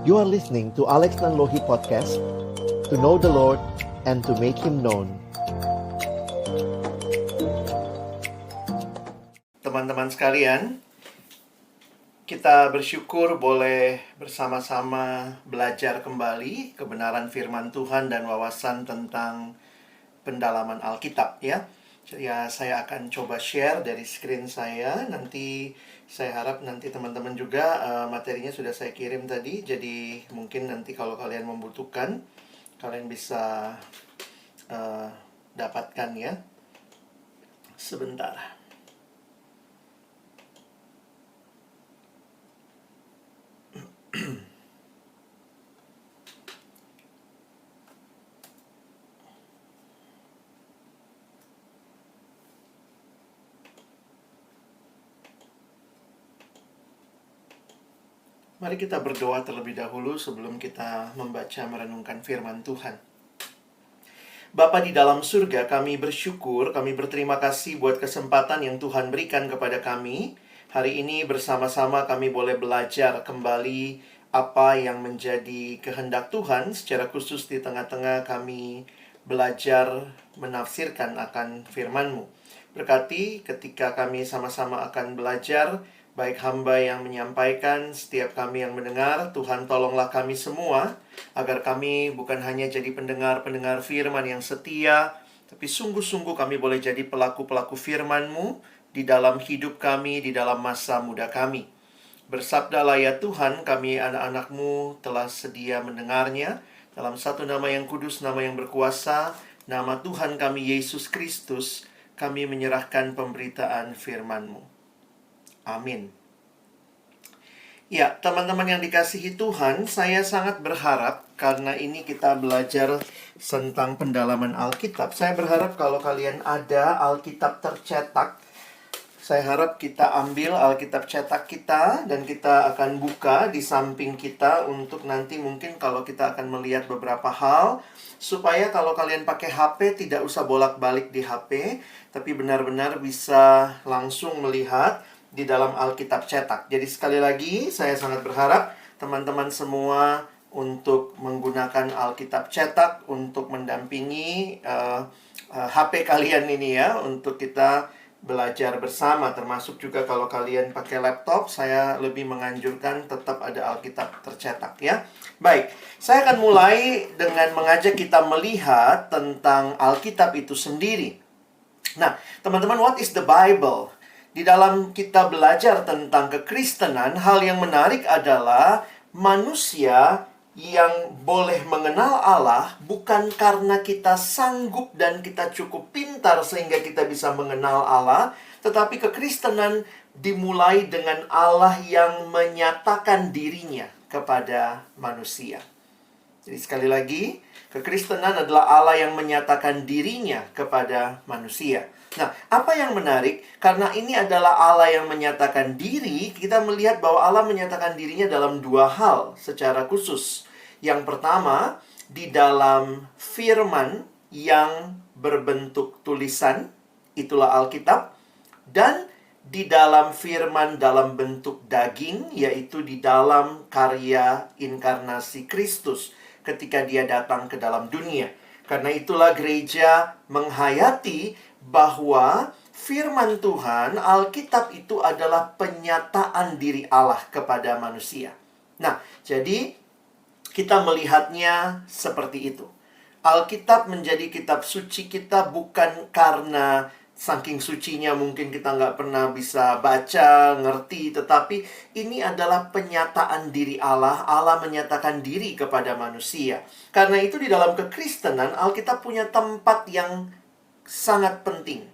You are listening to Alex Nanlohi Podcast, to know the Lord and to make Him known. Teman-teman sekalian, kita bersyukur boleh bersama-sama belajar kembali kebenaran firman Tuhan dan wawasan tentang pendalaman Alkitab ya. Ya, saya akan coba share dari screen saya. Nanti saya harap nanti teman-teman juga materinya sudah saya kirim tadi. Jadi mungkin nanti kalau kalian membutuhkan, kalian bisa dapatkan ya. Sebentar. Mari kita berdoa terlebih dahulu sebelum kita membaca merenungkan firman Tuhan. Bapa di dalam surga, kami bersyukur, kami berterima kasih buat kesempatan yang Tuhan berikan kepada kami. Hari ini bersama-sama kami boleh belajar kembali apa yang menjadi kehendak Tuhan. Secara khusus di tengah-tengah kami belajar menafsirkan akan firman-Mu. Berkati ketika kami sama-sama akan belajar, baik hamba yang menyampaikan, setiap kami yang mendengar, Tuhan tolonglah kami semua, agar kami bukan hanya jadi pendengar-pendengar firman yang setia, tapi sungguh-sungguh kami boleh jadi pelaku-pelaku firman-Mu di dalam hidup kami, di dalam masa muda kami. Bersabdalah ya Tuhan, kami anak-anak-Mu telah sedia mendengarnya, dalam satu nama yang kudus, nama yang berkuasa, nama Tuhan kami Yesus Kristus, kami menyerahkan pemberitaan firman-Mu. Amin. Ya, teman-teman yang dikasihi Tuhan, saya sangat berharap karena ini kita belajar tentang pendalaman Alkitab. Saya berharap kalau kalian ada Alkitab tercetak, saya harap kita ambil Alkitab cetak kita dan kita akan buka di samping kita untuk nanti mungkin kalau kita akan melihat beberapa hal, supaya kalau kalian pakai HP tidak usah bolak-balik di HP, tapi benar-benar bisa langsung melihat di dalam Alkitab cetak. Jadi sekali lagi saya sangat berharap teman-teman semua untuk menggunakan Alkitab cetak untuk mendampingi HP kalian ini ya, untuk kita belajar bersama. Termasuk juga kalau kalian pakai laptop, saya lebih menganjurkan tetap ada Alkitab tercetak ya. Baik, saya akan mulai dengan mengajak kita melihat tentang Alkitab itu sendiri. Nah, teman-teman, what is the Bible? Di dalam kita belajar tentang kekristenan, hal yang menarik adalah manusia yang boleh mengenal Allah bukan karena kita sanggup dan kita cukup pintar sehingga kita bisa mengenal Allah, tetapi kekristenan dimulai dengan Allah yang menyatakan dirinya kepada manusia. Jadi sekali lagi, kekristenan adalah Allah yang menyatakan dirinya kepada manusia. Nah, apa yang menarik? Karena ini adalah Allah yang menyatakan diri, kita melihat bahwa Allah menyatakan dirinya dalam dua hal secara khusus. Yang pertama, di dalam firman yang berbentuk tulisan, itulah Alkitab. Dan di dalam firman dalam bentuk daging, yaitu di dalam karya inkarnasi Kristus ketika dia datang ke dalam dunia. Karena itulah gereja menghayati bahwa firman Tuhan, Alkitab itu adalah penyataan diri Allah kepada manusia. Nah, jadi kita melihatnya seperti itu. Alkitab menjadi kitab suci kita bukan karena saking sucinya mungkin kita nggak pernah bisa baca, ngerti. Tetapi ini adalah penyataan diri Allah. Allah menyatakan diri kepada manusia. Karena itu di dalam kekristenan, Alkitab punya tempat yang sangat penting.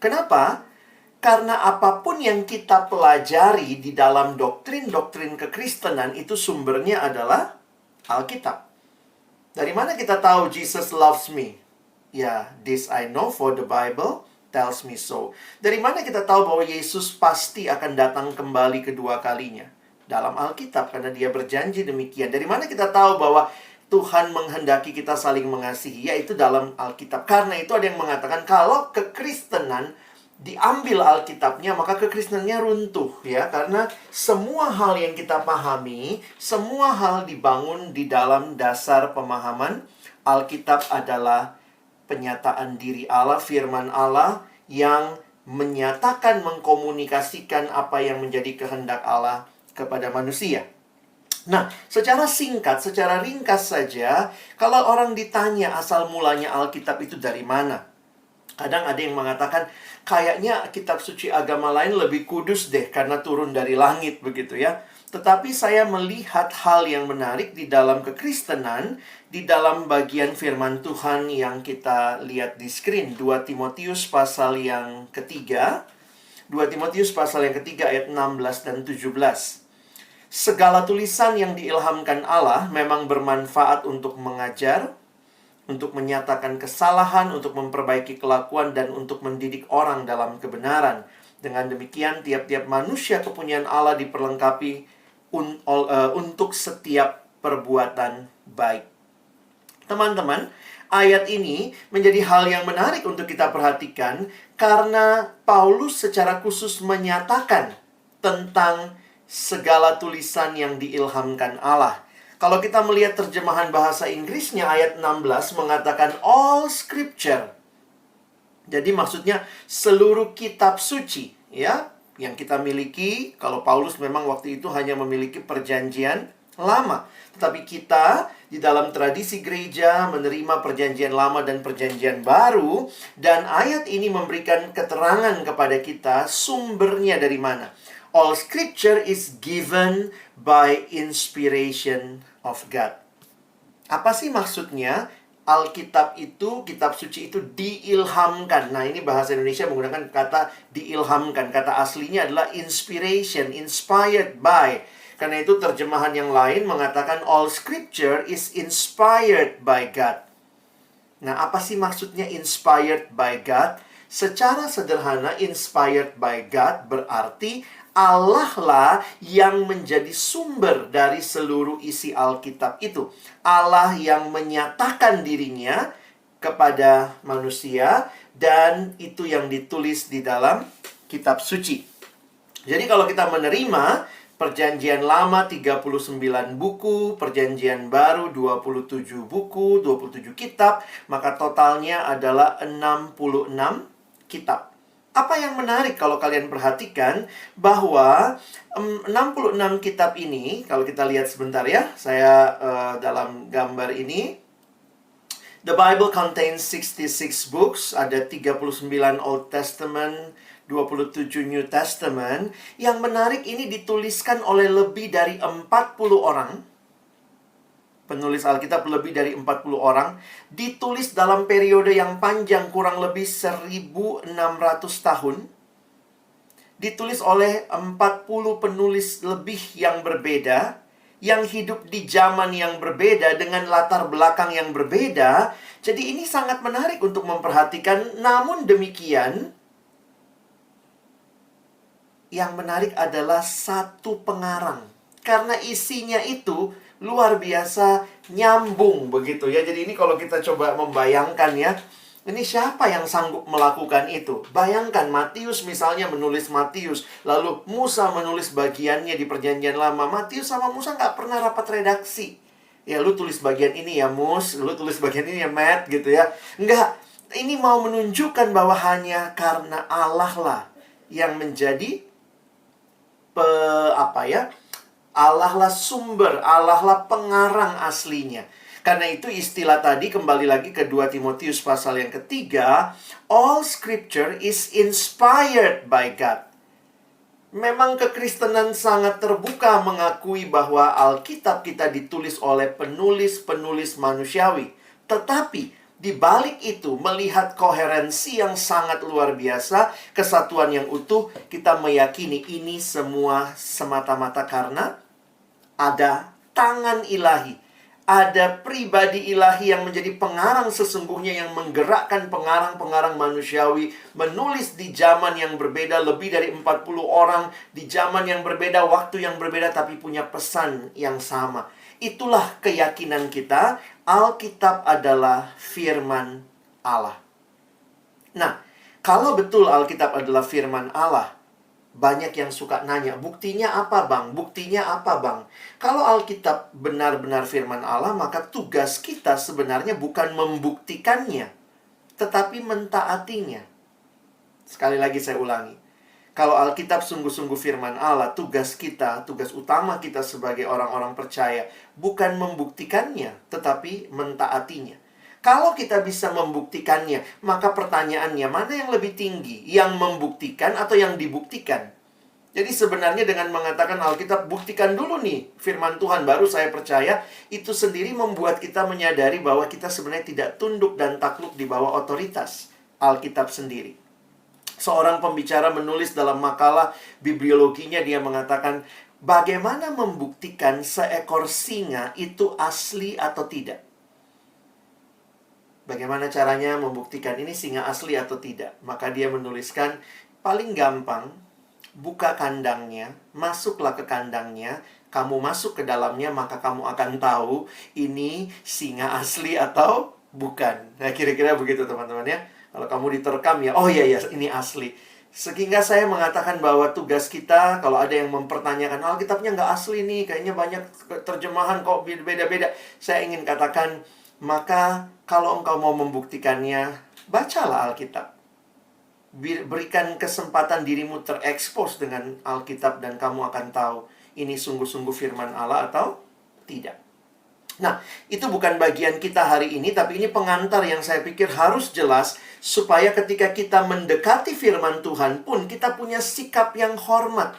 Kenapa? Karena apapun yang kita pelajari di dalam doktrin-doktrin kekristenan itu sumbernya adalah Alkitab. Dari mana kita tahu Jesus loves me? Ya, this I know for the Bible tells me so. Dari mana kita tahu bahwa Yesus pasti akan datang kembali kedua kalinya? Dalam Alkitab, karena dia berjanji demikian. Dari mana kita tahu bahwa Tuhan menghendaki kita saling mengasihi, yaitu dalam Alkitab. Karena itu ada yang mengatakan kalau kekristenan diambil Alkitabnya, maka kekristenannya runtuh ya, karena semua hal yang kita pahami, semua hal dibangun di dalam dasar pemahaman Alkitab adalah penyataan diri Allah, firman Allah yang menyatakan, mengkomunikasikan apa yang menjadi kehendak Allah kepada manusia. Nah, secara singkat, secara ringkas saja, kalau orang ditanya asal mulanya Alkitab itu dari mana? Kadang ada yang mengatakan, kayaknya kitab suci agama lain lebih kudus deh karena turun dari langit begitu ya. Tetapi saya melihat hal yang menarik di dalam kekristenan, di dalam bagian firman Tuhan yang kita lihat di screen. 2 Timotius pasal yang ketiga. 2 Timotius pasal yang ketiga ayat 16 dan 17. Segala tulisan yang diilhamkan Allah memang bermanfaat untuk mengajar, untuk menyatakan kesalahan, untuk memperbaiki kelakuan, dan untuk mendidik orang dalam kebenaran. Dengan demikian, tiap-tiap manusia kepunyaan Allah diperlengkapi untuk setiap perbuatan baik. Teman-teman, ayat ini menjadi hal yang menarik untuk kita perhatikan karena Paulus secara khusus menyatakan tentang segala tulisan yang diilhamkan Allah. Kalau kita melihat terjemahan bahasa Inggrisnya ayat 16 mengatakan all scripture. Jadi maksudnya seluruh kitab suci ya yang kita miliki. Kalau Paulus memang waktu itu hanya memiliki perjanjian lama. Tetapi kita di dalam tradisi gereja menerima perjanjian lama dan perjanjian baru. Dan ayat ini memberikan keterangan kepada kita sumbernya dari mana. All scripture is given by inspiration of God. Apa sih maksudnya? Alkitab itu, kitab suci itu diilhamkan. Nah, ini bahasa Indonesia menggunakan kata diilhamkan. Kata aslinya adalah inspiration, inspired by. Karena itu terjemahan yang lain mengatakan all scripture is inspired by God. Nah, apa sih maksudnya inspired by God? Secara sederhana, inspired by God berarti Allah lah yang menjadi sumber dari seluruh isi Alkitab itu. Allah yang menyatakan dirinya kepada manusia dan itu yang ditulis di dalam kitab suci. Jadi kalau kita menerima Perjanjian Lama 39 buku, Perjanjian Baru 27 buku, 27 kitab, maka totalnya adalah 66 kitab. Apa yang menarik kalau kalian perhatikan bahwa 66 kitab ini, kalau kita lihat sebentar ya, saya dalam gambar ini, the Bible contains 66 books, ada 39 Old Testament, 27 New Testament. Yang menarik ini dituliskan oleh lebih dari 40 orang. Penulis Alkitab lebih dari 40 orang, ditulis dalam periode yang panjang, kurang lebih 1600 tahun. Ditulis oleh 40 penulis lebih yang berbeda, yang hidup di zaman yang berbeda, dengan latar belakang yang berbeda. Jadi ini sangat menarik untuk memperhatikan. Namun demikian, yang menarik adalah satu pengarang. Karena isinya itu luar biasa nyambung begitu ya. Jadi ini kalau kita coba membayangkan ya, ini siapa yang sanggup melakukan itu? Bayangkan Matius misalnya menulis Matius, lalu Musa menulis bagiannya di Perjanjian Lama. Matius sama Musa nggak pernah rapat redaksi. Ya lu tulis bagian ini ya Mus, lu tulis bagian ini ya Matt gitu ya. Enggak, ini mau menunjukkan bahwa hanya karena Allah lah yang menjadi Allah lah sumber, Allah lah pengarang aslinya. Karena itu istilah tadi kembali lagi ke 2 Timotius pasal yang ketiga, all scripture is inspired by God. Memang kekristenan sangat terbuka mengakui bahwa Alkitab kita ditulis oleh penulis-penulis manusiawi. Tetapi di balik itu, melihat koherensi yang sangat luar biasa, kesatuan yang utuh, kita meyakini ini semua semata-mata karena ada tangan ilahi. Ada pribadi ilahi yang menjadi pengarang sesungguhnya, yang menggerakkan pengarang-pengarang manusiawi menulis di zaman yang berbeda, lebih dari 40 orang di zaman yang berbeda, waktu yang berbeda, tapi punya pesan yang sama. Itulah keyakinan kita, Alkitab adalah firman Allah. Nah, Kalau betul Alkitab adalah firman Allah, banyak yang suka nanya, buktinya apa bang? Buktinya apa bang? Kalau Alkitab benar-benar firman Allah, maka tugas kita sebenarnya bukan membuktikannya, tetapi mentaatinya. Sekali lagi saya ulangi. Kalau Alkitab sungguh-sungguh firman Allah, tugas kita, tugas utama kita sebagai orang-orang percaya, bukan membuktikannya, tetapi mentaatinya. Kalau kita bisa membuktikannya, maka pertanyaannya, mana yang lebih tinggi? Yang membuktikan atau yang dibuktikan? Jadi sebenarnya dengan mengatakan Alkitab, buktikan dulu nih firman Tuhan, baru saya percaya, itu sendiri membuat kita menyadari bahwa kita sebenarnya tidak tunduk dan takluk di bawah otoritas Alkitab sendiri. Seorang pembicara menulis dalam makalah bibliologinya, dia mengatakan, bagaimana membuktikan seekor singa itu asli atau tidak? Bagaimana caranya membuktikan ini singa asli atau tidak? Maka dia menuliskan, paling gampang, buka kandangnya, masuklah ke kandangnya, kamu masuk ke dalamnya, maka kamu akan tahu ini singa asli atau bukan. Nah, kira-kira begitu teman-teman ya. Kalau kamu diterkam ya, oh iya, ini asli. Sehingga saya mengatakan bahwa tugas kita, kalau ada yang mempertanyakan, Alkitabnya nggak asli nih, kayaknya banyak terjemahan kok beda-beda. Saya ingin katakan, maka kalau engkau mau membuktikannya, bacalah Alkitab. Berikan kesempatan dirimu terekspos dengan Alkitab dan kamu akan tahu ini sungguh-sungguh firman Allah atau tidak. Nah, itu bukan bagian kita hari ini, tapi ini pengantar yang saya pikir harus jelas supaya ketika kita mendekati firman Tuhan pun kita punya sikap yang hormat.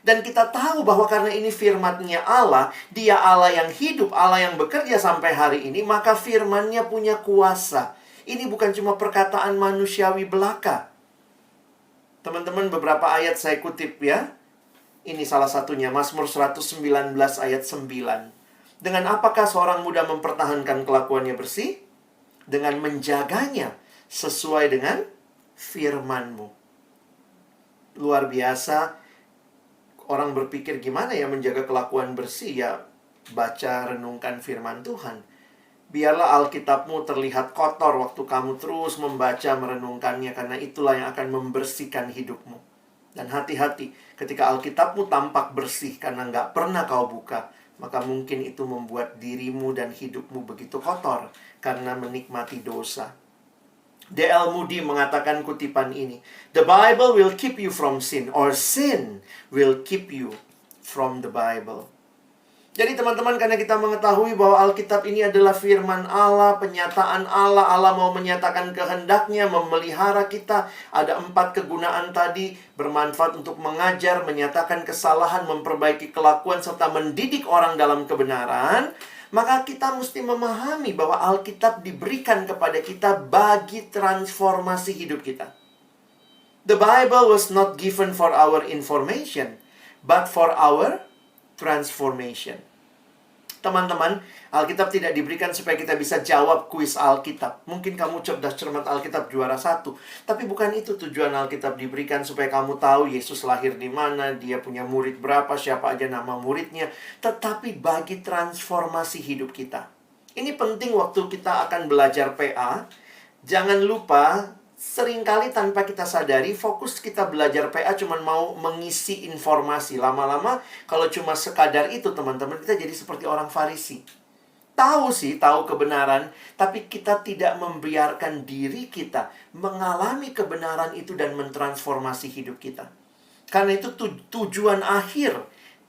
Dan kita tahu bahwa karena ini firman-Nya Allah, Dia Allah yang hidup, Allah yang bekerja sampai hari ini, maka firman-Nya punya kuasa. Ini bukan cuma perkataan manusiawi belaka. Teman-teman, beberapa ayat saya kutip ya. Ini salah satunya, Mazmur 119 ayat 9. Dengan apakah seorang muda mempertahankan kelakuannya bersih? Dengan menjaganya sesuai dengan firman-Mu. Luar biasa. Orang berpikir gimana ya menjaga kelakuan bersih? Ya, baca, renungkan firman Tuhan. Biarlah Alkitabmu terlihat kotor waktu kamu terus membaca, merenungkannya, karena itulah yang akan membersihkan hidupmu. Dan hati-hati, ketika Alkitabmu tampak bersih karena nggak pernah kau buka, maka mungkin itu membuat dirimu dan hidupmu begitu kotor karena menikmati dosa. D.L. Moody mengatakan kutipan ini, "The Bible will keep you from sin, or sin will keep you from the Bible." Jadi teman-teman, karena kita mengetahui bahwa Alkitab ini adalah firman Allah, penyataan Allah, Allah mau menyatakan kehendaknya, memelihara kita. Ada 4 kegunaan tadi, bermanfaat untuk mengajar, menyatakan kesalahan, memperbaiki kelakuan, serta mendidik orang dalam kebenaran. Maka kita mesti memahami bahwa Alkitab diberikan kepada kita bagi transformasi hidup kita. The Bible was not given for our information, but for our transformation. Teman-teman, Alkitab tidak diberikan supaya kita bisa jawab kuis Alkitab. Mungkin kamu cerdas cermat Alkitab juara 1. Tapi bukan itu tujuan Alkitab diberikan, supaya kamu tahu Yesus lahir di mana, Dia punya murid berapa, siapa aja nama muridnya. Tetapi bagi transformasi hidup kita. Ini penting waktu kita akan belajar PA. Jangan lupa, seringkali tanpa kita sadari, fokus kita belajar PA cuma mau mengisi informasi. Lama-lama, kalau cuma sekadar itu, teman-teman, kita jadi seperti orang Farisi. Tahu kebenaran, tapi kita tidak membiarkan diri kita mengalami kebenaran itu dan mentransformasi hidup kita. Karena itu tujuan akhir,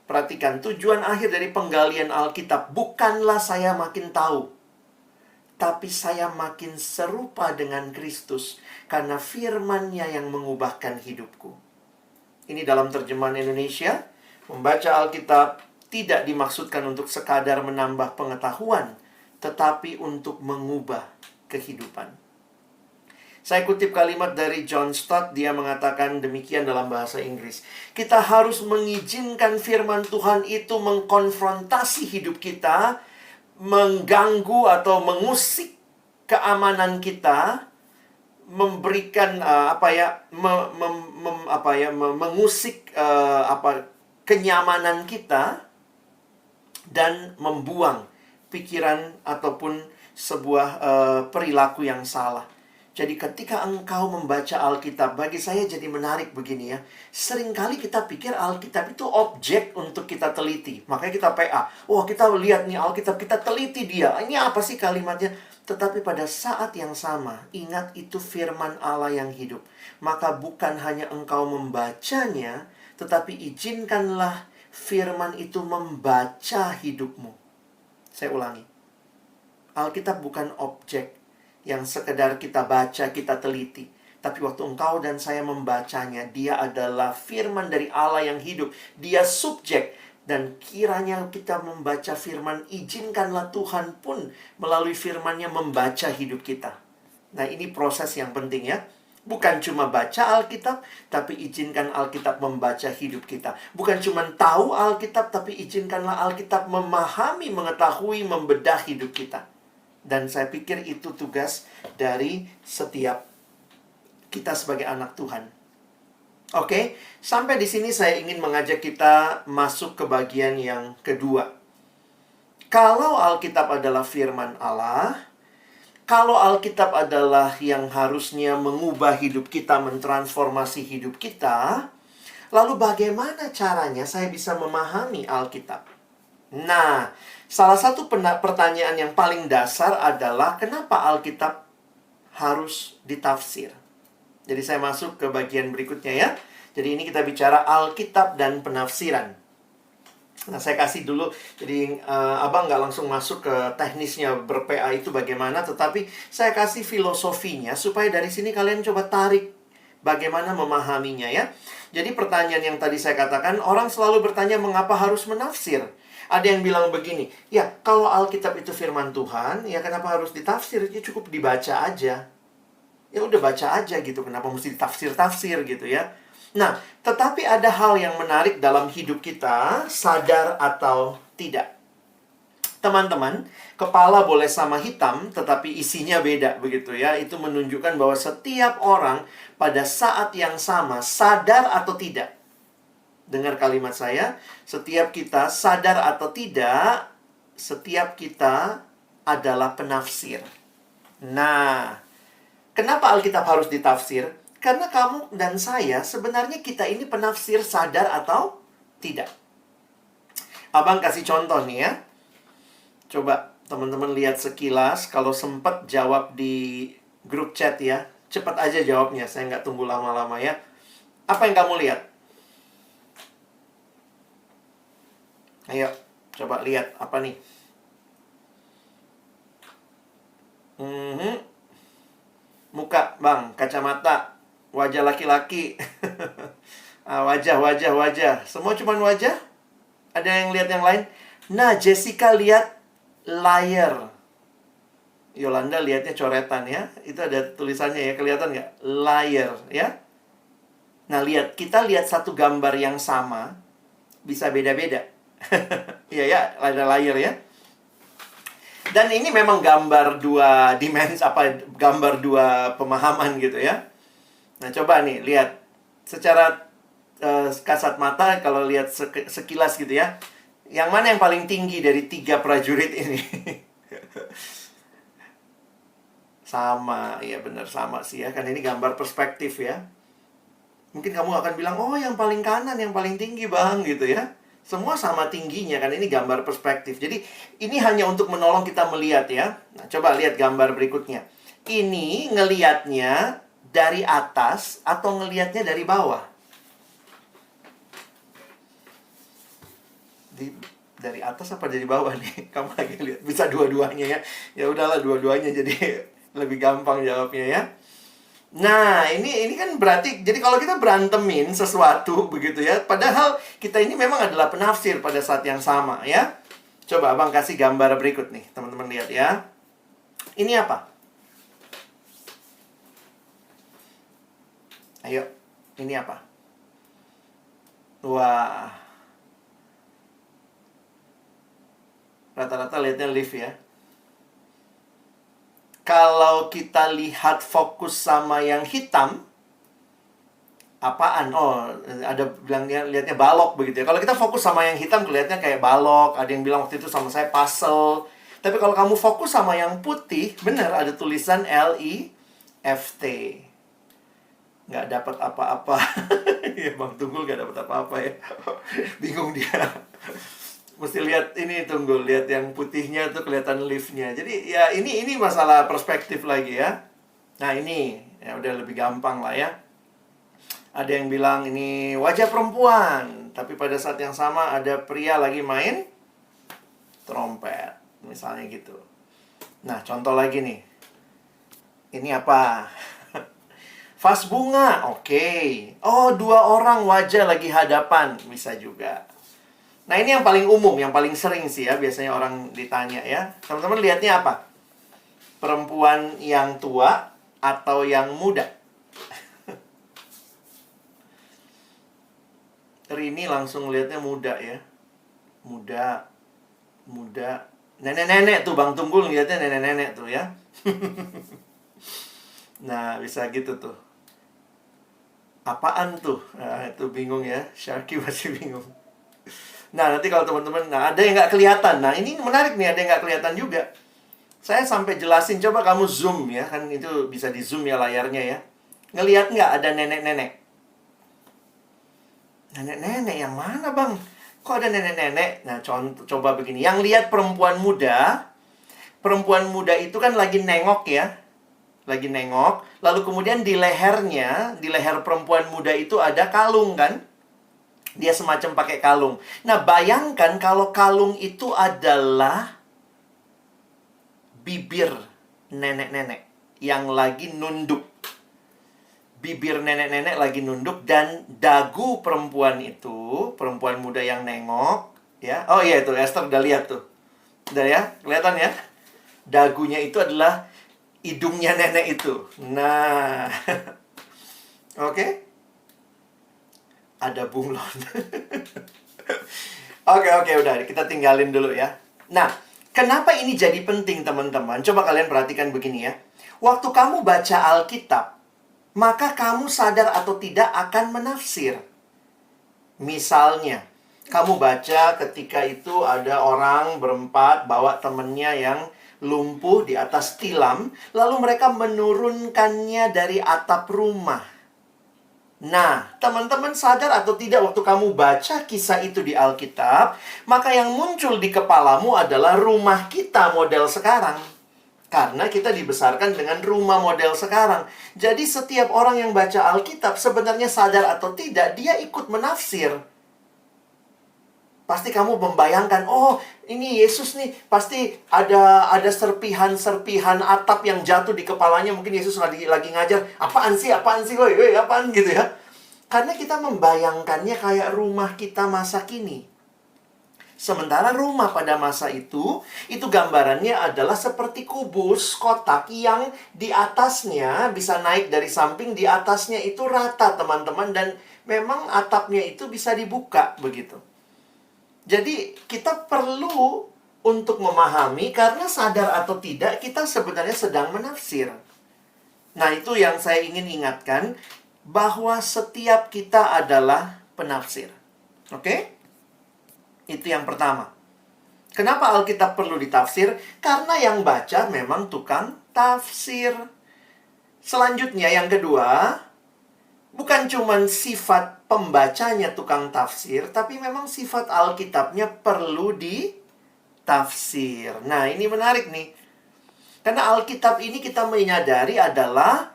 perhatikan, tujuan akhir dari penggalian Alkitab bukanlah saya makin tahu, tapi saya makin serupa dengan Kristus, karena firman-Nya yang mengubahkan hidupku. Ini dalam terjemahan Indonesia, membaca Alkitab tidak dimaksudkan untuk sekadar menambah pengetahuan, tetapi untuk mengubah kehidupan. Saya kutip kalimat dari John Stott, dia mengatakan demikian dalam bahasa Inggris. Kita harus mengizinkan firman Tuhan itu mengkonfrontasi hidup kita, mengganggu atau mengusik keamanan kita, memberikan mengusik kenyamanan kita, dan membuang pikiran ataupun sebuah perilaku yang salah. Jadi ketika engkau membaca Alkitab, bagi saya jadi menarik begini ya. Seringkali kita pikir Alkitab itu objek untuk kita teliti. Makanya kita PA. Wah, kita lihat nih Alkitab, kita teliti dia. Ini apa sih kalimatnya? Tetapi pada saat yang sama, ingat itu firman Allah yang hidup. Maka bukan hanya engkau membacanya, tetapi izinkanlah firman itu membaca hidupmu. Saya ulangi. Alkitab bukan objek yang sekedar kita baca, kita teliti. Tapi waktu engkau dan saya membacanya, dia adalah firman dari Allah yang hidup. Dia subjek. Dan kiranya kita membaca firman, izinkanlah Tuhan pun melalui firman-Nya membaca hidup kita. Nah, ini proses yang penting ya. Bukan cuma baca Alkitab, tapi izinkan Alkitab membaca hidup kita. Bukan cuma tahu Alkitab, tapi izinkanlah Alkitab memahami, mengetahui, membedah hidup kita. Dan saya pikir itu tugas dari setiap kita sebagai anak Tuhan. Oke, sampai di sini saya ingin mengajak kita masuk ke bagian yang kedua. Kalau Alkitab adalah firman Allah, kalau Alkitab adalah yang harusnya mengubah hidup kita, mentransformasi hidup kita, lalu bagaimana caranya saya bisa memahami Alkitab? Nah, salah satu pertanyaan yang paling dasar adalah kenapa Alkitab harus ditafsir? Jadi saya masuk ke bagian berikutnya ya. Jadi ini kita bicara Alkitab dan penafsiran. Nah, saya kasih dulu, jadi abang nggak langsung masuk ke teknisnya ber-PA itu bagaimana, tetapi saya kasih filosofinya supaya dari sini kalian coba tarik bagaimana memahaminya ya. Jadi pertanyaan yang tadi saya katakan, orang selalu bertanya mengapa harus menafsir. Ada yang bilang begini, ya kalau Alkitab itu firman Tuhan, ya kenapa harus ditafsir? Ya cukup dibaca aja. Ya udah baca aja gitu, kenapa mesti tafsir-tafsir gitu ya. Nah, tetapi ada hal yang menarik dalam hidup kita, sadar atau tidak. Teman-teman, kepala boleh sama hitam, tetapi isinya beda begitu ya. Itu menunjukkan bahwa setiap orang pada saat yang sama, sadar atau tidak. Dengar kalimat saya, setiap kita sadar atau tidak, setiap kita adalah penafsir. Nah, kenapa Alkitab harus ditafsir? Karena kamu dan saya, sebenarnya kita ini penafsir sadar atau tidak. Abang kasih contoh nih ya. Coba teman-teman lihat sekilas, kalau sempat jawab di grup chat ya. Cepat aja jawabnya, saya nggak tunggu lama-lama ya. Apa yang kamu lihat? Ayo, coba lihat apa nih? Muka, bang, kacamata. Wajah laki-laki. Wajah. Semua cuman wajah? Ada yang lihat yang lain? Nah, Jessica lihat layar. Yolanda lihatnya coretan ya. Itu ada tulisannya ya, kelihatan nggak? Layar ya. Nah, kita lihat satu gambar yang sama, bisa beda-beda. Iya ya, ada layar ya. Dan ini memang gambar dua dimensi, gambar dua pemahaman gitu ya. Nah, coba nih, lihat. Secara kasat mata, kalau lihat sekilas gitu ya. Yang mana yang paling tinggi dari 3 prajurit ini? Sama, ya benar sama sih ya. Kan ini gambar perspektif ya. Mungkin kamu akan bilang, oh yang paling kanan, yang paling tinggi bang, gitu ya. Semua sama tingginya, kan ini gambar perspektif. Jadi, ini hanya untuk menolong kita melihat ya. Nah, coba lihat gambar berikutnya. Ini ngelihatnya dari atas atau ngelihatnya dari bawah? Dari atas apa dari bawah nih? Kamu lagi lihat. Bisa dua-duanya ya. Ya udahlah dua-duanya, jadi lebih gampang jawabnya ya. Nah, ini kan berarti, jadi kalau kita berantemin sesuatu begitu ya, padahal kita ini memang adalah penafsir pada saat yang sama ya. Coba abang kasih gambar berikut nih, teman-teman lihat ya. Ini apa? Ayo, ini apa? Wah. Rata-rata lihatnya lift ya. Kalau kita lihat fokus sama yang hitam, apaan? Oh, ada bilangnya lihatnya balok begitu ya. Kalau kita fokus sama yang hitam, kelihatannya kayak balok. Ada yang bilang waktu itu sama saya puzzle. Tapi kalau kamu fokus sama yang putih, benar ada tulisan LI, FT. Nggak dapat apa-apa. Ya, Bang Tunggul nggak dapat apa-apa ya. Bingung dia. Mesti lihat ini, Tunggul. Lihat yang putihnya tuh kelihatan liftnya. Jadi ya ini masalah perspektif lagi ya. Nah ini, ya udah lebih gampang lah ya. Ada yang bilang ini wajah perempuan. Tapi pada saat yang sama ada pria lagi main trompet. Misalnya gitu. Nah, contoh lagi nih. Ini apa? Vas bunga, oke. Oh, 2 orang wajah lagi hadapan, bisa juga. Nah, ini yang paling umum, yang paling sering sih ya, biasanya orang ditanya ya. Teman-teman lihatnya apa? Perempuan yang tua atau yang muda? Rini langsung lihatnya muda ya. Muda. Nenek-nenek tuh, Bang Tunggul lihatnya nenek-nenek tuh ya. Nah, bisa gitu tuh. Apaan tuh? Nah, itu bingung ya. Sharky masih bingung. Nah, nanti kalau teman-teman, ada yang nggak kelihatan. Nah, ini menarik nih, ada yang nggak kelihatan juga. Saya sampai jelasin, coba kamu zoom ya. Kan itu bisa di zoom ya layarnya ya. Ngelihat nggak ada nenek-nenek? Nenek-nenek yang mana, Bang? Kok ada nenek-nenek? Nah, coba begini. Yang lihat perempuan muda itu kan lagi nengok ya. Lagi nengok, lalu kemudian di lehernya, di leher perempuan muda itu ada kalung kan? Dia semacam pakai kalung. Nah, bayangkan kalau kalung itu adalah bibir nenek-nenek yang lagi nunduk. Bibir nenek-nenek lagi nunduk dan dagu perempuan itu, perempuan muda yang nengok, ya. Oh iya, itu Esther udah lihat tuh. Udah ya, kelihatan ya? Dagunya itu adalah hidungnya nenek itu. Nah. Oke. Ada bunglon. Oke, udah. Kita tinggalin dulu ya. Nah, kenapa ini jadi penting, teman-teman? Coba kalian perhatikan begini ya. Waktu kamu baca Alkitab, maka kamu sadar atau tidak akan menafsir. Misalnya, kamu baca ketika itu ada orang berempat bawa temennya yang lumpuh di atas tilam, lalu mereka menurunkannya dari atap rumah. Nah, teman-teman sadar atau tidak waktu kamu baca kisah itu di Alkitab, maka yang muncul di kepalamu adalah rumah kita model sekarang. Karena kita dibesarkan dengan rumah model sekarang. Jadi setiap orang yang baca Alkitab sebenarnya sadar atau tidak, dia ikut menafsir. Pasti kamu membayangkan, oh ini Yesus nih, pasti ada serpihan-serpihan atap yang jatuh di kepalanya. Mungkin Yesus lagi ngajar, apaan sih, woi, apaan gitu ya. Karena kita membayangkannya kayak rumah kita masa kini. Sementara rumah pada masa itu gambarannya adalah seperti kubus, kotak yang di atasnya bisa naik dari samping, di atasnya itu rata teman-teman. Dan memang atapnya itu bisa dibuka begitu. Jadi kita perlu untuk memahami karena sadar atau tidak kita sebenarnya sedang menafsir. Nah, itu yang saya ingin ingatkan bahwa setiap kita adalah penafsir. Oke? Itu yang pertama. Kenapa Alkitab perlu ditafsir? Karena yang baca memang tukang tafsir. Selanjutnya yang kedua, bukan cuma sifat pembacanya tukang tafsir, tapi memang sifat Alkitabnya perlu ditafsir. Nah, ini menarik nih. Karena Alkitab ini kita menyadari adalah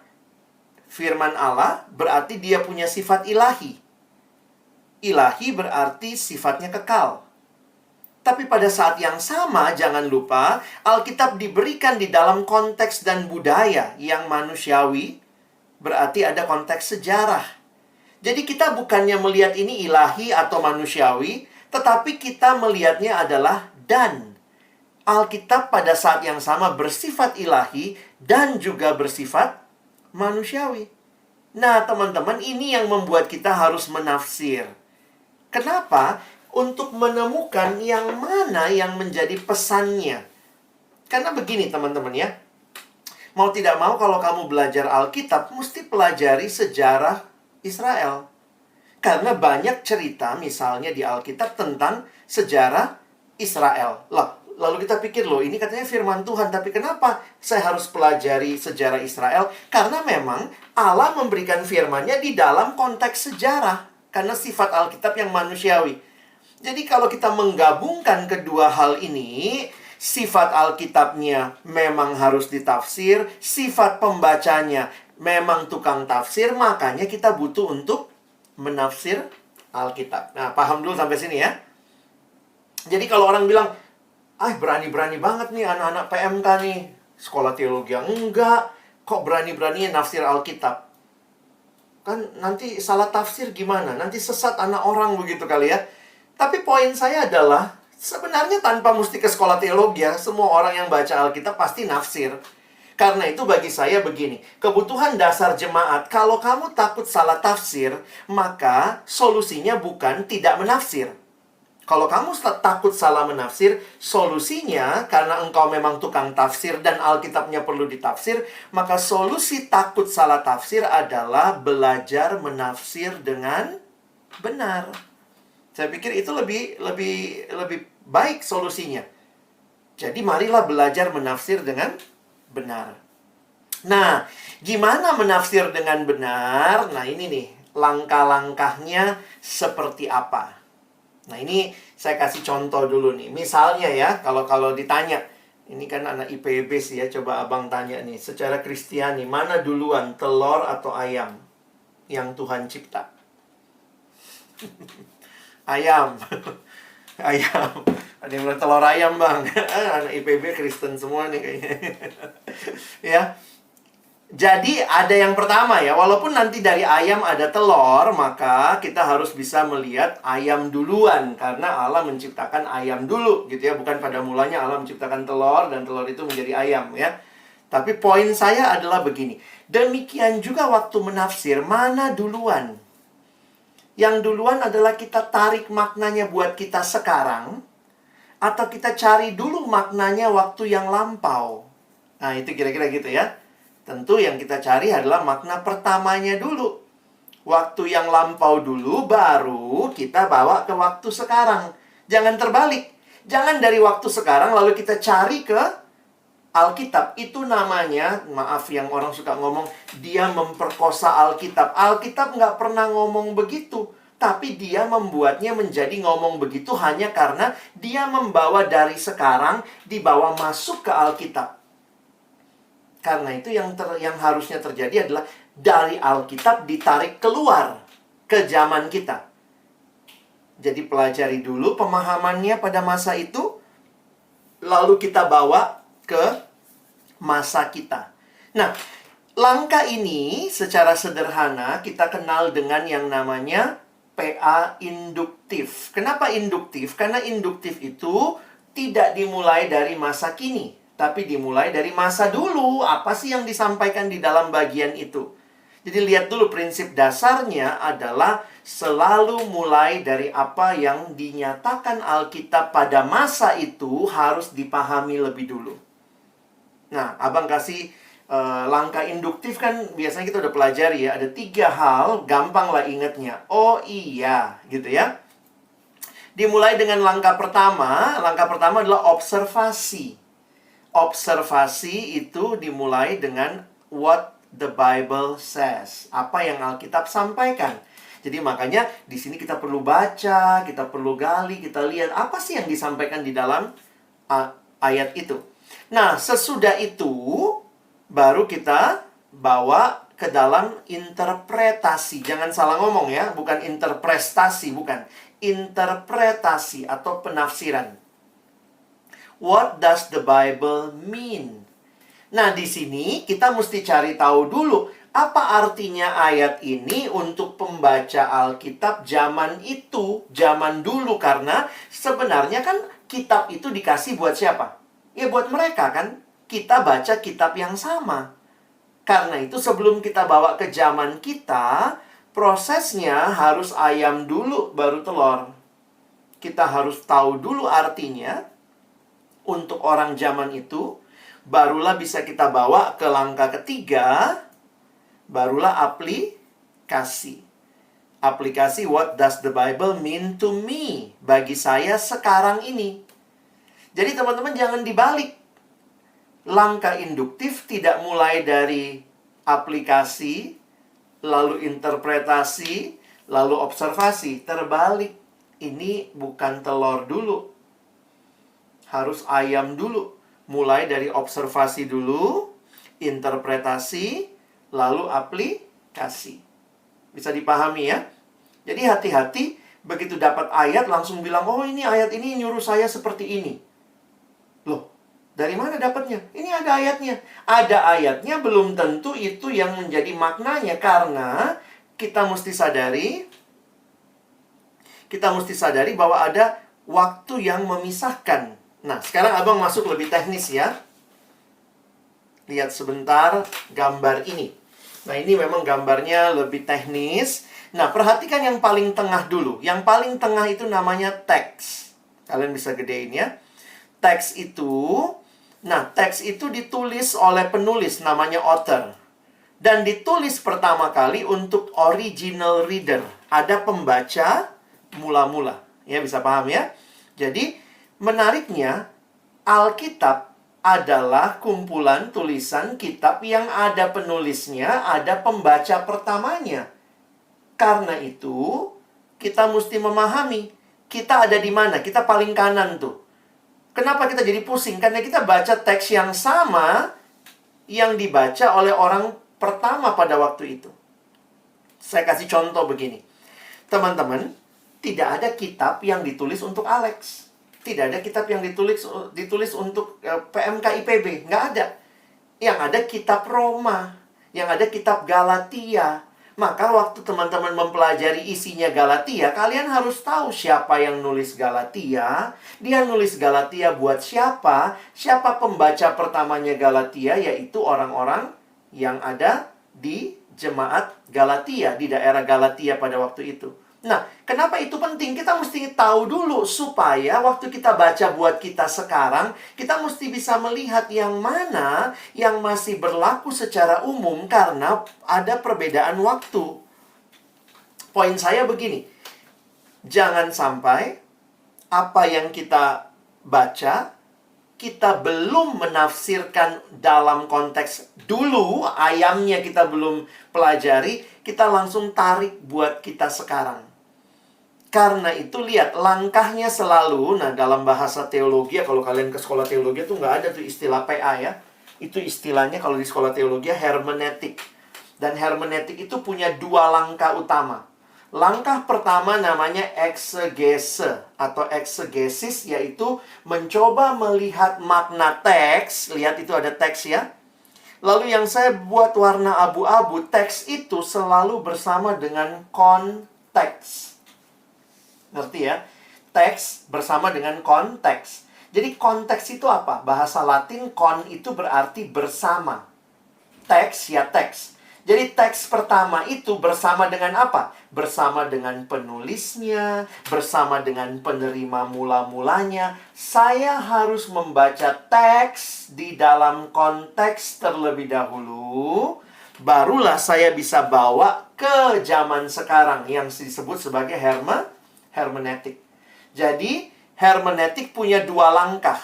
firman Allah, berarti dia punya sifat ilahi. Ilahi berarti sifatnya kekal. Tapi pada saat yang sama, jangan lupa, Alkitab diberikan di dalam konteks dan budaya yang manusiawi, berarti ada konteks sejarah. Jadi kita bukannya melihat ini ilahi atau manusiawi, tetapi kita melihatnya adalah dan. Alkitab pada saat yang sama bersifat ilahi dan juga bersifat manusiawi. Nah, teman-teman, ini yang membuat kita harus menafsir. Kenapa? Untuk menemukan yang mana yang menjadi pesannya. Karena begini, teman-teman ya. Mau tidak mau kalau kamu belajar Alkitab, mesti pelajari sejarah Israel. Karena banyak cerita misalnya di Alkitab tentang sejarah Israel. Loh, Lalu kita pikir, loh ini katanya firman Tuhan, tapi kenapa saya harus pelajari sejarah Israel? Karena memang Allah memberikan firman-Nya di dalam konteks sejarah. Karena sifat Alkitab yang manusiawi. Jadi kalau kita menggabungkan kedua hal ini, sifat Alkitabnya memang harus ditafsir, sifat pembacanya memang tukang tafsir, makanya kita butuh untuk menafsir Alkitab. Nah, paham dulu sampai sini ya. Jadi kalau orang bilang, berani-berani banget nih anak-anak PMK nih, sekolah teologi yang enggak, kok berani-beraninya nafsir Alkitab? Kan nanti salah tafsir gimana? Nanti sesat anak orang begitu kali ya. Tapi poin saya adalah, sebenarnya tanpa mesti ke sekolah teologi ya, semua orang yang baca Alkitab pasti nafsir. Karena itu bagi saya begini, kebutuhan dasar jemaat, kalau kamu takut salah tafsir, maka solusinya bukan tidak menafsir. Kalau kamu takut salah menafsir, solusinya karena engkau memang tukang tafsir dan Alkitabnya perlu ditafsir, maka solusi takut salah tafsir adalah belajar menafsir dengan benar. Saya pikir itu lebih baik solusinya. Jadi marilah belajar menafsir dengan benar. Nah, gimana menafsir dengan benar? Nah, ini nih, langkah-langkahnya seperti apa? Nah, ini saya kasih contoh dulu nih. Misalnya ya, kalau ditanya, ini kan anak IPB sih ya, coba abang tanya nih, secara Kristiani, mana duluan, telur atau ayam yang Tuhan cipta? Ayam. Ayam. Ada yang bilang telur ayam, bang. Anak IPB Kristen semua nih kayaknya. Ya. Jadi ada yang pertama ya, walaupun nanti dari ayam ada telur, maka kita harus bisa melihat ayam duluan. Karena Allah menciptakan ayam dulu gitu ya. Bukan pada mulanya Allah menciptakan telur dan telur itu menjadi ayam ya. Tapi poin saya adalah begini. Demikian juga waktu menafsir, mana duluan? Yang duluan adalah kita tarik maknanya buat kita sekarang, atau kita cari dulu maknanya waktu yang lampau. Nah itu kira-kira gitu ya. Tentu yang kita cari adalah makna pertamanya dulu. Waktu yang lampau dulu, baru kita bawa ke waktu sekarang. Jangan terbalik. Jangan dari waktu sekarang lalu kita cari ke Alkitab. Itu namanya, maaf yang orang suka ngomong, dia memperkosa Alkitab. Alkitab nggak pernah ngomong begitu. Tapi dia membuatnya menjadi ngomong begitu hanya karena dia membawa dari sekarang, dibawa masuk ke Alkitab. Karena itu yang harusnya terjadi adalah dari Alkitab ditarik keluar ke zaman kita. Jadi pelajari dulu pemahamannya pada masa itu, lalu kita bawa ke masa kita. Nah, langkah ini secara sederhana kita kenal dengan yang namanya PA induktif. Kenapa induktif? Karena induktif itu tidak dimulai dari masa kini, tapi dimulai dari masa dulu. Apa sih yang disampaikan di dalam bagian itu? Jadi lihat dulu, prinsip dasarnya adalah selalu mulai dari apa yang dinyatakan Alkitab pada masa itu harus dipahami lebih dulu. Nah, abang kasih langkah induktif kan biasanya kita udah pelajari ya. Ada 3 hal, gampang lah ingatnya. Oh iya, gitu ya. Dimulai dengan langkah pertama. Langkah pertama adalah observasi. Observasi itu dimulai dengan what the Bible says. Apa yang Alkitab sampaikan. Jadi makanya di sini kita perlu baca, kita perlu gali, kita lihat apa sih yang disampaikan di dalam ayat itu. Nah, sesudah itu baru kita bawa ke dalam interpretasi. Jangan salah ngomong ya, bukan interpretasi, bukan. Interpretasi atau penafsiran. What does the Bible mean? Nah, di sini kita mesti cari tahu dulu apa artinya ayat ini untuk pembaca Alkitab zaman itu, zaman dulu. Karena sebenarnya kan kitab itu dikasih buat siapa? Ya buat mereka kan. Kita baca kitab yang sama. Karena itu sebelum kita bawa ke zaman kita, prosesnya harus ayam dulu baru telur. Kita harus tahu dulu artinya untuk orang zaman itu, barulah bisa kita bawa ke langkah ketiga, barulah aplikasi. Aplikasi, what does the Bible mean to me? Bagi saya sekarang ini. Jadi teman-teman jangan dibalik. Langkah induktif tidak mulai dari aplikasi, lalu interpretasi, lalu observasi. Terbalik. Ini bukan telur dulu. Harus ayam dulu. Mulai dari observasi dulu, interpretasi, lalu aplikasi. Bisa dipahami ya? Jadi hati-hati, begitu dapat ayat langsung bilang, oh ini ayat ini nyuruh saya seperti ini. Loh, dari mana dapatnya? Ini ada ayatnya. Ada ayatnya, belum tentu itu yang menjadi maknanya. Karena kita mesti sadari bahwa ada waktu yang memisahkan. Nah, sekarang abang masuk lebih teknis ya. Lihat sebentar gambar ini. Nah, ini memang gambarnya lebih teknis. Nah, perhatikan yang paling tengah dulu. Yang paling tengah itu namanya teks. Kalian bisa gedein ya. Teks itu ditulis oleh penulis namanya author. Dan ditulis pertama kali untuk original reader. Ada pembaca mula-mula. Ya, bisa paham ya? Jadi, menariknya, Alkitab adalah kumpulan tulisan kitab yang ada penulisnya, ada pembaca pertamanya. Karena itu, kita mesti memahami, kita ada di mana? Kita paling kanan tuh. Kenapa kita jadi pusing? Karena kita baca teks yang sama yang dibaca oleh orang pertama pada waktu itu. Saya kasih contoh begini. Teman-teman, tidak ada kitab yang ditulis untuk Alex. Tidak ada kitab yang ditulis untuk PMK IPB. Nggak ada. Yang ada kitab Roma. Yang ada kitab Galatia. Maka waktu teman-teman mempelajari isinya Galatia, kalian harus tahu siapa yang nulis Galatia. Dia nulis Galatia buat siapa? Siapa pembaca pertamanya Galatia? Yaitu orang-orang yang ada di jemaat Galatia, di daerah Galatia pada waktu itu. Nah, kenapa itu penting? Kita mesti tahu dulu supaya waktu kita baca buat kita sekarang, kita mesti bisa melihat yang mana yang masih berlaku secara umum karena ada perbedaan waktu. Poin saya begini, jangan sampai apa yang kita baca, kita belum menafsirkan dalam konteks dulu, ayamnya kita belum pelajari, kita langsung tarik buat kita sekarang. Karena itu lihat, langkahnya selalu, nah dalam bahasa teologi, kalau kalian ke sekolah teologi itu nggak ada tuh istilah PA ya. Itu istilahnya kalau di sekolah teologi hermeneutik. Dan hermeneutik itu punya dua langkah utama. Langkah pertama namanya eksegese atau eksegesis, yaitu mencoba melihat makna teks. Lihat itu ada teks ya. Lalu yang saya buat warna abu-abu, teks itu selalu bersama dengan konteks. Ngerti ya? Teks bersama dengan konteks. Jadi konteks itu apa? Bahasa Latin kon itu berarti bersama. Teks ya teks. Jadi teks pertama itu bersama dengan apa? Bersama dengan penulisnya, bersama dengan penerima mula-mulanya. Saya harus membaca teks di dalam konteks terlebih dahulu. Barulah saya bisa bawa ke zaman sekarang yang disebut sebagai hermeneutik. Jadi, hermeneutik punya dua langkah,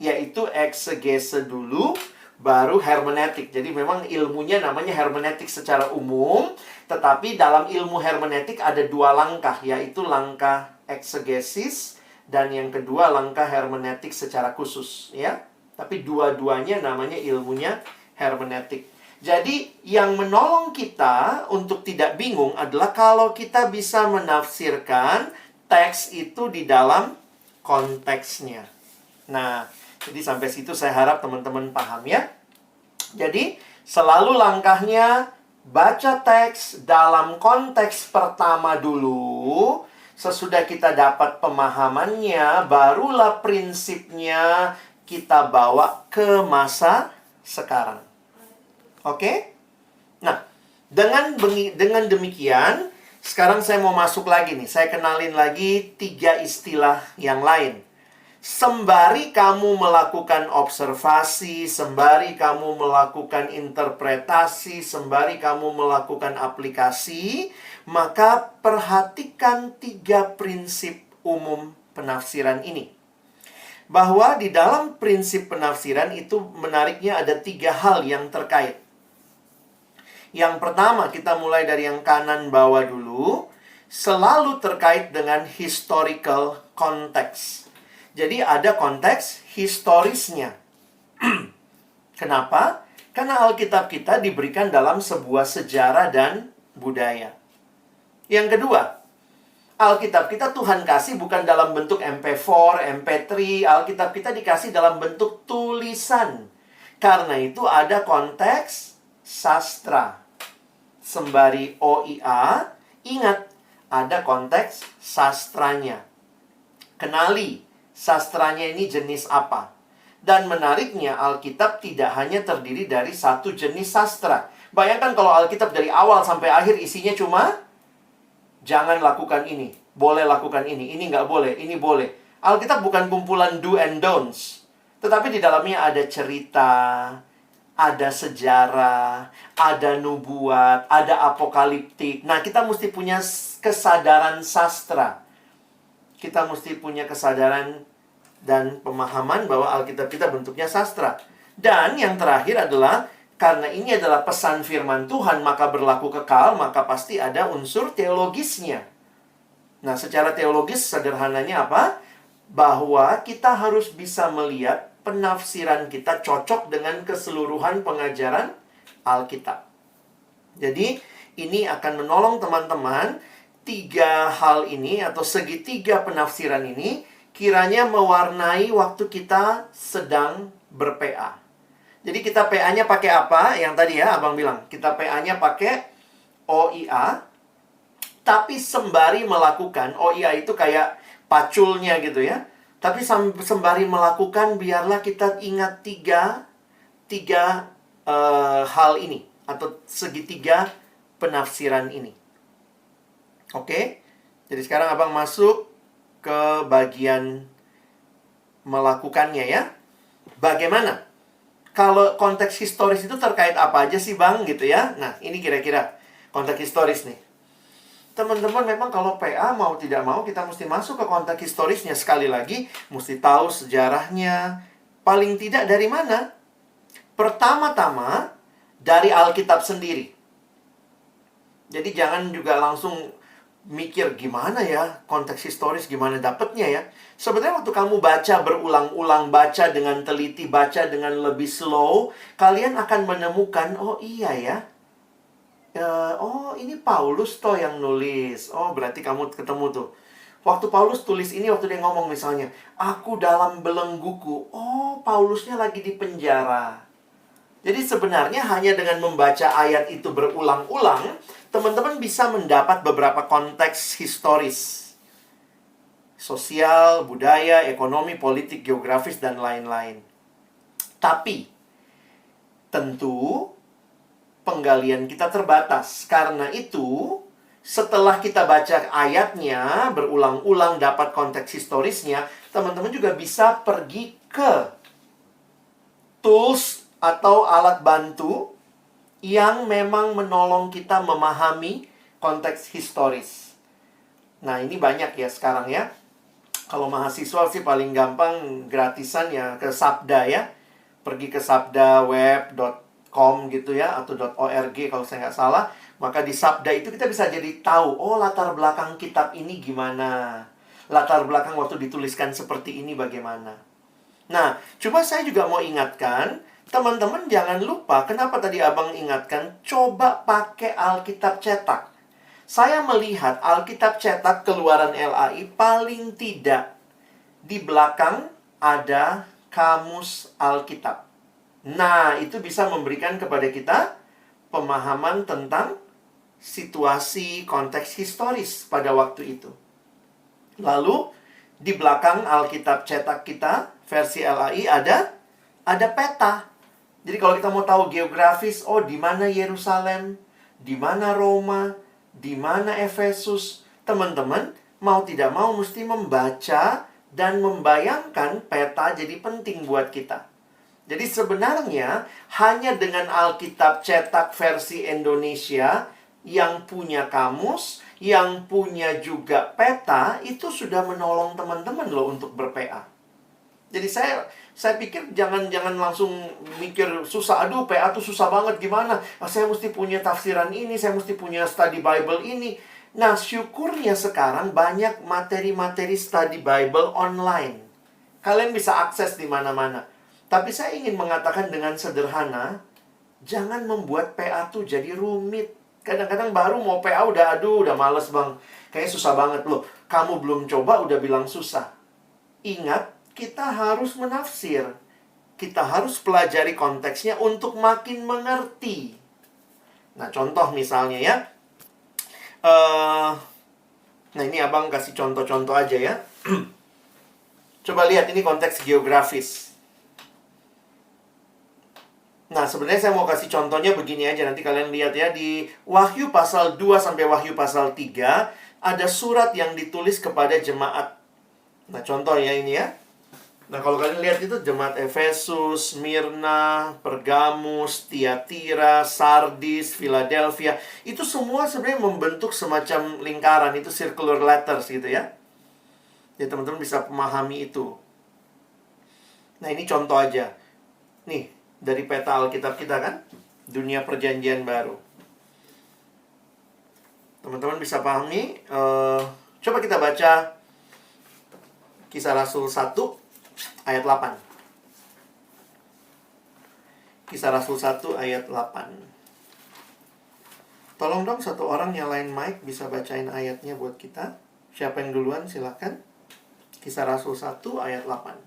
yaitu eksegese dulu, baru hermeneutik. Jadi, memang ilmunya namanya hermeneutik secara umum, tetapi dalam ilmu hermeneutik ada dua langkah, yaitu langkah eksegesis dan yang kedua langkah hermeneutik secara khusus, ya. Tapi dua-duanya namanya ilmunya hermeneutik. Jadi, yang menolong kita untuk tidak bingung adalah kalau kita bisa menafsirkan teks itu di dalam konteksnya. Nah, jadi sampai situ saya harap teman-teman paham ya. Jadi, selalu langkahnya baca teks dalam konteks pertama dulu. Sesudah kita dapat pemahamannya, barulah prinsipnya kita bawa ke masa sekarang. Oke? Nah, dengan demikian, sekarang saya mau masuk lagi nih. Saya kenalin lagi 3 istilah yang lain. Sembari kamu melakukan observasi, sembari kamu melakukan interpretasi, sembari kamu melakukan aplikasi, maka perhatikan 3 prinsip umum penafsiran ini. bahwa di dalam prinsip penafsiran itu menariknya ada 3 hal yang terkait. Yang pertama, kita mulai dari yang kanan bawah dulu, selalu terkait dengan historical context. Jadi ada konteks historisnya. Kenapa? Karena Alkitab kita diberikan dalam sebuah sejarah dan budaya. Yang kedua, Alkitab kita Tuhan kasih bukan dalam bentuk MP4, MP3. Alkitab kita dikasih dalam bentuk tulisan. Karena itu ada konteks sastra. Sembari OIA, ingat, ada konteks sastranya. Kenali sastranya ini jenis apa. Dan menariknya, Alkitab tidak hanya terdiri dari satu jenis sastra. Bayangkan kalau Alkitab dari awal sampai akhir isinya cuma jangan lakukan ini, boleh lakukan ini nggak boleh, ini boleh. Alkitab bukan kumpulan do and don'ts. Tetapi di dalamnya ada cerita, ada sejarah, ada nubuat, ada apokaliptik. Nah, kita mesti punya kesadaran sastra. Kita mesti punya kesadaran dan pemahaman bahwa Alkitab kita bentuknya sastra. Dan yang terakhir adalah, karena ini adalah pesan firman Tuhan, maka berlaku kekal, maka pasti ada unsur teologisnya. Nah, secara teologis sederhananya apa? Bahwa kita harus bisa melihat penafsiran kita cocok dengan keseluruhan pengajaran Alkitab. Jadi, ini akan menolong teman-teman 3 hal ini atau segitiga penafsiran ini kiranya mewarnai waktu kita sedang ber-PA. Jadi kita PA-nya pakai apa? Yang tadi ya Abang bilang, kita PA-nya pakai OIA. Tapi sembari melakukan, OIA itu kayak paculnya gitu ya. Tapi sembari melakukan, biarlah kita ingat tiga hal ini. Atau segitiga penafsiran ini. Oke? Jadi sekarang Abang masuk ke bagian melakukannya ya. Bagaimana? Kalau konteks historis itu terkait apa aja sih Bang gitu ya. Nah, ini kira-kira konteks historis nih. Teman-teman memang kalau PA mau tidak mau kita mesti masuk ke konteks historisnya. Sekali lagi, mesti tahu sejarahnya. Paling tidak dari mana? Pertama-tama, dari Alkitab sendiri. Jadi jangan juga langsung mikir gimana ya konteks historis, gimana dapetnya ya. Sebenarnya waktu kamu baca berulang-ulang, baca dengan teliti, baca dengan lebih slow, kalian akan menemukan, oh iya ya, oh ini Paulus toh yang nulis. Oh berarti kamu ketemu tuh. Waktu Paulus tulis ini, waktu dia ngomong misalnya, aku dalam belengguku. Oh Paulusnya lagi di penjara. Jadi sebenarnya hanya dengan membaca ayat itu berulang-ulang, teman-teman bisa mendapat beberapa konteks historis. Sosial, budaya, ekonomi, politik, geografis, dan lain-lain. Tapi, tentu, penggalian kita terbatas. Karena itu, setelah kita baca ayatnya, berulang-ulang dapat konteks historisnya, teman-teman juga bisa pergi ke tools atau alat bantu yang memang menolong kita memahami konteks historis. Nah, ini banyak ya sekarang ya. Kalau mahasiswa sih paling gampang gratisan ya ke Sabda ya. Pergi ke sabdaweb.com gitu ya, atau .org kalau saya nggak salah. Maka di Sabda itu kita bisa jadi tahu, oh latar belakang kitab ini gimana. Latar belakang waktu dituliskan seperti ini bagaimana. Nah, cuma saya juga mau ingatkan, teman-teman jangan lupa, kenapa tadi Abang ingatkan, coba pakai Alkitab cetak. Saya melihat Alkitab cetak keluaran LAI paling tidak di belakang ada kamus Alkitab. Nah, itu bisa memberikan kepada kita pemahaman tentang situasi konteks historis pada waktu itu. Lalu, di belakang Alkitab cetak kita, versi LAI ada peta. Jadi kalau kita mau tahu geografis, oh di mana Yerusalem, di mana Roma, di mana Efesus, teman-teman mau tidak mau mesti membaca dan membayangkan peta jadi penting buat kita. Jadi sebenarnya hanya dengan Alkitab cetak versi Indonesia yang punya kamus, yang punya juga peta, itu sudah menolong teman-teman loh untuk ber-PA. Jadi saya pikir jangan langsung mikir susah. Aduh, PA tuh susah banget gimana? Saya mesti punya tafsiran ini, saya mesti punya study Bible ini. Nah, syukurnya sekarang banyak materi-materi study Bible online. Kalian bisa akses di mana-mana. Tapi saya ingin mengatakan dengan sederhana, jangan membuat PA tuh jadi rumit. Kadang-kadang baru mau PA udah males bang. Kayaknya susah banget loh. Kamu belum coba udah bilang susah. Ingat, kita harus menafsir. Kita harus pelajari konteksnya untuk makin mengerti. Nah, contoh misalnya ya. Nah, ini abang kasih contoh-contoh aja ya. Coba lihat, ini konteks geografis. Nah, sebenarnya saya mau kasih contohnya begini aja. Nanti kalian lihat ya. Di Wahyu pasal 2 sampai Wahyu pasal 3, ada surat yang ditulis kepada jemaat. Nah, contohnya ini ya. Nah, kalau kalian lihat itu jemaat Efesus, Smyrna, Pergamus, Tiatira, Sardis, Philadelphia. Itu semua sebenarnya membentuk semacam lingkaran. Itu circular letters gitu ya. Ya, teman-teman bisa memahami itu. Nah, ini contoh aja. Nih, dari peta Alkitab kita kan. Dunia perjanjian baru. Teman-teman bisa pahami. Coba kita baca Kisah Rasul 1 ayat 8. Kisah Rasul 1 ayat 8. Tolong dong satu orang nyalain mic, bisa bacain ayatnya buat kita. Siapa yang duluan silakan. Kisah Rasul 1 ayat 8.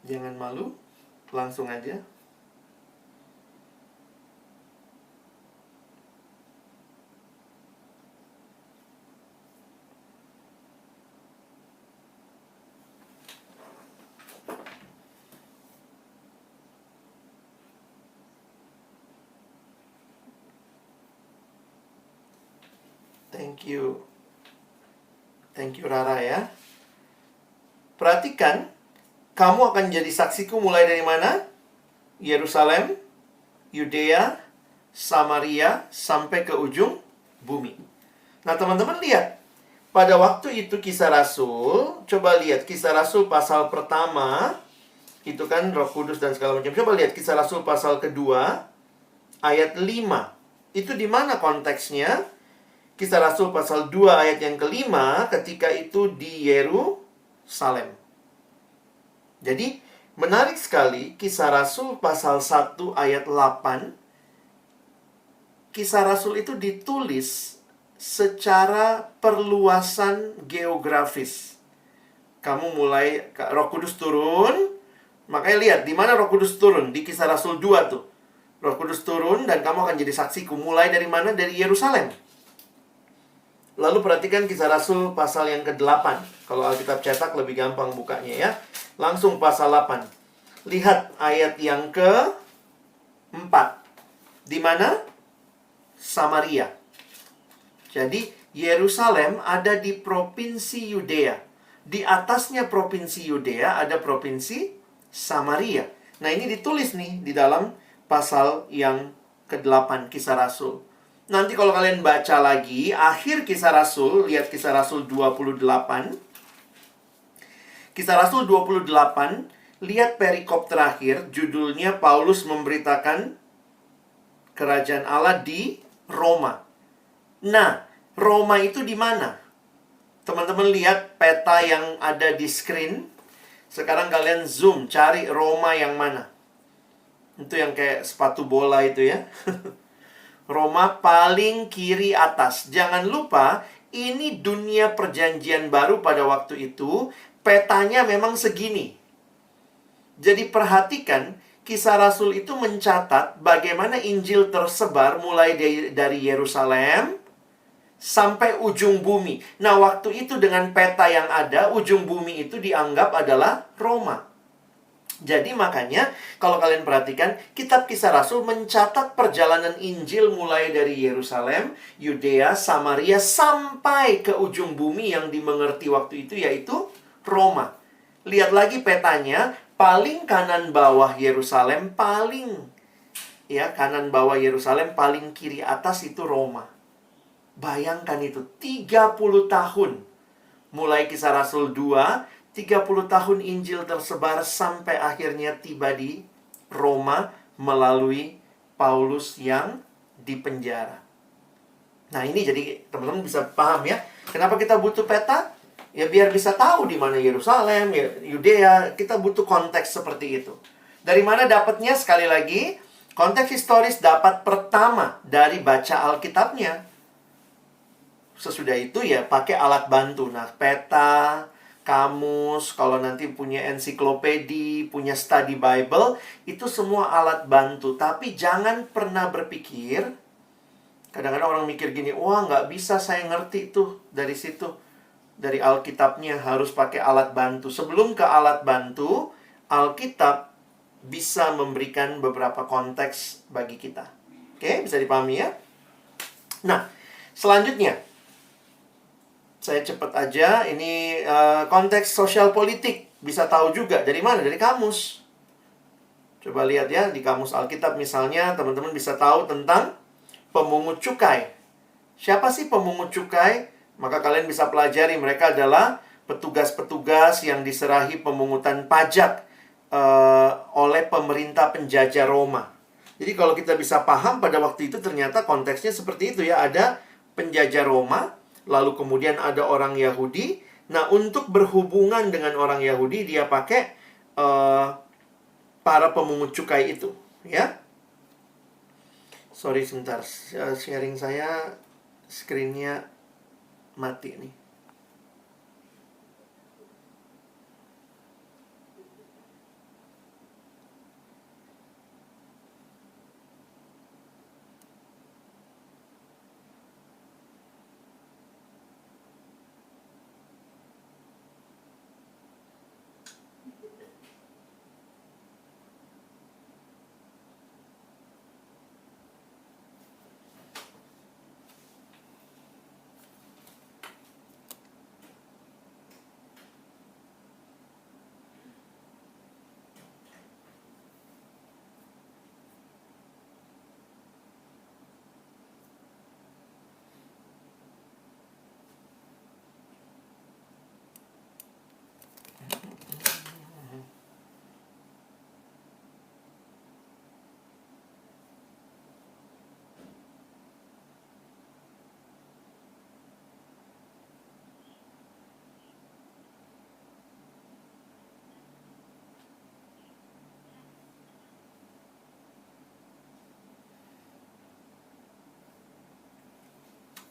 Jangan malu, langsung aja. Thank you Rara ya. Perhatikan, kamu akan jadi saksiku mulai dari mana? Yerusalem, Yudea, Samaria, sampai ke ujung bumi. Nah, teman-teman lihat. Pada waktu itu Kisah Rasul, coba lihat Kisah Rasul pasal pertama, itu kan Roh Kudus dan segala macam. Coba lihat Kisah Rasul pasal kedua, ayat 5. Itu di mana konteksnya? Kisah Rasul pasal 2 ayat yang kelima, ketika itu di Yerusalem. Jadi, menarik sekali, Kisah Rasul pasal 1 ayat 8, Kisah Rasul itu ditulis secara perluasan geografis. Kamu mulai, Roh Kudus turun, makanya lihat, di mana Roh Kudus turun? Di Kisah Rasul 2 tuh. Roh Kudus turun dan kamu akan jadi saksiku. Mulai dari mana? Dari Yerusalem. Lalu perhatikan Kisah Rasul pasal yang ke-8. Kalau Alkitab cetak lebih gampang bukanya ya. Langsung pasal 8. Lihat ayat yang ke-4. Di mana? Samaria. Jadi Yerusalem ada di provinsi Yudea. Di atasnya provinsi Yudea ada provinsi Samaria. Nah, ini ditulis nih di dalam pasal yang ke-8 Kisah Rasul. Nanti kalau kalian baca lagi, akhir Kisah Rasul, lihat Kisah Rasul 28. Kisah Rasul 28, lihat perikop terakhir, judulnya Paulus memberitakan kerajaan Allah di Roma. Nah, Roma itu di mana? Teman-teman lihat peta yang ada di screen. Sekarang kalian zoom, cari Roma yang mana. Itu yang kayak sepatu bola itu ya. Roma paling kiri atas. Jangan lupa, ini dunia perjanjian baru pada waktu itu. Petanya memang segini. Jadi perhatikan, Kisah Rasul itu mencatat bagaimana Injil tersebar mulai dari Yerusalem sampai ujung bumi. Nah, waktu itu dengan peta yang ada, ujung bumi itu dianggap adalah Roma. Jadi makanya, kalau kalian perhatikan, kitab Kisah Rasul mencatat perjalanan Injil mulai dari Yerusalem, Yudea, Samaria, sampai ke ujung bumi yang dimengerti waktu itu, yaitu Roma. Lihat lagi petanya, paling kanan bawah Yerusalem, kanan bawah Yerusalem, paling kiri atas itu Roma. Bayangkan itu, 30 tahun. Mulai Kisah Rasul 2, 30 tahun Injil tersebar sampai akhirnya tiba di Roma melalui Paulus yang dipenjara. Nah, ini jadi teman-teman bisa paham ya. Kenapa kita butuh peta? Ya biar bisa tahu di mana Yerusalem, ya Yudea. Kita butuh konteks seperti itu. Dari mana dapatnya? Sekali lagi, konteks historis dapat pertama dari baca Alkitabnya. Sesudah itu ya pakai alat bantu. Nah, peta, kamus, kalau nanti punya ensiklopedi, punya study Bible, itu semua alat bantu. Tapi jangan pernah berpikir, kadang-kadang orang mikir gini, wah nggak bisa saya ngerti tuh dari situ. Dari Alkitabnya harus pakai alat bantu. Sebelum ke alat bantu, Alkitab bisa memberikan beberapa konteks bagi kita. Oke, bisa dipahami ya? Nah, selanjutnya, saya cepat aja, ini konteks sosial politik. Bisa tahu juga, dari mana? Dari kamus. Coba lihat ya, di kamus Alkitab misalnya, teman-teman bisa tahu tentang pemungut cukai. Siapa sih pemungut cukai? Maka kalian bisa pelajari, mereka adalah petugas-petugas yang diserahi pemungutan pajak oleh pemerintah penjajah Roma. Jadi kalau kita bisa paham pada waktu itu ternyata konteksnya seperti itu ya. Ada penjajah Roma, lalu kemudian ada orang Yahudi. Nah, untuk berhubungan dengan orang Yahudi, dia pakai para pemungut cukai itu, ya. Sorry sebentar, sharing saya screen-nya mati nih.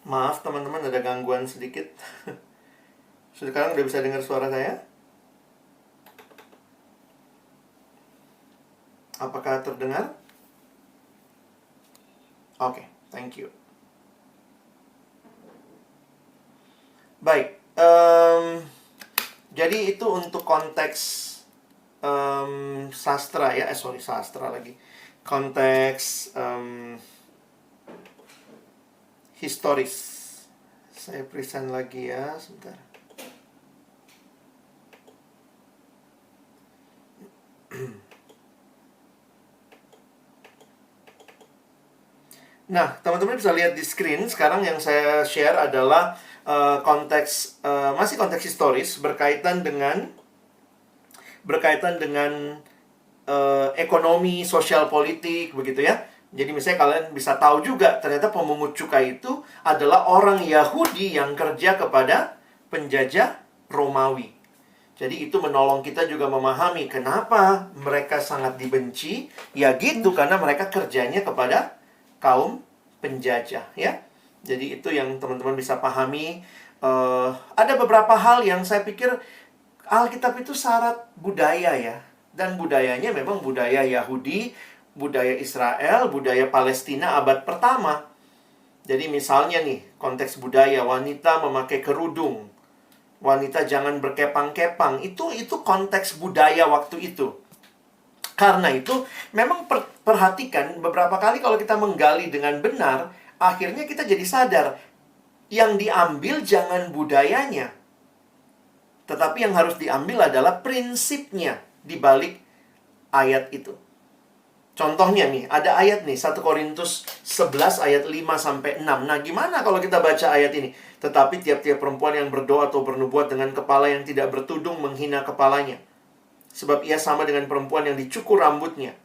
Maaf teman-teman, ada gangguan sedikit. Sekarang udah bisa dengar suara saya? Apakah terdengar? Oke, thank you. Baik, jadi itu untuk konteks sastra ya, sastra lagi. Konteks historis. Saya present lagi ya, sebentar. Nah, teman-teman bisa lihat di screen. Sekarang yang saya share adalah masih konteks historis berkaitan dengan ekonomi, sosial politik, begitu ya. Jadi misalnya kalian bisa tahu juga, ternyata pemungut cukai itu adalah orang Yahudi yang kerja kepada penjajah Romawi. Jadi itu menolong kita juga memahami kenapa mereka sangat dibenci. Ya gitu, karena mereka kerjanya kepada kaum penjajah ya. Jadi itu yang teman-teman bisa pahami. Ada beberapa hal yang saya pikir Alkitab itu syarat budaya ya. Dan budayanya memang budaya Yahudi, budaya Israel, budaya Palestina abad pertama. Jadi misalnya nih, konteks budaya, wanita memakai kerudung, wanita jangan berkepang-kepang. Itu konteks budaya waktu itu. Karena itu, memang perhatikan beberapa kali kalau kita menggali dengan benar, akhirnya kita jadi sadar, yang diambil jangan budayanya, tetapi yang harus diambil adalah prinsipnya di balik ayat itu. Contohnya nih, ada ayat nih, 1 Korintus 11 ayat 5 sampai 6. Nah, gimana kalau kita baca ayat ini? Tetapi tiap-tiap perempuan yang berdoa atau bernubuat dengan kepala yang tidak bertudung menghina kepalanya. Sebab ia sama dengan perempuan yang dicukur rambutnya.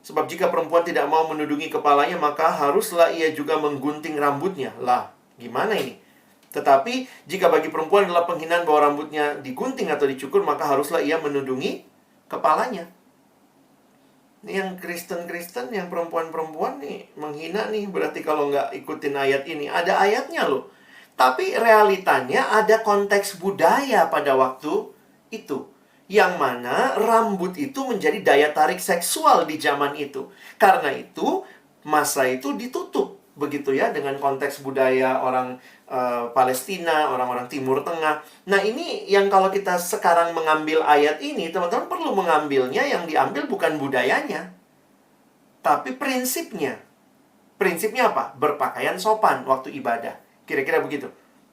Sebab jika perempuan tidak mau menudungi kepalanya, maka haruslah ia juga menggunting rambutnya. Lah, gimana ini? Tetapi jika bagi perempuan adalah penghinaan bahwa rambutnya digunting atau dicukur, maka haruslah ia menudungi kepalanya. Ini yang Kristen-Kristen, yang perempuan-perempuan nih menghina nih. Berarti kalau nggak ikutin ayat ini, ada ayatnya loh. Tapi realitanya ada konteks budaya pada waktu itu. Yang mana rambut itu menjadi daya tarik seksual di zaman itu. Karena itu, masa itu ditutup. Begitu ya, dengan konteks budaya orang Palestina, orang-orang Timur Tengah. Nah, ini yang kalau kita sekarang mengambil ayat ini, teman-teman perlu mengambilnya, yang diambil bukan budayanya, tapi prinsipnya. Prinsipnya apa? Berpakaian sopan waktu ibadah. Kira-kira begitu.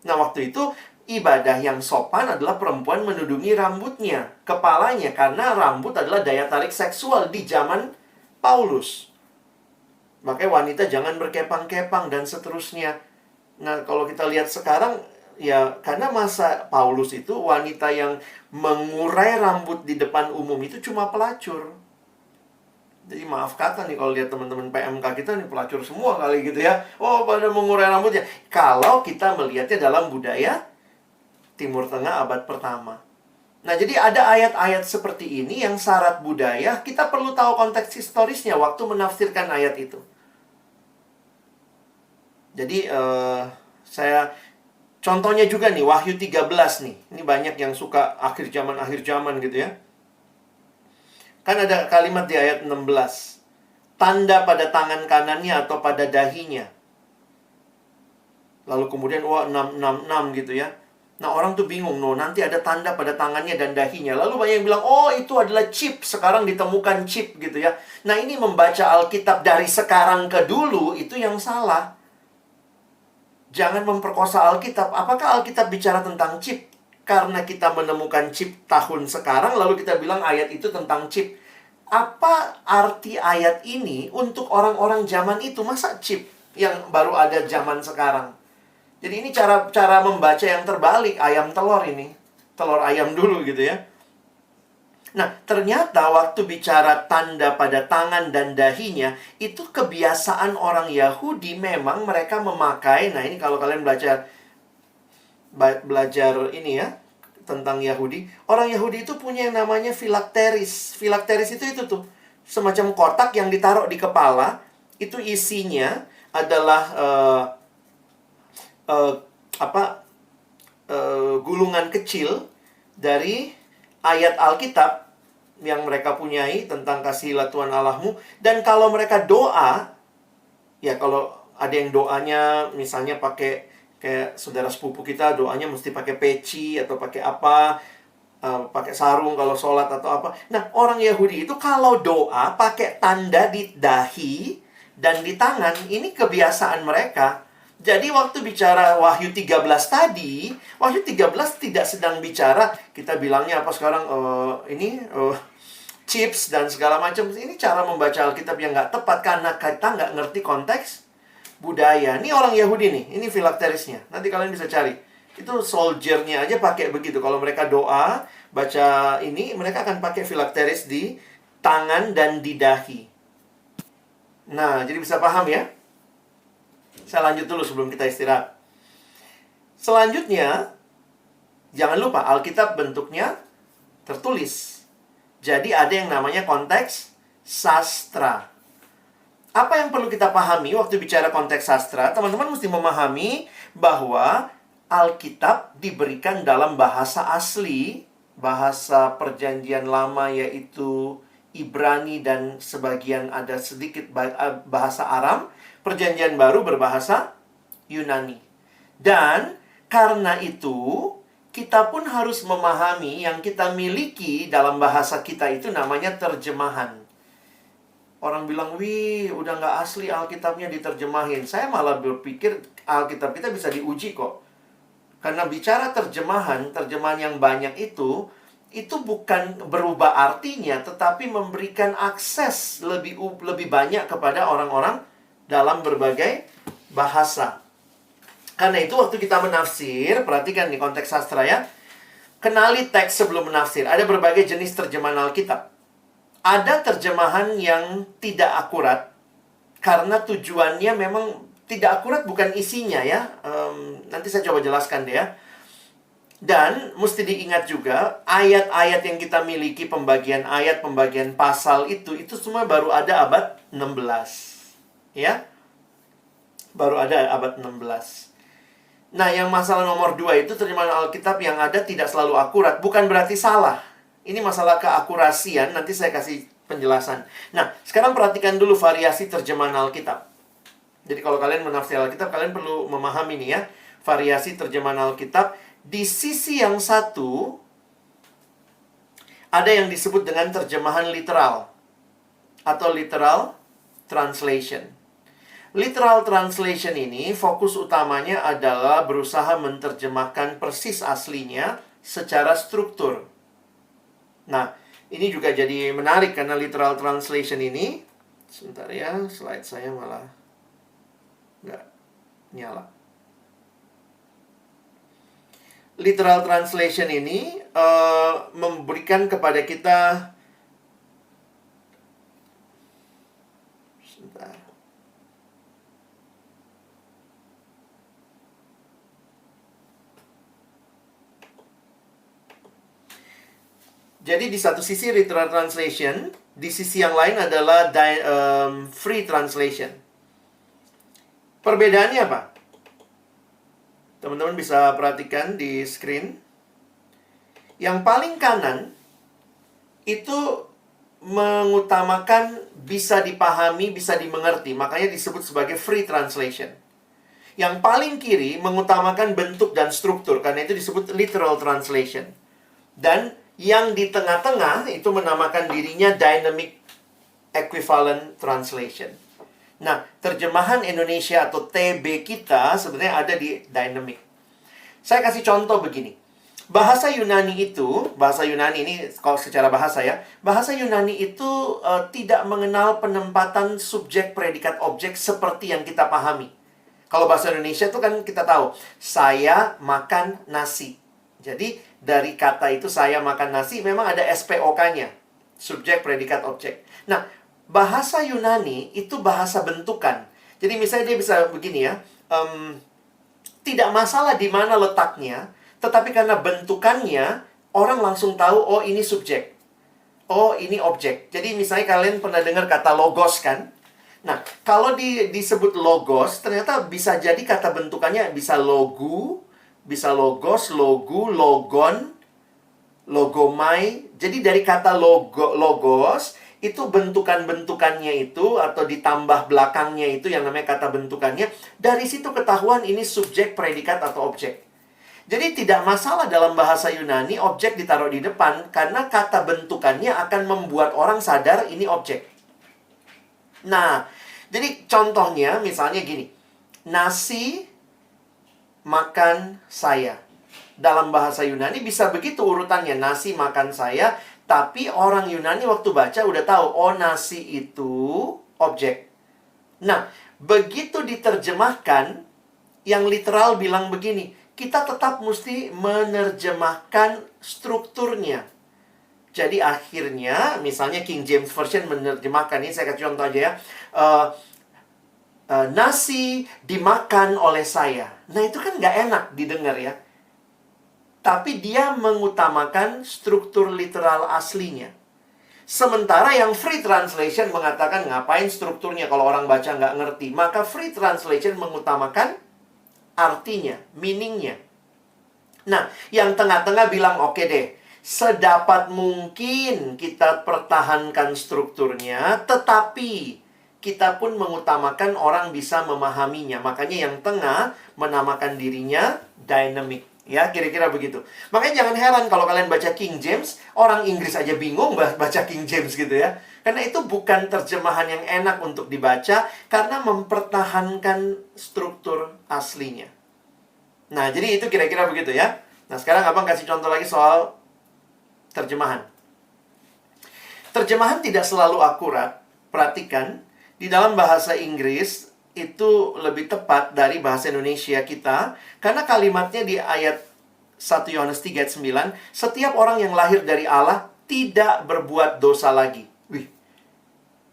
Nah, waktu itu ibadah yang sopan adalah perempuan menudungi rambutnya, kepalanya, karena rambut adalah daya tarik seksual di zaman Paulus. Makanya wanita jangan berkepang-kepang dan seterusnya. Nah, kalau kita lihat sekarang, ya karena masa Paulus itu wanita yang mengurai rambut di depan umum itu cuma pelacur. Jadi maaf kata nih kalau lihat teman-teman PMK kita nih pelacur semua kali gitu ya. Oh, pada mengurai rambutnya. Kalau kita melihatnya dalam budaya Timur Tengah abad pertama. Nah, jadi ada ayat-ayat seperti ini yang syarat budaya. Kita perlu tahu konteks historisnya waktu menafsirkan ayat itu. Jadi saya contohnya juga nih Wahyu 13 nih. Ini banyak yang suka akhir zaman gitu ya. Kan ada kalimat di ayat 16. Tanda pada tangan kanannya atau pada dahinya. Lalu kemudian 666 gitu ya. Nah, orang tuh bingung, nanti ada tanda pada tangannya dan dahinya. Lalu banyak yang bilang, oh itu adalah chip. Sekarang ditemukan chip gitu ya. Nah, ini membaca Alkitab dari sekarang ke dulu itu yang salah. Jangan memperkosa Alkitab. Apakah Alkitab bicara tentang chip? Karena kita menemukan chip tahun sekarang, lalu kita bilang ayat itu tentang chip. Apa arti ayat ini untuk orang-orang zaman itu? Masa chip yang baru ada zaman sekarang? Jadi ini cara membaca yang terbalik. Ayam telur ini. Telur ayam dulu gitu ya. Nah, ternyata waktu bicara tanda pada tangan dan dahinya, itu kebiasaan orang Yahudi, memang mereka memakai. Nah, ini kalau kalian belajar ini ya, tentang Yahudi. Orang Yahudi itu punya yang namanya filakteris. Filakteris itu tuh, semacam kotak yang ditaruh di kepala. Itu isinya adalah gulungan kecil dari ayat Alkitab yang mereka punyai tentang kasihilah Tuhan Allahmu. Dan kalau mereka doa, ya kalau ada yang doanya misalnya pakai, kayak saudara sepupu kita doanya mesti pakai peci atau pakai apa, pakai sarung kalau sholat atau apa. Nah, orang Yahudi itu kalau doa pakai tanda di dahi dan di tangan. Ini kebiasaan mereka. Jadi waktu bicara Wahyu 13 tadi, Wahyu 13 tidak sedang bicara, kita bilangnya apa sekarang, chips dan segala macam. Ini cara membaca Alkitab yang nggak tepat karena kita nggak ngerti konteks budaya. Ini orang Yahudi nih, ini filakterisnya. Nanti kalian bisa cari. Itu soldiernya aja pakai begitu. Kalau mereka doa, baca ini, mereka akan pakai filakteris di tangan dan di dahi. Nah, jadi bisa paham ya? Saya lanjut dulu sebelum kita istirahat. Selanjutnya, jangan lupa Alkitab bentuknya tertulis. Jadi ada yang namanya konteks sastra. Apa yang perlu kita pahami waktu bicara konteks sastra? Teman-teman mesti memahami bahwa Alkitab diberikan dalam bahasa asli, bahasa perjanjian lama yaitu Ibrani dan sebagian ada sedikit bahasa Aram. Perjanjian baru berbahasa Yunani. Dan karena itu, kita pun harus memahami yang kita miliki dalam bahasa kita itu namanya terjemahan. Orang bilang, wih, udah nggak asli Alkitabnya diterjemahin. Saya malah berpikir Alkitab kita bisa diuji kok. Karena bicara terjemahan yang banyak itu itu bukan berubah artinya, tetapi memberikan akses lebih banyak kepada orang-orang dalam berbagai bahasa. Karena itu waktu kita menafsir, perhatikan nih konteks sastra ya. Kenali teks sebelum menafsir. Ada berbagai jenis terjemahan Alkitab. Ada terjemahan yang tidak akurat, karena tujuannya memang tidak akurat, bukan isinya ya. Nanti saya coba jelaskan deh ya. Dan mesti diingat juga, ayat-ayat yang kita miliki, pembagian ayat, pembagian pasal itu semua baru ada abad 16. Ya, baru ada abad 16. Nah, yang masalah nomor 2 itu terjemahan Alkitab yang ada tidak selalu akurat. Bukan berarti salah. Ini masalah keakurasian, nanti saya kasih penjelasan. Nah, sekarang perhatikan dulu variasi terjemahan Alkitab. Jadi kalau kalian menafsir Alkitab, kalian perlu memahami nih ya, variasi terjemahan Alkitab. Di sisi yang satu, ada yang disebut dengan terjemahan literal atau literal translation. Literal translation ini fokus utamanya adalah berusaha menerjemahkan persis aslinya secara struktur. Nah, ini juga jadi menarik karena literal translation ini, sebentar ya, slide saya malah nggak nyala. Literal translation ini memberikan kepada kita, sebentar. Jadi di satu sisi literal translation, di sisi yang lain adalah free translation. Perbedaannya apa? Teman-teman bisa perhatikan di screen. Yang paling kanan itu mengutamakan bisa dipahami, bisa dimengerti. Makanya disebut sebagai free translation. Yang paling kiri mengutamakan bentuk dan struktur. Karena itu disebut literal translation. Dan yang di tengah-tengah itu menamakan dirinya dynamic equivalent translation. Nah, terjemahan Indonesia atau TB kita sebenarnya ada di dynamic. Saya kasih contoh begini. Bahasa Yunani ini kalau secara bahasa ya, bahasa Yunani itu tidak mengenal penempatan subjek, predikat, objek seperti yang kita pahami. Kalau bahasa Indonesia itu kan kita tahu, saya makan nasi. Jadi, dari kata itu saya makan nasi memang ada SPOK-nya. Subjek, predikat, objek. Nah, bahasa Yunani itu bahasa bentukan. Jadi misalnya dia bisa begini ya, tidak masalah di mana letaknya, tetapi karena bentukannya, orang langsung tahu, oh ini subjek, oh ini objek. Jadi misalnya kalian pernah dengar kata logos kan? Nah, kalau disebut logos, ternyata bisa jadi kata bentukannya bisa logu, bisa logos, logu, logon, logomai. Jadi dari kata logos, itu bentukan-bentukannya itu atau ditambah belakangnya itu yang namanya kata bentukannya. Dari situ ketahuan ini subjek, predikat, atau objek. Jadi tidak masalah dalam bahasa Yunani objek ditaruh di depan karena kata bentukannya akan membuat orang sadar ini objek. Nah, jadi contohnya misalnya gini. Nasi makan saya. Dalam bahasa Yunani bisa begitu urutannya. Nasi makan saya. Tapi orang Yunani waktu baca udah tahu, oh nasi itu objek. Nah, begitu diterjemahkan, yang literal bilang begini, kita tetap mesti menerjemahkan strukturnya. Jadi akhirnya, misalnya King James Version menerjemahkan, ini saya kasih contoh aja ya. Nasi dimakan oleh saya. Nah, itu kan nggak enak didengar ya. Tapi dia mengutamakan struktur literal aslinya. Sementara yang free translation mengatakan ngapain strukturnya kalau orang baca nggak ngerti. Maka free translation mengutamakan artinya, meaningnya. Nah, yang tengah-tengah bilang oke deh. Sedapat mungkin kita pertahankan strukturnya, tetapi kita pun mengutamakan orang bisa memahaminya. Makanya yang tengah menamakan dirinya dynamic. Ya, kira-kira begitu. Makanya jangan heran kalau kalian baca King James, orang Inggris aja bingung baca King James gitu ya. Karena itu bukan terjemahan yang enak untuk dibaca, karena mempertahankan struktur aslinya. Nah, jadi itu kira-kira begitu ya. Nah, sekarang abang kasih contoh lagi soal terjemahan. Terjemahan tidak selalu akurat. Perhatikan, di dalam bahasa Inggris itu lebih tepat dari bahasa Indonesia kita, karena kalimatnya di ayat 1 Yohanes 3 ayat 9, setiap orang yang lahir dari Allah tidak berbuat dosa lagi. Wih,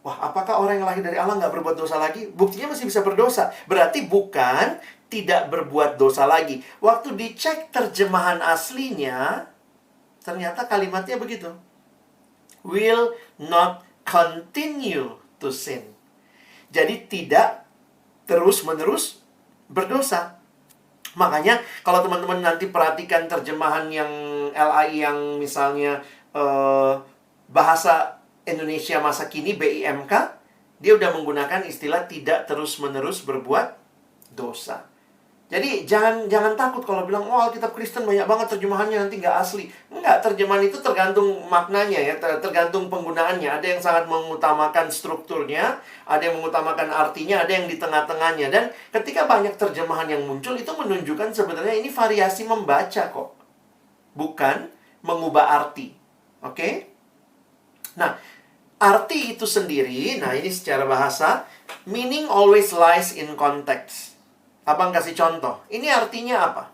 wah, apakah orang yang lahir dari Allah nggak berbuat dosa lagi? Buktinya masih bisa berdosa. Berarti bukan tidak berbuat dosa lagi. Waktu dicek terjemahan aslinya, ternyata kalimatnya begitu. Will not continue to sin. Jadi tidak terus-menerus berdosa. Makanya kalau teman-teman nanti perhatikan terjemahan yang LAI yang misalnya bahasa Indonesia masa kini BIMK, dia udah menggunakan istilah tidak terus-menerus berbuat dosa. Jadi jangan takut kalau bilang, oh Alkitab Kristen banyak banget terjemahannya nanti nggak asli. Enggak, terjemahan itu tergantung maknanya ya, tergantung penggunaannya. Ada yang sangat mengutamakan strukturnya, ada yang mengutamakan artinya, ada yang di tengah-tengahnya. Dan ketika banyak terjemahan yang muncul, itu menunjukkan sebenarnya ini variasi membaca kok. Bukan mengubah arti. Oke? Nah, arti itu sendiri, nah ini secara bahasa, meaning always lies in context. Abang kasih contoh. Ini artinya apa?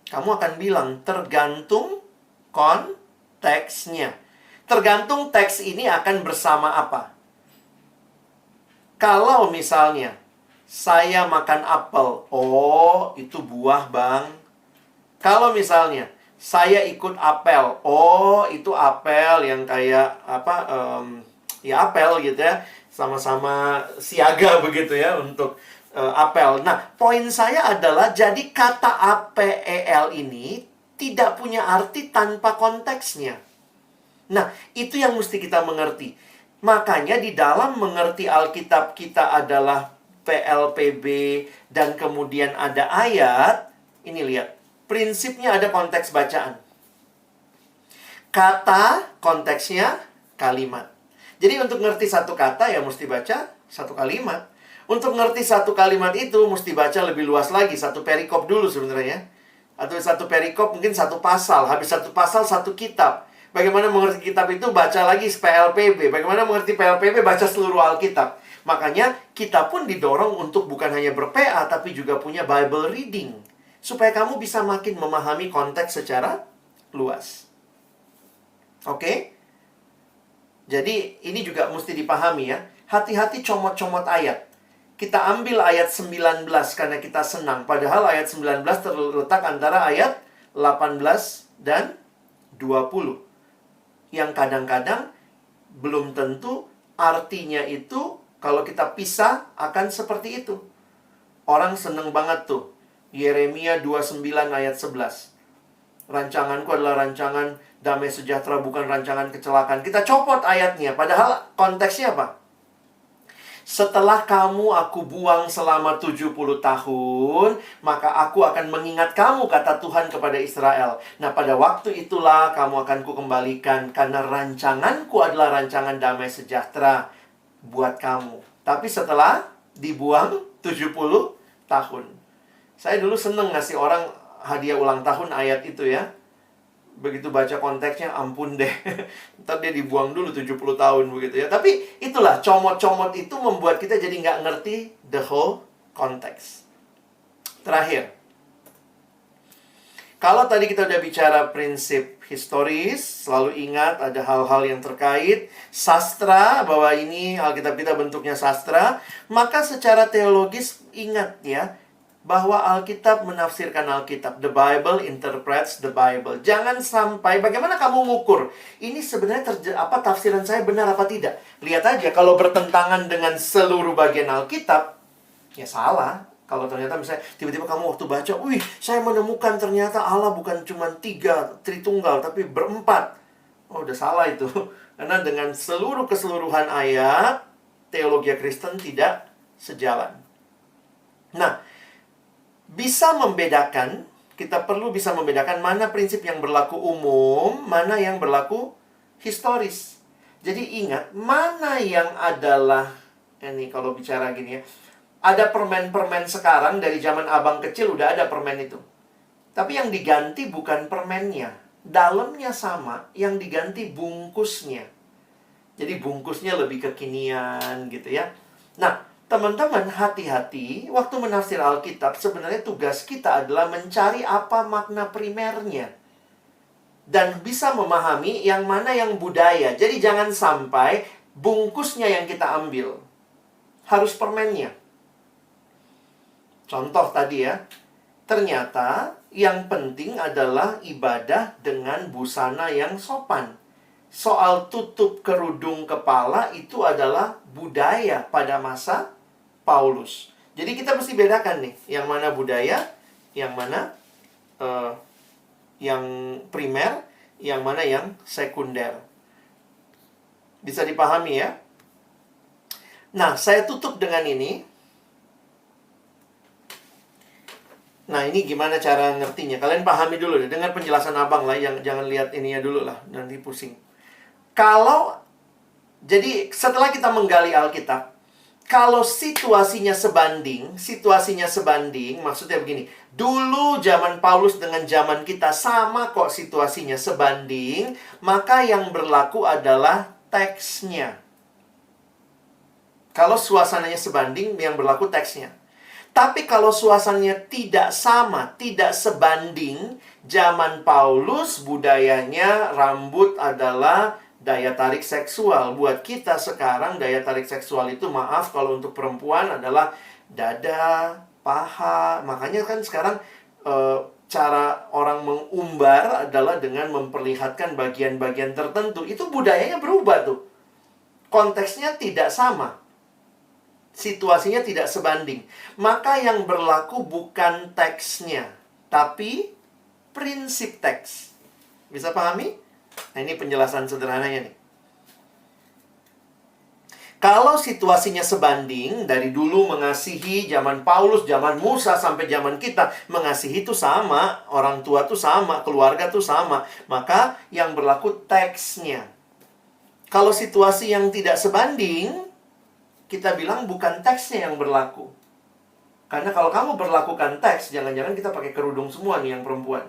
Kamu akan bilang tergantung konteksnya. Tergantung teks ini akan bersama apa. Kalau misalnya saya makan apel, oh itu buah bang. Kalau misalnya saya ikut apel, oh itu apel yang kayak apa? Ya apel gitu ya, sama-sama siaga begitu ya untuk apel. Nah, poin saya adalah jadi kata APEL ini tidak punya arti tanpa konteksnya. Nah, itu yang mesti kita mengerti. Makanya di dalam mengerti Alkitab kita adalah PLPB dan kemudian ada ayat. Ini lihat, prinsipnya ada konteks bacaan. Kata, konteksnya kalimat. Jadi untuk ngerti satu kata ya mesti baca satu kalimat. Untuk ngerti satu kalimat itu, mesti baca lebih luas lagi. Satu perikop dulu sebenarnya. Atau satu perikop mungkin satu pasal. Habis satu pasal, satu kitab. Bagaimana mengerti kitab itu, baca lagi PLPB. Bagaimana mengerti PLPB, baca seluruh Alkitab. Makanya kita pun didorong untuk bukan hanya ber-PA, tapi juga punya Bible reading. Supaya kamu bisa makin memahami konteks secara luas. Oke? Jadi ini juga mesti dipahami ya. Hati-hati comot-comot ayat. Kita ambil ayat 19 karena kita senang. Padahal ayat 19 terletak antara ayat 18 dan 20. Yang kadang-kadang belum tentu artinya itu kalau kita pisah akan seperti itu. Orang seneng banget tuh. Yeremia 29 ayat 11. Rancanganku adalah rancangan damai sejahtera, bukan rancangan kecelakaan. Kita copot ayatnya. Padahal konteksnya apa? Setelah kamu aku buang selama 70 tahun, maka aku akan mengingat kamu, kata Tuhan kepada Israel. Nah, pada waktu itulah kamu akan kukembalikan, karena rancanganku adalah rancangan damai sejahtera buat kamu. Tapi setelah dibuang 70 tahun. Saya dulu seneng ngasih orang hadiah ulang tahun ayat itu ya. Begitu baca konteksnya, ampun deh. Ntar dia dibuang dulu 70 tahun begitu ya. Tapi itulah, comot-comot itu membuat kita jadi nggak ngerti the whole context. Terakhir. Kalau tadi kita udah bicara prinsip historis, selalu ingat ada hal-hal yang terkait sastra, bahwa ini Alkitab kita bentuknya sastra. Maka secara teologis ingat ya, bahwa Alkitab menafsirkan Alkitab. The Bible interprets the Bible. Jangan sampai, bagaimana kamu ngukur ini sebenarnya tafsiran saya benar apa tidak? Lihat aja, kalau bertentangan dengan seluruh bagian Alkitab, ya salah. Kalau ternyata misalnya tiba-tiba kamu waktu baca, wih, saya menemukan ternyata Allah bukan cuma 3 Tritunggal, tapi berempat. Oh, udah salah itu. Karena dengan seluruh keseluruhan ayat, teologi Kristen tidak sejalan. Nah, bisa membedakan, kita perlu bisa membedakan mana prinsip yang berlaku umum, mana yang berlaku historis. Jadi ingat, mana yang adalah, ini kalau bicara gini ya, ada permen-permen sekarang, dari zaman abang kecil udah ada permen itu. Tapi yang diganti bukan permennya, dalamnya sama, yang diganti bungkusnya. Jadi bungkusnya lebih kekinian gitu ya. Nah, teman-teman hati-hati waktu menafsir Alkitab. Sebenarnya tugas kita adalah mencari apa makna primernya. Dan bisa memahami yang mana yang budaya. Jadi jangan sampai bungkusnya yang kita ambil. Harus permennya. Contoh tadi ya. Ternyata yang penting adalah ibadah dengan busana yang sopan. Soal tutup kerudung kepala itu adalah budaya pada masa Paulus. Jadi kita mesti bedakan nih, yang mana budaya, yang mana yang primer, yang mana yang sekunder. Bisa dipahami ya? Nah, saya tutup dengan ini. Nah, ini gimana cara ngertinya? Kalian pahami dulu deh, dengar penjelasan abang lah, yang jangan lihat ininya dulu lah, nanti pusing. Jadi setelah kita menggali Alkitab, kalau situasinya sebanding, maksudnya begini, dulu zaman Paulus dengan zaman kita sama kok situasinya sebanding, maka yang berlaku adalah teksnya. Kalau suasananya sebanding, yang berlaku teksnya. Tapi kalau suasananya tidak sama, tidak sebanding, zaman Paulus budayanya rambut adalah daya tarik seksual. Buat kita sekarang daya tarik seksual itu, maaf kalau untuk perempuan adalah dada, paha. Makanya kan sekarang cara orang mengumbar adalah dengan memperlihatkan bagian-bagian tertentu. Itu budayanya berubah tuh. Konteksnya tidak sama. Situasinya tidak sebanding. Maka yang berlaku bukan teksnya, tapi prinsip teks. Bisa pahami? Nah, ini penjelasan sederhananya nih. Kalau situasinya sebanding, dari dulu mengasihi, zaman Paulus, zaman Musa, sampai zaman kita, mengasihi itu sama, orang tua itu sama, keluarga itu sama. Maka yang berlaku teksnya. Kalau situasi yang tidak sebanding, kita bilang bukan teksnya yang berlaku. Karena kalau kamu berlakukan teks, jangan-jangan kita pakai kerudung semua nih yang perempuan.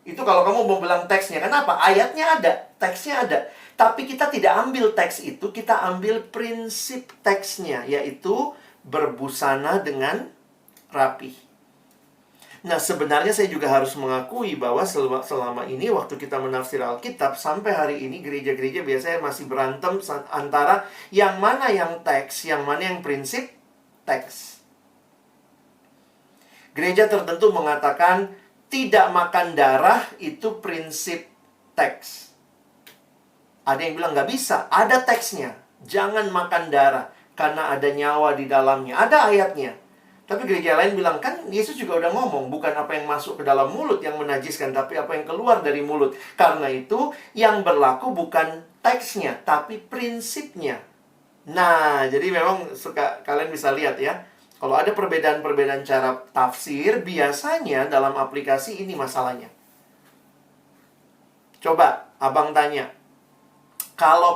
Itu kalau kamu mau bilang teksnya. Kenapa? Ayatnya ada, teksnya ada. Tapi kita tidak ambil teks itu, kita ambil prinsip teksnya, yaitu berbusana dengan rapi. Nah, sebenarnya saya juga harus mengakui bahwa selama ini waktu kita menafsir Alkitab, sampai hari ini gereja-gereja biasanya masih berantem antara yang mana yang teks, yang mana yang prinsip teks. Gereja tertentu mengatakan tidak makan darah itu prinsip teks. Ada yang bilang nggak bisa, ada teksnya. Jangan makan darah karena ada nyawa di dalamnya. Ada ayatnya. Tapi gereja lain bilang, kan Yesus juga udah ngomong, bukan apa yang masuk ke dalam mulut yang menajiskan, tapi apa yang keluar dari mulut. Karena itu, yang berlaku bukan teksnya, tapi prinsipnya. Nah, jadi memang kalian bisa lihat ya, kalau ada perbedaan-perbedaan cara tafsir, biasanya dalam aplikasi ini masalahnya. Coba, abang tanya, kalau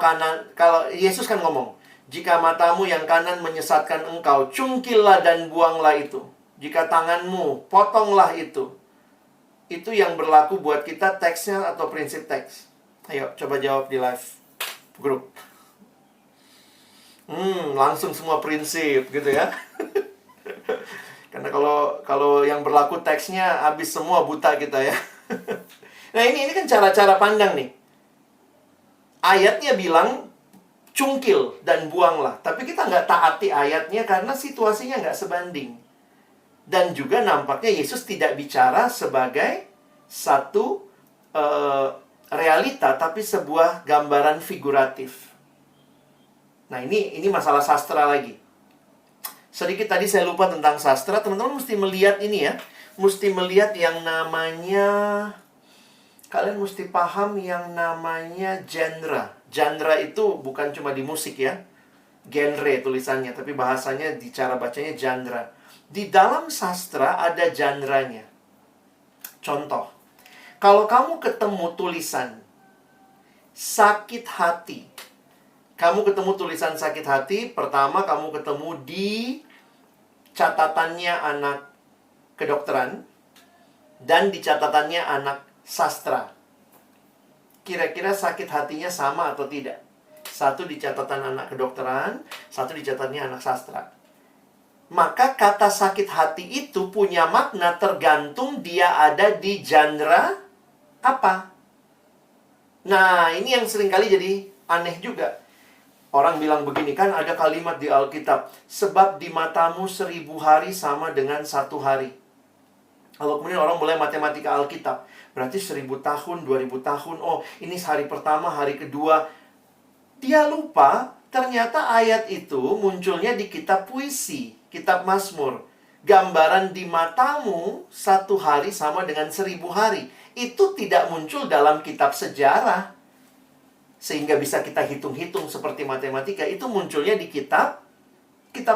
Yesus kan ngomong, jika matamu yang kanan menyesatkan engkau, cungkillah dan buanglah itu. Jika tanganmu, potonglah itu. Itu yang berlaku buat kita teksnya atau prinsip teks. Ayo, coba jawab di live group. Langsung semua prinsip gitu ya. Karena kalau yang berlaku teksnya, habis semua buta kita ya. Nah, ini kan cara-cara pandang nih. Ayatnya bilang, cungkil dan buanglah. Tapi kita nggak taati ayatnya karena situasinya nggak sebanding. Dan juga nampaknya Yesus tidak bicara sebagai satu realita, tapi sebuah gambaran figuratif. Nah, ini masalah sastra lagi. Sedikit tadi saya lupa tentang sastra. Teman-teman mesti melihat ini ya. Mesti melihat yang namanya... Kalian mesti paham yang namanya genre. Genre itu bukan cuma di musik ya. Genre tulisannya, tapi bahasanya di cara bacanya genre. Di dalam sastra ada genre-nya. Contoh, kalau kamu ketemu tulisan sakit hati. Kamu ketemu tulisan sakit hati, pertama kamu ketemu di catatannya anak kedokteran dan di catatannya anak sastra. kira-kira sakit hatinya sama atau tidak. Satu di catatan anak kedokteran, satu di catatannya anak sastra. Maka kata sakit hati itu punya makna tergantung dia ada di genre apa. Nah, ini yang seringkali jadi aneh juga. Orang bilang begini, kan ada kalimat di Alkitab, sebab di matamu 1000 hari sama dengan 1 hari. Kalau kemudian orang mulai matematika Alkitab, berarti 1000 tahun, 2000 tahun, oh ini hari pertama, hari kedua. Dia lupa, ternyata ayat itu munculnya di kitab puisi, kitab Mazmur. Gambaran di matamu 1 hari sama dengan 1000 hari. Itu tidak muncul dalam kitab sejarah. Sehingga bisa kita hitung-hitung seperti matematika. Itu munculnya di kitab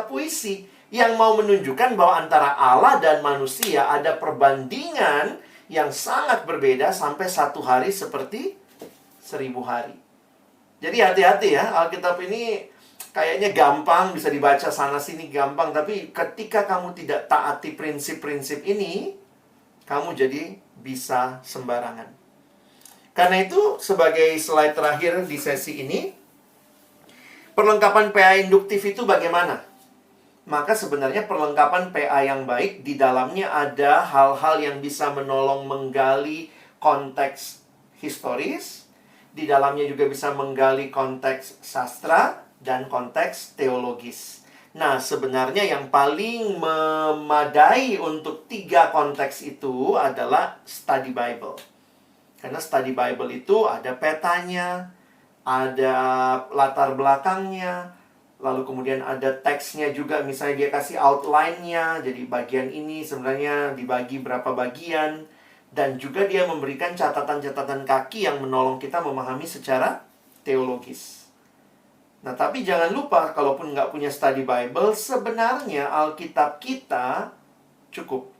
puisi. Yang mau menunjukkan bahwa antara Allah dan manusia ada perbandingan yang sangat berbeda sampai 1 hari seperti 1000 hari. Jadi hati-hati ya, Alkitab ini kayaknya gampang, bisa dibaca sana-sini gampang. Tapi ketika kamu tidak taati prinsip-prinsip ini, kamu jadi bisa sembarangan. Karena itu, sebagai slide terakhir di sesi ini, perlengkapan PA induktif itu bagaimana? Maka sebenarnya perlengkapan PA yang baik, di dalamnya ada hal-hal yang bisa menolong menggali konteks historis. Di dalamnya juga bisa menggali konteks sastra dan konteks teologis. Nah, sebenarnya yang paling memadai untuk 3 konteks itu adalah study Bible. Karena study Bible itu ada petanya, ada latar belakangnya, lalu kemudian ada teksnya juga, misalnya dia kasih outline-nya, jadi bagian ini sebenarnya dibagi berapa bagian, dan juga dia memberikan catatan-catatan kaki yang menolong kita memahami secara teologis. Nah, tapi jangan lupa, kalaupun nggak punya study Bible, sebenarnya Alkitab kita cukup.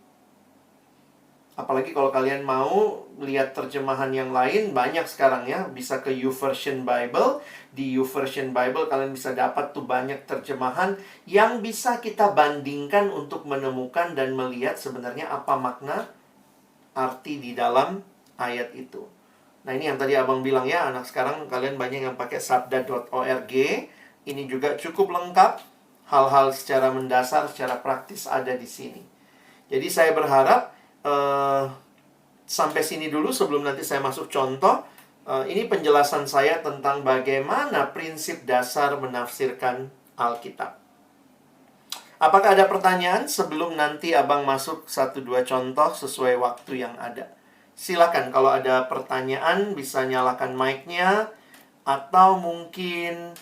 Apalagi kalau kalian mau lihat terjemahan yang lain, banyak sekarang ya. Bisa ke YouVersion Bible. Di YouVersion Bible kalian bisa dapat tuh banyak terjemahan yang bisa kita bandingkan untuk menemukan dan melihat sebenarnya apa makna arti di dalam ayat itu. Nah, ini yang tadi abang bilang ya, anak sekarang kalian banyak yang pakai sabda.org. Ini juga cukup lengkap. Hal-hal secara mendasar, secara praktis ada di sini. Jadi saya berharap sampai sini dulu sebelum nanti saya masuk contoh. Ini penjelasan saya tentang bagaimana prinsip dasar menafsirkan Alkitab. Apakah ada pertanyaan sebelum nanti abang masuk 1-2 contoh sesuai waktu yang ada? Silakan, kalau ada pertanyaan bisa nyalakan mic-nya atau mungkin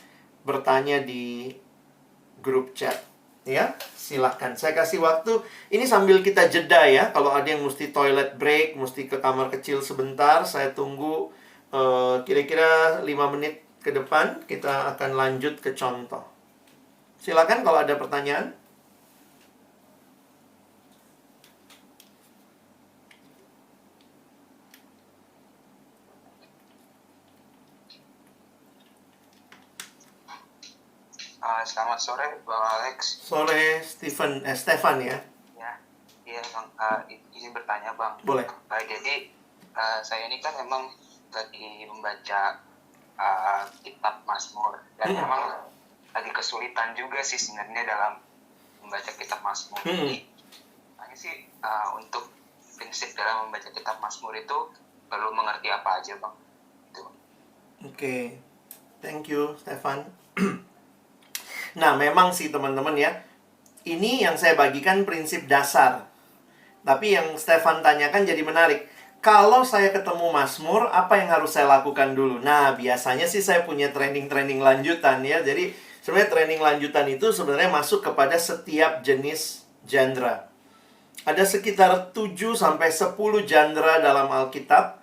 bertanya di grup chat. Ya, silakan. Saya kasih waktu. Ini sambil kita jeda ya. Kalau ada yang mesti toilet break, mesti ke kamar kecil sebentar, saya tunggu kira-kira 5 menit ke depan. Kita akan lanjut ke contoh. Silakan kalau ada pertanyaan. Selamat sore, Bang Alex. Sore, Stefan ya. Ya, iya Bang. Izin bertanya Bang. Boleh. Jadi saya ini kan memang lagi membaca kitab Mazmur dan memang lagi kesulitan juga sih sebenarnya dalam membaca kitab Mazmur. Jadi, hanya sih untuk prinsip dalam membaca kitab Mazmur itu perlu mengerti apa aja Bang? Oke. Thank you, Stefan. Nah, memang sih teman-teman ya, ini yang saya bagikan prinsip dasar. Tapi yang Stefan tanyakan jadi menarik. Kalau saya ketemu Mazmur, apa yang harus saya lakukan dulu? Nah, biasanya sih saya punya training-training lanjutan ya. Jadi, sebenarnya training lanjutan itu sebenarnya masuk kepada setiap jenis genre. Ada sekitar 7-10 genre dalam Alkitab.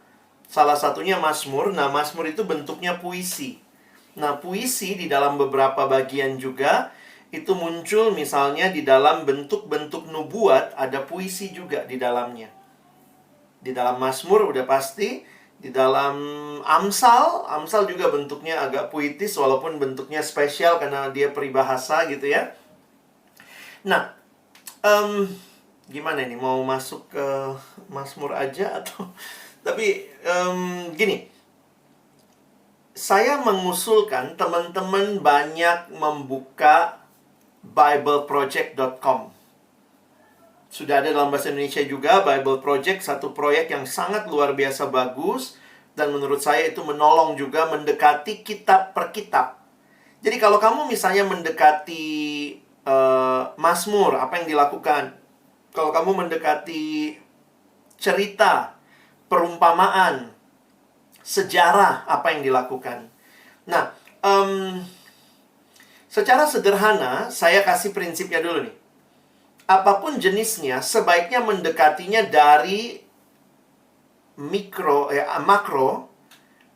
Salah satunya Mazmur. Nah, Mazmur itu bentuknya puisi. Nah, puisi di dalam beberapa bagian juga itu muncul misalnya di dalam bentuk-bentuk nubuat, ada puisi juga di dalamnya. Di dalam Mazmur udah pasti, di dalam Amsal juga bentuknya agak puitis walaupun bentuknya spesial karena dia peribahasa gitu ya. Nah, gimana ini, mau masuk ke Mazmur aja atau tapi gini. saya mengusulkan teman-teman banyak membuka bibleproject.com. Sudah ada dalam bahasa Indonesia juga, Bible Project, satu proyek yang sangat luar biasa bagus. Dan menurut saya itu menolong juga mendekati kitab per kitab. Jadi kalau kamu misalnya mendekati Mazmur, apa yang dilakukan? Kalau kamu mendekati cerita, perumpamaan, sejarah, apa yang dilakukan? Nah, secara sederhana, saya kasih prinsipnya dulu nih. Apapun jenisnya, sebaiknya mendekatinya dari makro,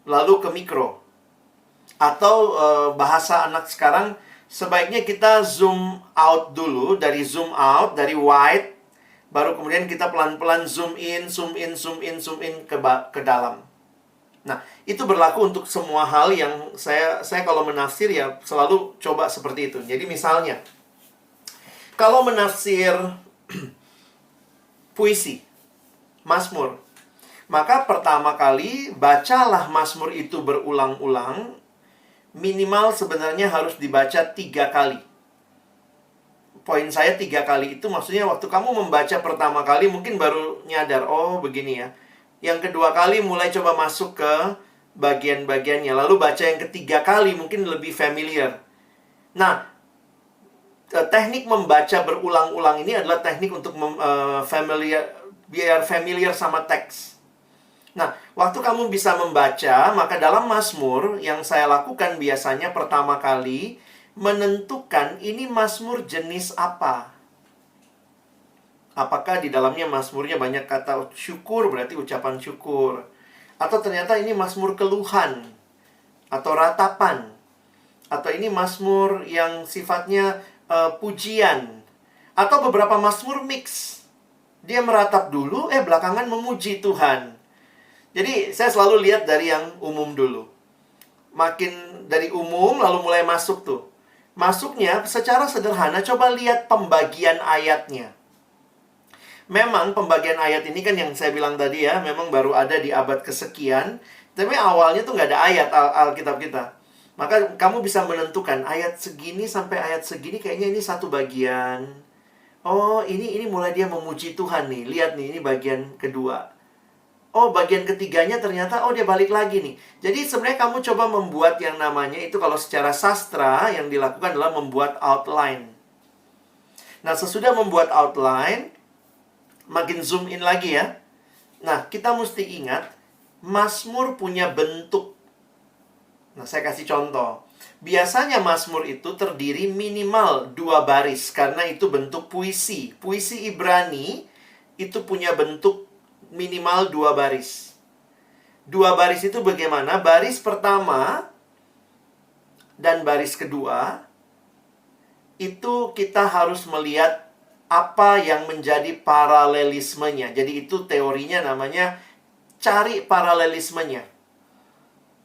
lalu ke mikro. Atau bahasa anak sekarang, sebaiknya kita zoom out dulu, dari wide, baru kemudian kita pelan-pelan zoom in ke dalam. Nah, itu berlaku untuk semua hal yang saya kalau menafsir ya selalu coba seperti itu. Jadi misalnya, kalau menafsir puisi, Mazmur, maka pertama kali bacalah Mazmur itu berulang-ulang. Minimal sebenarnya harus dibaca 3 kali. Poin saya 3 kali itu maksudnya waktu kamu membaca pertama kali mungkin baru nyadar, oh begini ya. Yang kedua kali mulai coba masuk ke bagian-bagiannya. Lalu baca yang ketiga kali mungkin lebih familiar. Nah, teknik membaca berulang-ulang ini adalah teknik untuk biar familiar sama teks. Nah, waktu kamu bisa membaca, maka dalam Mazmur yang saya lakukan biasanya pertama kali menentukan ini Mazmur jenis apa. Apakah di dalamnya Mazmurnya banyak kata syukur, berarti ucapan syukur. Atau ternyata ini Mazmur keluhan atau ratapan. Atau ini Mazmur yang sifatnya pujian. Atau beberapa Mazmur mix. Dia meratap dulu, belakangan memuji Tuhan. Jadi saya selalu lihat dari yang umum dulu. Makin dari umum lalu mulai masuk tuh. Masuknya secara sederhana coba lihat pembagian ayatnya. Memang pembagian ayat ini kan yang saya bilang tadi ya, memang baru ada di abad kesekian. Tapi awalnya tuh nggak ada ayat Alkitab kita. Maka kamu bisa menentukan ayat segini sampai ayat segini kayaknya ini satu bagian. Oh, ini mulai dia memuji Tuhan nih. Lihat nih, ini bagian kedua. Oh, bagian ketiganya ternyata, dia balik lagi nih. Jadi sebenarnya kamu coba membuat yang namanya itu kalau secara sastra yang dilakukan adalah membuat outline. Nah, sesudah membuat outline, makin zoom in lagi ya. Nah, kita mesti ingat, Mazmur punya bentuk. Nah, saya kasih contoh. Biasanya Mazmur itu terdiri minimal 2 baris, karena itu bentuk puisi. Puisi Ibrani itu punya bentuk minimal 2 baris. 2 baris itu bagaimana? Baris pertama dan baris kedua, itu kita harus melihat apa yang menjadi paralelismenya. Jadi itu teorinya namanya cari paralelismenya.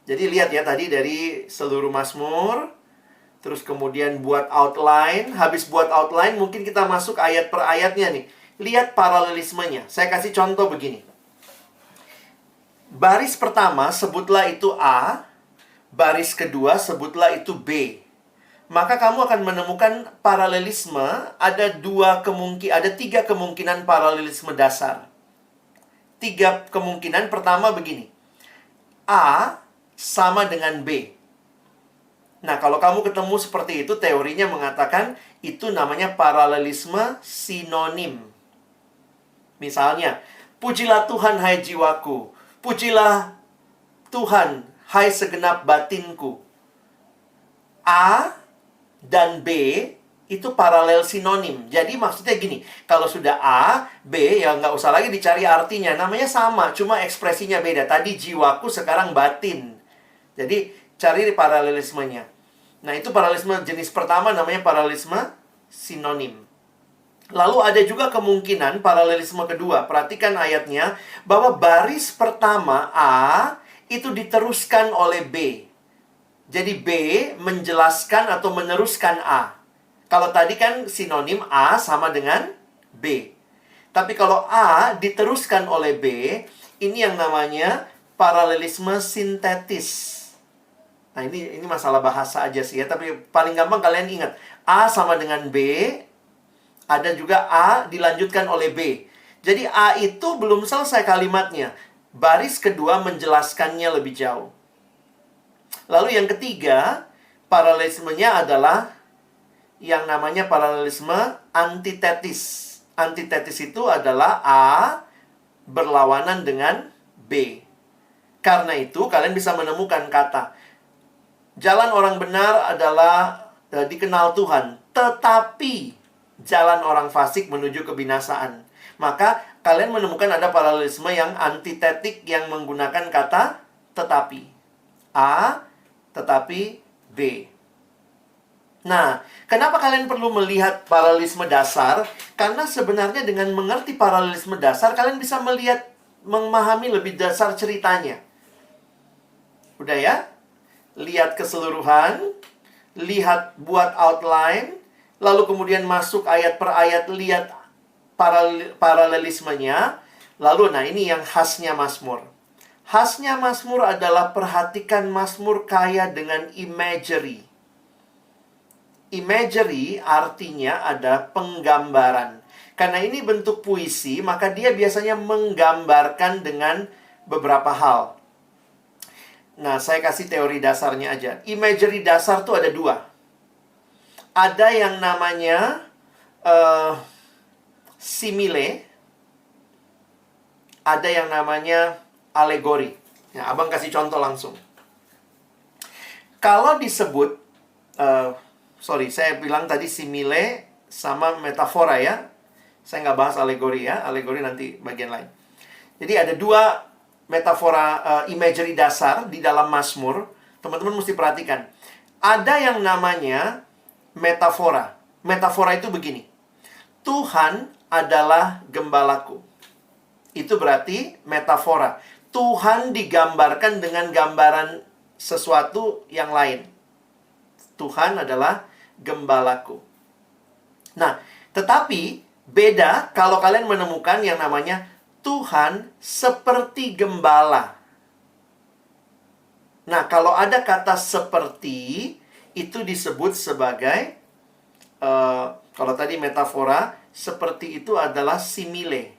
Jadi lihat ya tadi dari seluruh Mazmur, terus kemudian buat outline. Habis buat outline mungkin kita masuk ayat per ayatnya nih. Lihat paralelismenya. Saya kasih contoh begini. Baris pertama sebutlah itu A, baris kedua sebutlah itu B. Maka kamu akan menemukan paralelisme ada 3 kemungkinan paralelisme dasar. 3 kemungkinan pertama begini. A sama dengan B. Nah, kalau kamu ketemu seperti itu, teorinya mengatakan itu namanya paralelisme sinonim. Misalnya, pujilah Tuhan hai jiwaku, pujilah Tuhan hai segenap batinku. A dan B itu paralel sinonim. Jadi maksudnya gini, kalau sudah A, B ya nggak usah lagi dicari artinya. Namanya sama, cuma ekspresinya beda. Tadi jiwaku, sekarang batin. Jadi cari paralelismenya. Nah, itu paralelisme jenis pertama namanya paralelisme sinonim. Lalu ada juga kemungkinan paralelisme kedua. Perhatikan ayatnya bahwa baris pertama A itu diteruskan oleh B. Jadi B menjelaskan atau meneruskan A. Kalau tadi kan sinonim A sama dengan B. Tapi kalau A diteruskan oleh B, ini yang namanya paralelisme sintetis. Nah, ini masalah bahasa aja sih ya, tapi paling gampang kalian ingat. A sama dengan B, ada juga A dilanjutkan oleh B. Jadi A itu belum selesai kalimatnya. Baris kedua menjelaskannya lebih jauh. Lalu yang ketiga, paralelismenya adalah yang namanya paralelisme antitetis. Antitetis itu adalah A berlawanan dengan B. Karena itu, kalian bisa menemukan kata jalan orang benar adalah dikenal Tuhan, tetapi jalan orang fasik menuju kebinasaan. Maka kalian menemukan ada paralelisme yang antitetik yang menggunakan kata tetapi. A, tetapi B. Nah, kenapa kalian perlu melihat paralelisme dasar? Karena sebenarnya dengan mengerti paralelisme dasar, kalian bisa melihat, memahami lebih dasar ceritanya. Udah ya? Lihat keseluruhan, lihat buat outline, lalu kemudian masuk ayat per ayat, lihat paralelismenya. Lalu, nah ini yang khasnya Mazmur. Khasnya Mazmur adalah perhatikan Mazmur kaya dengan imagery. Imagery artinya ada penggambaran. Karena ini bentuk puisi, maka dia biasanya menggambarkan dengan beberapa hal. Nah, saya kasih teori dasarnya aja. Imagery dasar tuh ada dua. Ada yang namanya simile. Ada yang namanya alegori. Ya, abang kasih contoh langsung. Kalau disebut, saya bilang tadi simile sama metafora ya. Saya nggak bahas alegori ya. Alegori nanti bagian lain. Jadi ada dua metafora imagery dasar di dalam Mazmur. Teman-teman mesti perhatikan. Ada yang namanya metafora. Metafora itu begini. Tuhan adalah gembalaku. Itu berarti metafora. Tuhan digambarkan dengan gambaran sesuatu yang lain. Tuhan adalah gembalaku. Nah, tetapi beda kalau kalian menemukan yang namanya Tuhan seperti gembala. Nah, kalau ada kata seperti, itu disebut sebagai, kalau tadi metafora, seperti itu adalah simile.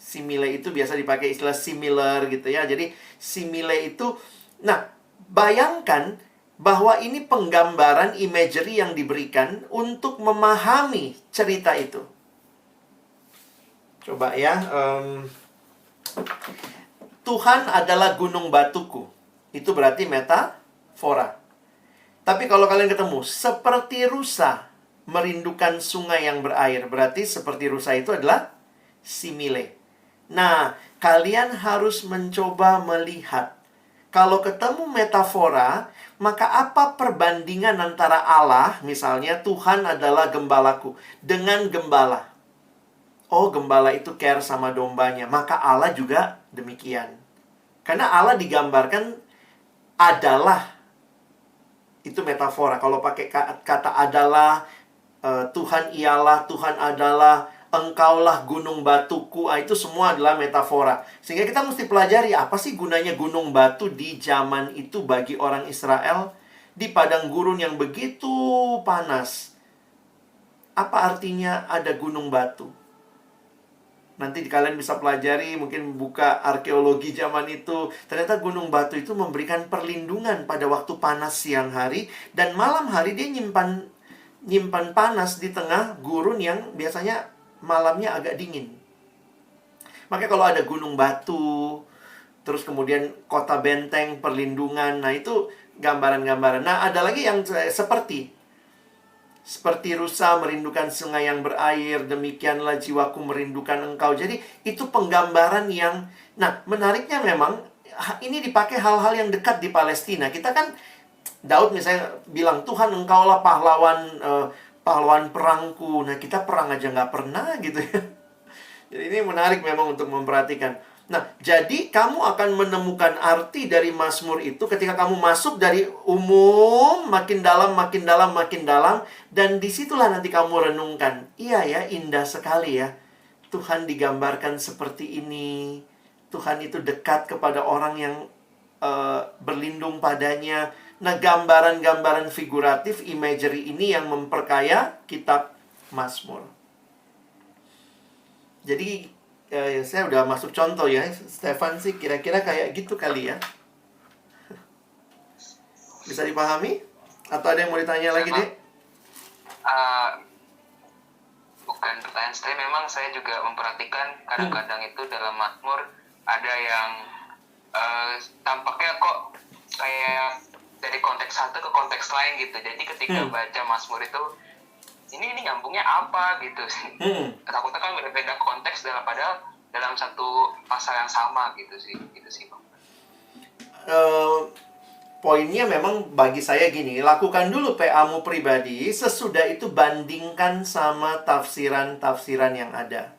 Simile itu biasa dipakai istilah similar gitu ya. Jadi simile itu, nah bayangkan bahwa ini penggambaran imagery yang diberikan untuk memahami cerita itu. Coba ya. Tuhan adalah gunung batuku. Itu berarti metafora. Tapi kalau kalian ketemu, seperti rusa merindukan sungai yang berair. Berarti seperti rusa itu adalah simile. Nah, kalian harus mencoba melihat. Kalau ketemu metafora, maka apa perbandingan antara Allah, misalnya Tuhan adalah gembalaku, dengan gembala? Oh, gembala itu care sama dombanya. Maka Allah juga demikian. Karena Allah digambarkan adalah. Itu metafora. Kalau pakai kata adalah, Tuhan ialah, Tuhan adalah, engkaulah gunung batuku. Itu semua adalah metafora. Sehingga kita mesti pelajari apa sih gunanya gunung batu di zaman itu bagi orang Israel. Di padang gurun yang begitu panas. Apa artinya ada gunung batu? Nanti kalian bisa pelajari, mungkin buka arkeologi zaman itu. Ternyata gunung batu itu memberikan perlindungan pada waktu panas siang hari. Dan malam hari dia nyimpan panas di tengah gurun yang biasanya malamnya agak dingin. Makanya kalau ada gunung batu, terus kemudian kota benteng, perlindungan. Nah itu gambaran-gambaran. Nah ada lagi yang seperti rusa merindukan sungai yang berair, demikianlah jiwaku merindukan engkau. Jadi itu penggambaran yang, nah menariknya memang ini dipakai hal-hal yang dekat di Palestina. Kita kan, Daud misalnya bilang, Tuhan engkaulah pahlawan perangku. Nah kita perang aja nggak pernah gitu ya. Jadi ini menarik memang untuk memperhatikan. Nah, jadi kamu akan menemukan arti dari Mazmur itu ketika kamu masuk dari umum, makin dalam, makin dalam, makin dalam. Dan disitulah nanti kamu renungkan. Iya ya, indah sekali ya. Tuhan digambarkan seperti ini. Tuhan itu dekat kepada orang yang berlindung padanya. Nah, gambaran-gambaran figuratif, imagery ini yang memperkaya kitab Mazmur. Jadi, saya udah masuk contoh ya. Stefan sih kira-kira kayak gitu kali ya. Bisa dipahami? Atau ada yang mau ditanya lagi, Dek? Bukan pertanyaan saya, memang saya juga memperhatikan kadang-kadang itu dalam Mazmur ada yang tampaknya kok kayak dari konteks satu ke konteks lain gitu. Jadi ketika baca Mazmur itu ini nyambungnya apa gitu sih. Takutnya kan berbeda konteks padahal dalam satu pasal yang sama gitu sih Bang. Poinnya memang bagi saya gini, lakukan dulu PA-mu pribadi, sesudah itu bandingkan sama tafsiran-tafsiran yang ada.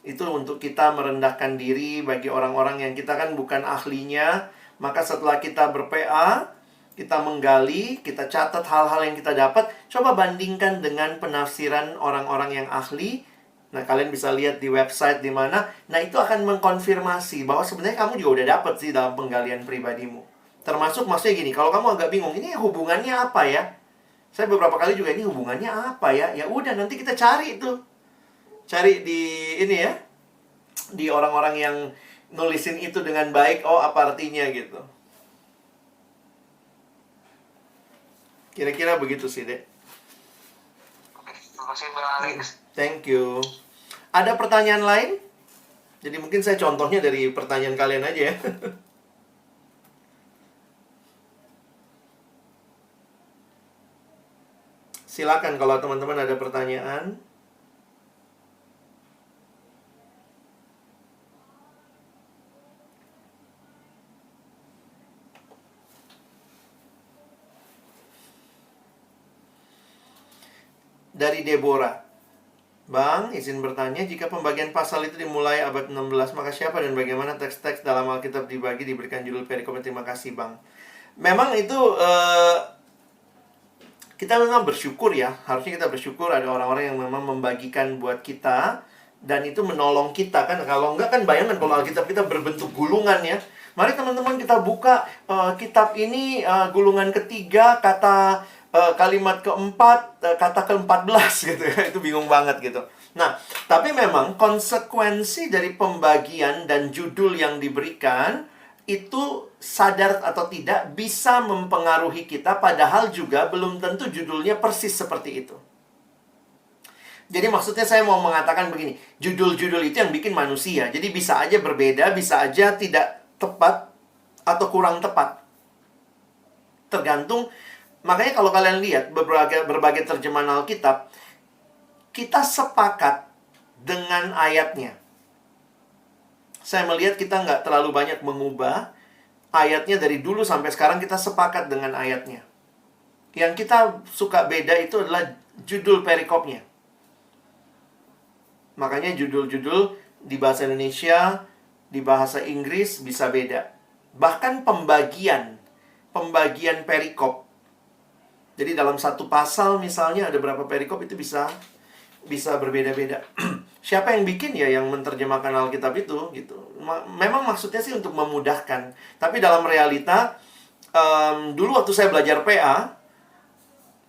Itu untuk kita merendahkan diri bagi orang-orang yang kita kan bukan ahlinya. Maka setelah kita ber-PA, kita menggali, kita catat hal-hal yang kita dapat, coba bandingkan dengan penafsiran orang-orang yang ahli. Nah, kalian bisa lihat di website di mana. Nah, itu akan mengkonfirmasi bahwa sebenarnya kamu juga udah dapat sih dalam penggalian pribadimu. Termasuk maksudnya gini, kalau kamu agak bingung, ini hubungannya apa ya? Saya beberapa kali juga, ini hubungannya apa ya? Ya udah, nanti kita cari itu. Cari di ini ya. Di orang-orang yang nulisin itu dengan baik, oh apa artinya gitu. Kira-kira begitu sih, Dek. Oke, terima kasih Bang Alex. Thank you. Ada pertanyaan lain? Jadi mungkin saya contohnya dari pertanyaan kalian aja ya. Silakan kalau teman-teman ada pertanyaan. Dari Deborah. Bang, izin bertanya, jika pembagian pasal itu dimulai abad 16, maka siapa dan bagaimana teks-teks dalam Alkitab dibagi diberikan judul perikop? Terima kasih, Bang. Memang itu kita memang bersyukur ya. Harusnya kita bersyukur ada orang-orang yang memang membagikan buat kita dan itu menolong kita kan. Kalau enggak kan bayangkan kalau Alkitab kita berbentuk gulungan ya. Mari teman-teman kita buka kitab ini gulungan ketiga kata kalimat keempat kata ke-14 gitu ya. Itu bingung banget gitu. Nah, tapi memang konsekuensi dari pembagian dan judul yang diberikan itu sadar atau tidak bisa mempengaruhi kita, padahal juga belum tentu judulnya persis seperti itu. Jadi maksudnya saya mau mengatakan begini, judul-judul itu yang bikin manusia. Jadi bisa aja berbeda, bisa aja tidak tepat atau kurang tepat. Tergantung, makanya kalau kalian lihat berbagai terjemahan Alkitab, kita sepakat dengan ayatnya. Saya melihat kita nggak terlalu banyak mengubah ayatnya dari dulu sampai sekarang, kita sepakat dengan ayatnya. Yang kita suka beda itu adalah judul perikopnya. Makanya judul-judul di bahasa Indonesia, di bahasa Inggris bisa beda. Bahkan pembagian perikop. Jadi dalam satu pasal misalnya ada berapa perikop itu bisa berbeda-beda. Siapa yang bikin ya yang menerjemahkan Alkitab itu gitu. Memang maksudnya sih untuk memudahkan. Tapi dalam realita dulu waktu saya belajar PA,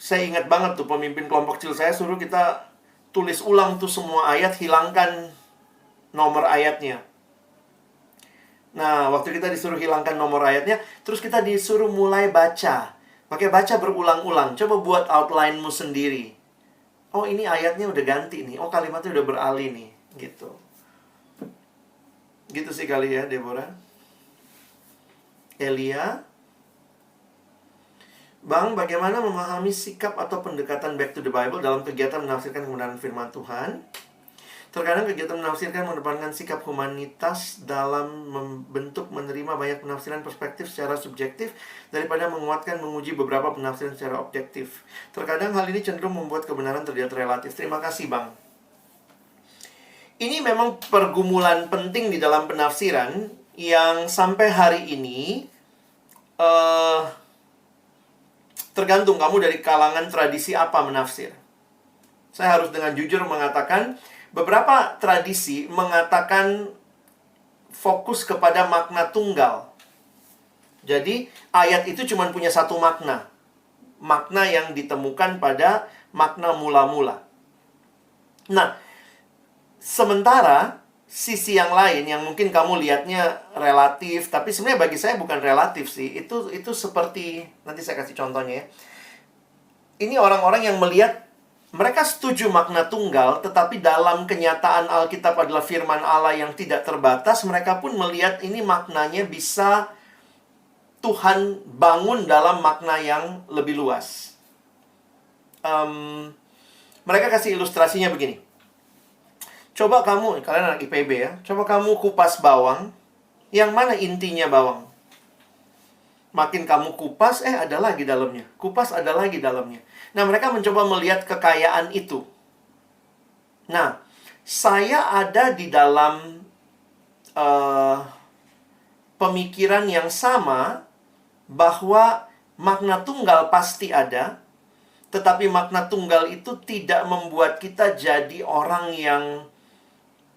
saya ingat banget tuh pemimpin kelompok kecil saya suruh kita tulis ulang tuh semua ayat, hilangkan nomor ayatnya. Nah, waktu kita disuruh hilangkan nomor ayatnya, terus kita disuruh mulai baca. Pakai baca berulang-ulang. Coba buat outline-mu sendiri. Oh, ini ayatnya udah ganti nih. Oh, kalimatnya udah beralih nih. Gitu. Gitu sih kali ya, Deborah. Elia. Bang, bagaimana memahami sikap atau pendekatan back to the Bible dalam kegiatan menafsirkan kebenaran firman Tuhan? Terkadang kegiatan menafsirkan mengedepankan sikap humanitas dalam membentuk menerima banyak penafsiran perspektif secara subjektif daripada menguatkan menguji beberapa penafsiran secara objektif. Terkadang hal ini cenderung membuat kebenaran terlihat relatif. Terima kasih, Bang. Ini memang pergumulan penting di dalam penafsiran yang sampai hari ini tergantung kamu dari kalangan tradisi apa menafsir. Saya harus dengan jujur mengatakan beberapa tradisi mengatakan fokus kepada makna tunggal. Jadi ayat itu cuma punya satu makna. Makna yang ditemukan pada makna mula-mula. Nah, sementara sisi yang lain yang mungkin kamu lihatnya relatif, tapi sebenarnya bagi saya bukan relatif sih. Itu seperti, nanti saya kasih contohnya ya. Ini orang-orang yang melihat mereka setuju makna tunggal, tetapi dalam kenyataan Alkitab adalah firman Allah yang tidak terbatas, mereka pun melihat ini maknanya bisa Tuhan bangun dalam makna yang lebih luas. Mereka kasih ilustrasinya begini. Coba kamu, kalian anak IPB ya, coba kamu kupas bawang, yang mana intinya bawang? Makin kamu kupas, ada lagi dalamnya. Kupas, ada lagi dalamnya. Nah, mereka mencoba melihat kekayaan itu. Nah, saya ada di dalam pemikiran yang sama bahwa makna tunggal pasti ada, tetapi makna tunggal itu tidak membuat kita jadi orang yang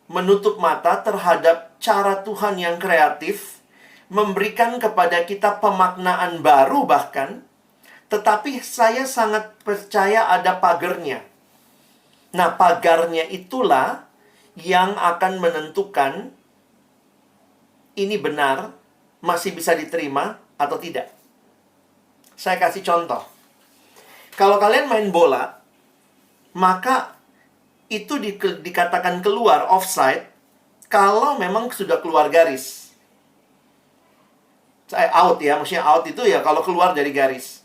menutup mata terhadap cara Tuhan yang kreatif, memberikan kepada kita pemaknaan baru bahkan, tetapi saya sangat percaya ada pagarnya. Nah, pagarnya itulah yang akan menentukan ini benar, masih bisa diterima atau tidak. Saya kasih contoh. Kalau kalian main bola, maka itu dikatakan keluar offside kalau memang sudah keluar garis. Out ya, maksudnya out itu ya kalau keluar dari garis.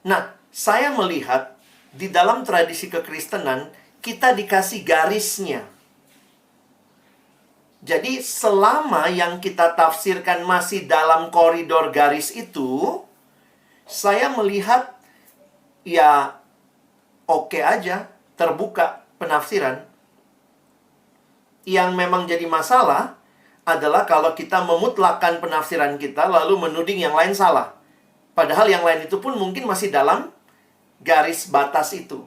Nah, saya melihat di dalam tradisi kekristenan kita dikasih garisnya. Jadi selama yang kita tafsirkan masih dalam koridor garis itu, saya melihat ya oke aja, terbuka penafsiran. Yang memang jadi masalah adalah kalau kita memutlakkan penafsiran kita lalu menuding yang lain salah. Padahal yang lain itu pun mungkin masih dalam garis batas itu.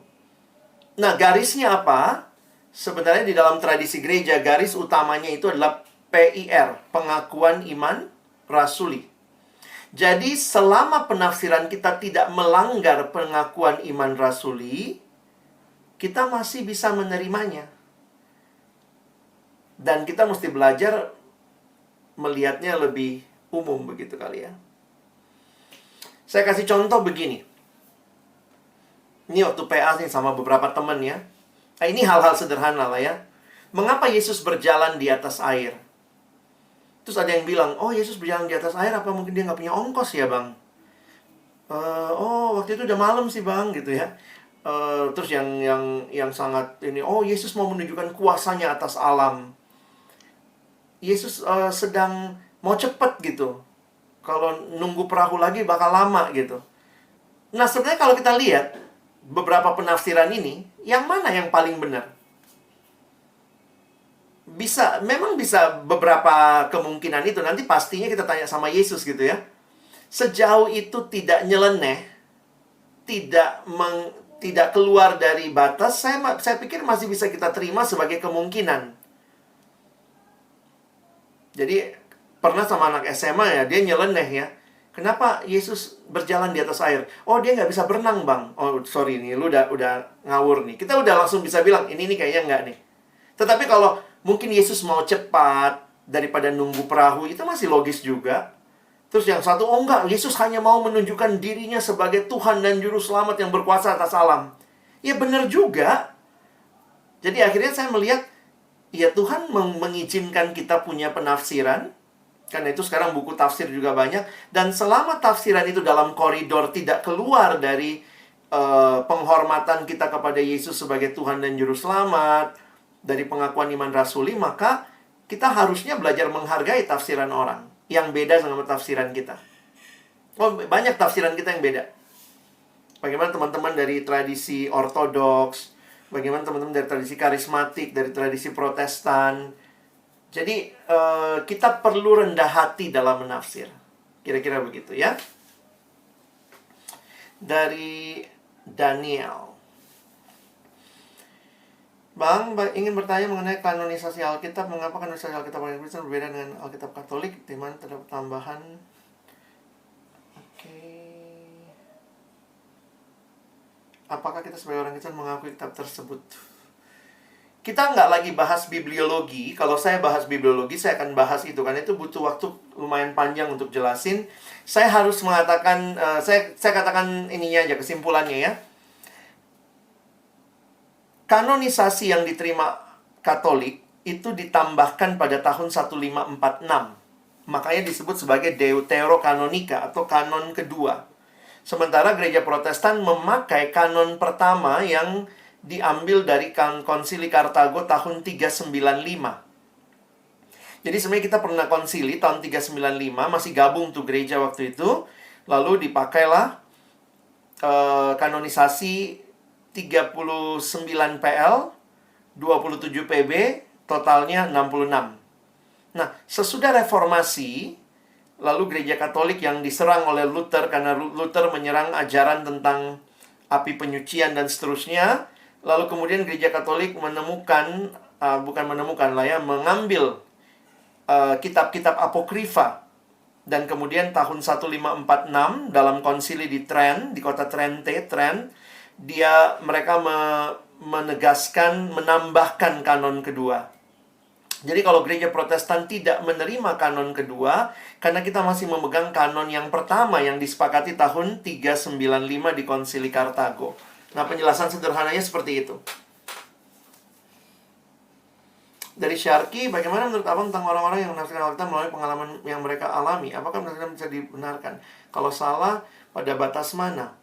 Nah, garisnya apa? Sebenarnya di dalam tradisi gereja, garis utamanya itu adalah PIR, pengakuan iman rasuli. Jadi, selama penafsiran kita tidak melanggar pengakuan iman rasuli, kita masih bisa menerimanya. Dan kita mesti belajar melihatnya lebih umum begitu kali ya. Saya kasih contoh begini. Ini waktu PA nih sama beberapa teman ya. Nah, ini hal-hal sederhana lah ya. Mengapa Yesus berjalan di atas air? Terus ada yang bilang, oh Yesus berjalan di atas air, apa mungkin dia nggak punya ongkos ya bang? Oh waktu itu udah malam sih bang, gitu ya. Terus yang sangat ini, oh Yesus mau menunjukkan kuasanya atas alam. Yesus sedang mau cepet gitu. Kalau nunggu perahu lagi bakal lama gitu. Nah sebenarnya kalau kita lihat beberapa penafsiran ini, yang mana yang paling benar? Memang bisa beberapa kemungkinan itu. Nanti pastinya kita tanya sama Yesus gitu ya. Sejauh itu tidak nyeleneh, tidak keluar dari batas, saya pikir masih bisa kita terima sebagai kemungkinan. Jadi pernah sama anak SMA ya, dia nyeleneh ya. Kenapa Yesus berjalan di atas air? Oh dia nggak bisa berenang bang. Oh sorry nih, lu udah ngawur nih. Kita udah langsung bisa bilang, ini nih kayaknya nggak nih. Tetapi kalau mungkin Yesus mau cepat daripada nunggu perahu, itu masih logis juga. Terus yang satu, oh enggak, Yesus hanya mau menunjukkan dirinya sebagai Tuhan dan Juru Selamat yang berkuasa atas alam. Ya benar juga. Jadi akhirnya saya melihat, ya Tuhan mengizinkan kita punya penafsiran. Karena itu sekarang buku tafsir juga banyak. Dan selama tafsiran itu dalam koridor tidak keluar dari penghormatan kita kepada Yesus sebagai Tuhan dan Juru Selamat, dari pengakuan iman rasuli, maka kita harusnya belajar menghargai tafsiran orang yang beda sama tafsiran kita. Oh, banyak tafsiran kita yang beda. Bagaimana teman-teman dari tradisi ortodoks, bagaimana teman-teman dari tradisi karismatik, dari tradisi protestan. Jadi, kita perlu rendah hati dalam menafsir. Kira-kira begitu ya. Dari Daniel. Bang, ingin bertanya mengenai kanonisasi Alkitab. Mengapa kanonisasi Alkitab orang Kristen berbeda dengan Alkitab Katolik? Di mana terdapat tambahan Apakah kita sebagai orang Kristen mengakui kitab tersebut? Kita nggak lagi bahas bibliologi. Kalau saya bahas bibliologi, saya akan bahas itu. Karena itu butuh waktu lumayan panjang untuk jelasin. Saya harus mengatakan, saya katakan ininya aja, kesimpulannya ya. Kanonisasi yang diterima Katolik itu ditambahkan pada tahun 1546. Makanya disebut sebagai Deuterokanonika atau kanon kedua. Sementara gereja Protestan memakai kanon pertama yang diambil dari konsili Kartago tahun 395. Jadi sebenarnya kita pernah konsili tahun 395, masih gabung tuh gereja waktu itu. Lalu dipakailah kanonisasi 39 PL, 27 PB, totalnya 66. Nah, sesudah reformasi, lalu gereja Katolik yang diserang oleh Luther karena Luther menyerang ajaran tentang api penyucian dan seterusnya. Lalu kemudian gereja Katolik mengambil kitab-kitab apokrifa. Dan kemudian tahun 1546 dalam konsili di Trent, di kota Trent, mereka menegaskan, menambahkan kanon kedua. Jadi kalau gereja Protestan tidak menerima kanon kedua, karena kita masih memegang kanon yang pertama yang disepakati tahun 395 di konsili Kartago. Nah, penjelasan sederhananya seperti itu. Dari Syarki, bagaimana menurut Abang tentang orang-orang yang menafsirkan Alkitab melalui pengalaman yang mereka alami? Apakah menurut bisa dibenarkan? Kalau salah, pada batas mana?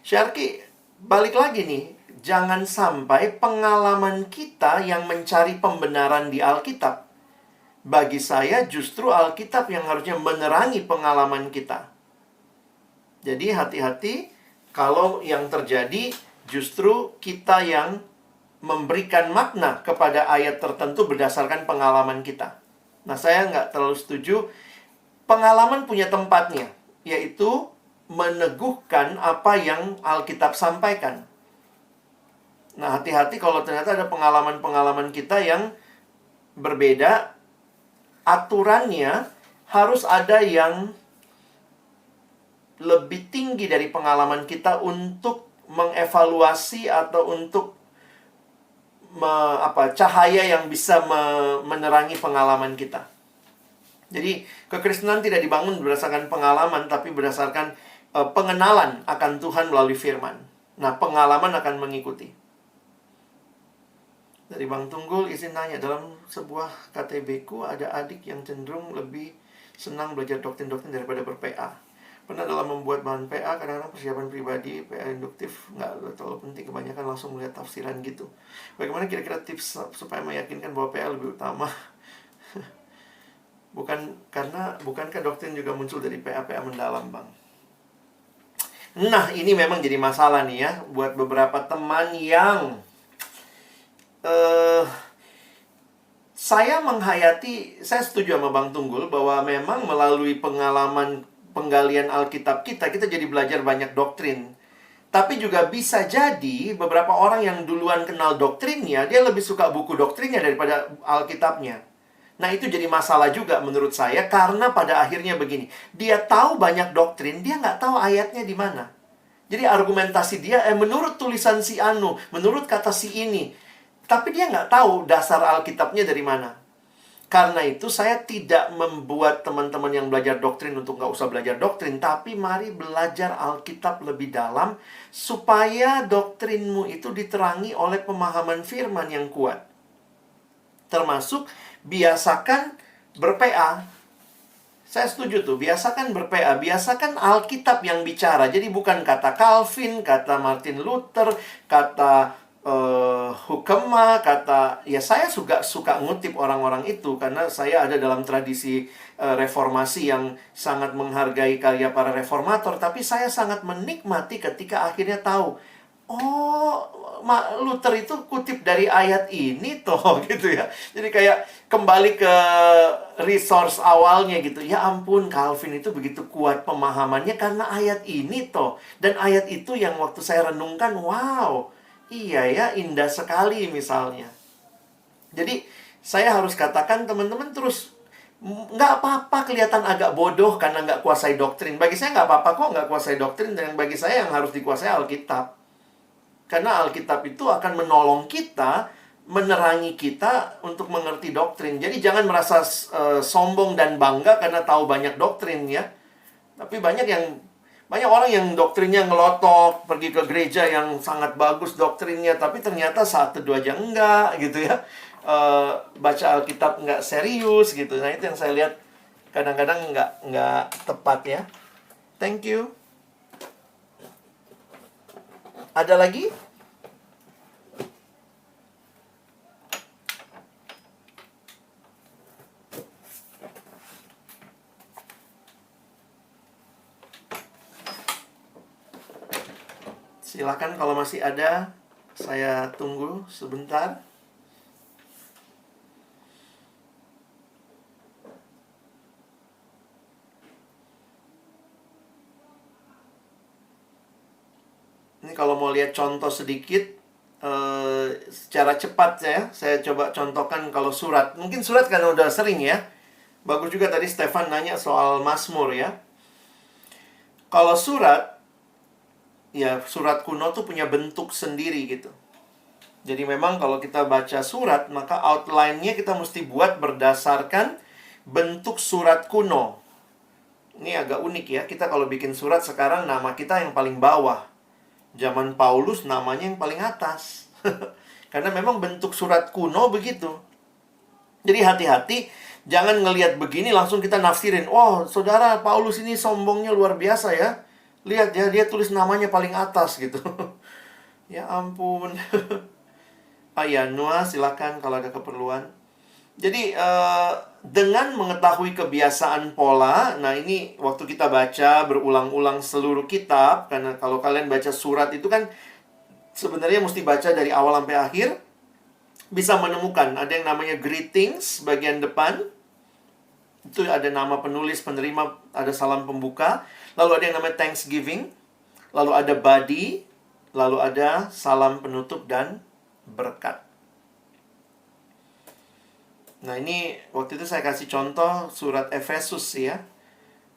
Syarki, balik lagi nih. Jangan sampai pengalaman kita yang mencari pembenaran di Alkitab. Bagi saya justru Alkitab yang harusnya menerangi pengalaman kita. Jadi hati-hati kalau yang terjadi justru kita yang memberikan makna kepada ayat tertentu berdasarkan pengalaman kita. Nah, saya nggak terlalu setuju. Pengalaman punya tempatnya, yaitu meneguhkan apa yang Alkitab sampaikan. Nah, hati-hati kalau ternyata ada pengalaman-pengalaman kita yang berbeda. Aturannya harus ada yang lebih tinggi dari pengalaman kita untuk mengevaluasi atau untuk cahaya yang bisa menerangi pengalaman kita. Jadi, kekristenan tidak dibangun berdasarkan pengalaman, tapi berdasarkan pengenalan akan Tuhan melalui firman. Nah, pengalaman akan mengikuti. Dari Bang Tunggul, izin nanya, dalam sebuah KTB ku ada adik yang cenderung lebih senang belajar doktrin-doktrin daripada ber-PA. Pernah dalam membuat bahan PA, kadang-kadang persiapan pribadi, PA induktif nggak terlalu penting, kebanyakan langsung melihat tafsiran gitu. Bagaimana kira-kira tips supaya meyakinkan bahwa PA lebih utama? Bukankah doktrin juga muncul dari PA-PA mendalam, Bang? Nah, ini memang jadi masalah nih ya, buat beberapa teman yang saya setuju sama Bang Tunggul bahwa memang melalui pengalaman penggalian Alkitab kita jadi belajar banyak doktrin. Tapi juga bisa jadi beberapa orang yang duluan kenal doktrinnya, dia lebih suka buku doktrinnya daripada Alkitabnya. Nah, itu jadi masalah juga menurut saya, karena pada akhirnya begini, dia tahu banyak doktrin, dia nggak tahu ayatnya di mana. Jadi argumentasi dia, menurut tulisan si Anu, menurut kata si ini, tapi dia nggak tahu dasar Alkitabnya dari mana. Karena itu saya tidak membuat teman-teman yang belajar doktrin untuk nggak usah belajar doktrin. Tapi mari belajar Alkitab lebih dalam, supaya doktrinmu itu diterangi oleh pemahaman firman yang kuat. Termasuk biasakan ber-PA. Saya setuju tuh, biasakan ber-PA. Biasakan Alkitab yang bicara. Jadi bukan kata Calvin, kata Martin Luther, kata Hukema, ya saya suka ngutip orang-orang itu karena saya ada dalam tradisi reformasi yang sangat menghargai karya para reformator. Tapi saya sangat menikmati ketika akhirnya tahu, Luther itu kutip dari ayat ini toh gitu ya. Jadi kayak kembali ke resource awalnya gitu. Ya ampun, Calvin itu begitu kuat pemahamannya karena ayat ini toh. Dan ayat itu yang waktu saya renungkan, wow, iya ya, indah sekali misalnya. Jadi, saya harus katakan teman-teman terus Nggak apa-apa kelihatan agak bodoh karena nggak kuasai doktrin. Bagi saya nggak apa-apa kok nggak kuasai doktrin. Dan bagi saya yang harus dikuasai Alkitab. Karena Alkitab itu akan menolong kita, menerangi kita untuk mengerti doktrin. Jadi jangan merasa sombong dan bangga karena tahu banyak doktrin ya. Tapi banyak orang yang doktrinnya ngelotok, pergi ke gereja yang sangat bagus doktrinnya, tapi ternyata saat teduh aja enggak gitu ya. Baca Alkitab nggak serius gitu. Nah itu yang saya lihat kadang-kadang nggak tepat ya. Thank you. Ada lagi? Silakan kalau masih ada, saya tunggu sebentar. Ini kalau mau lihat contoh sedikit, secara cepat saya coba contohkan kalau surat. Mungkin surat karena udah sering ya. Bagus juga tadi Stefan nanya soal Mazmur ya. Kalau surat, ya surat kuno tuh punya bentuk sendiri gitu. Jadi memang kalau kita baca surat, maka outline-nya kita mesti buat berdasarkan bentuk surat kuno. Ini agak unik ya. Kita kalau bikin surat sekarang nama kita yang paling bawah. Zaman Paulus namanya yang paling atas. Karena memang bentuk surat kuno begitu. Jadi hati-hati, jangan ngelihat begini langsung kita nafsirin. Oh, saudara Paulus ini sombongnya luar biasa ya. Lihat ya, dia tulis namanya paling atas gitu. Ya ampun. Ya, Noah silakan kalau ada keperluan. Jadi dengan mengetahui kebiasaan pola, nah ini waktu kita baca berulang-ulang seluruh kitab, karena kalau kalian baca surat itu kan sebenarnya mesti baca dari awal sampai akhir, bisa menemukan ada yang namanya greetings bagian depan, itu ada nama penulis, penerima, ada salam pembuka, lalu ada yang namanya thanksgiving, lalu ada body, lalu ada salam penutup dan berkat. Nah ini waktu itu saya kasih contoh surat Efesus ya.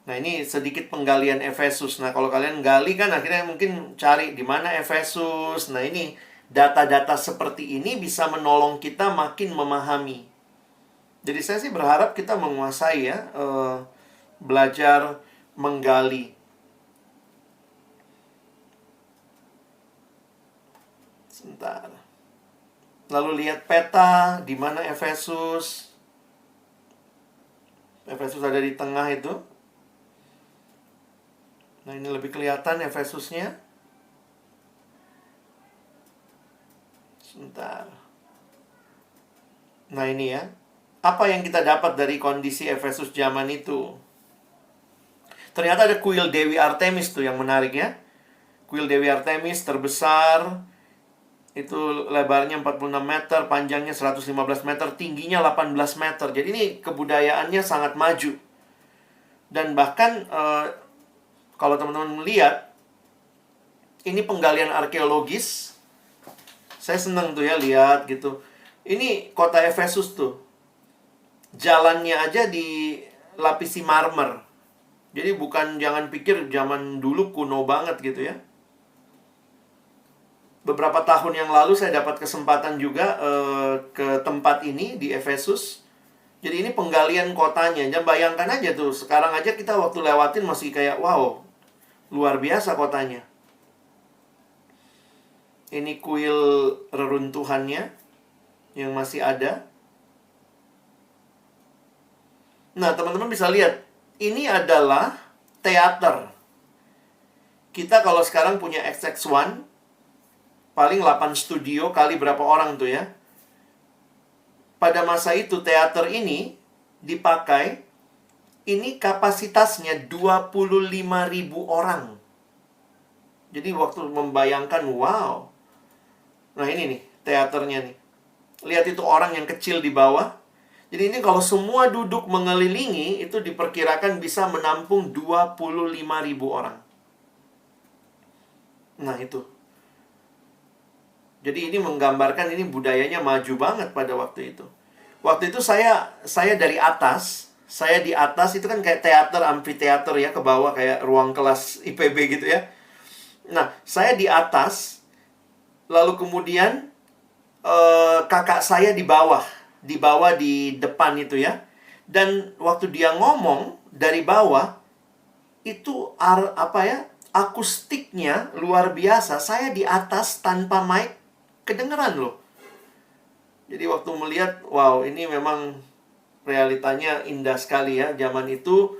Nah ini sedikit penggalian Efesus. Nah kalau kalian gali kan akhirnya mungkin cari di mana Efesus. Nah ini data-data seperti ini bisa menolong kita makin memahami. Jadi saya sih berharap kita menguasai ya, belajar menggali. Sebentar. Lalu lihat peta di mana Efesus. Efesus ada di tengah itu. Nah, ini lebih kelihatan Efesusnya. Sebentar. Nah, ini ya. Apa yang kita dapat dari kondisi Efesus zaman itu? Ternyata ada kuil Dewi Artemis tuh yang menarik ya. Kuil Dewi Artemis terbesar. Itu lebarnya 46 meter, panjangnya 115 meter, tingginya 18 meter. Jadi ini kebudayaannya sangat maju. Dan bahkan kalau teman-teman melihat, ini penggalian arkeologis. Saya senang tuh ya lihat gitu. Ini kota Efesus tuh. Jalannya aja dilapisi marmer. Jadi jangan pikir zaman dulu kuno banget gitu ya. Beberapa tahun yang lalu saya dapat kesempatan juga ke tempat ini di Efesus. Jadi ini penggalian kotanya. Jangan bayangkan aja tuh, sekarang aja kita waktu lewatin masih kayak wow, luar biasa kotanya. Ini kuil reruntuhannya yang masih ada. Nah, teman-teman bisa lihat, ini adalah teater. Kita kalau sekarang punya XX1, paling 8 studio kali berapa orang tuh ya. Pada masa itu teater ini dipakai, ini kapasitasnya 25.000 orang. Jadi waktu membayangkan, wow. Nah ini nih, teaternya nih. Lihat itu orang yang kecil di bawah. Jadi ini kalau semua duduk mengelilingi, itu diperkirakan bisa menampung 25.000 orang. Nah itu. Jadi ini menggambarkan ini budayanya maju banget pada waktu itu. Waktu itu saya dari atas, Saya di atas itu kan kayak teater, amfiteater ya, ke bawah kayak ruang kelas IPB gitu ya. Nah, saya di atas, lalu kemudian kakak saya di bawah di depan itu ya. Dan waktu dia ngomong dari bawah, itu akustiknya luar biasa. Saya di atas tanpa mic, kedengeran loh. Jadi waktu melihat, wow, ini memang realitanya indah sekali ya zaman itu.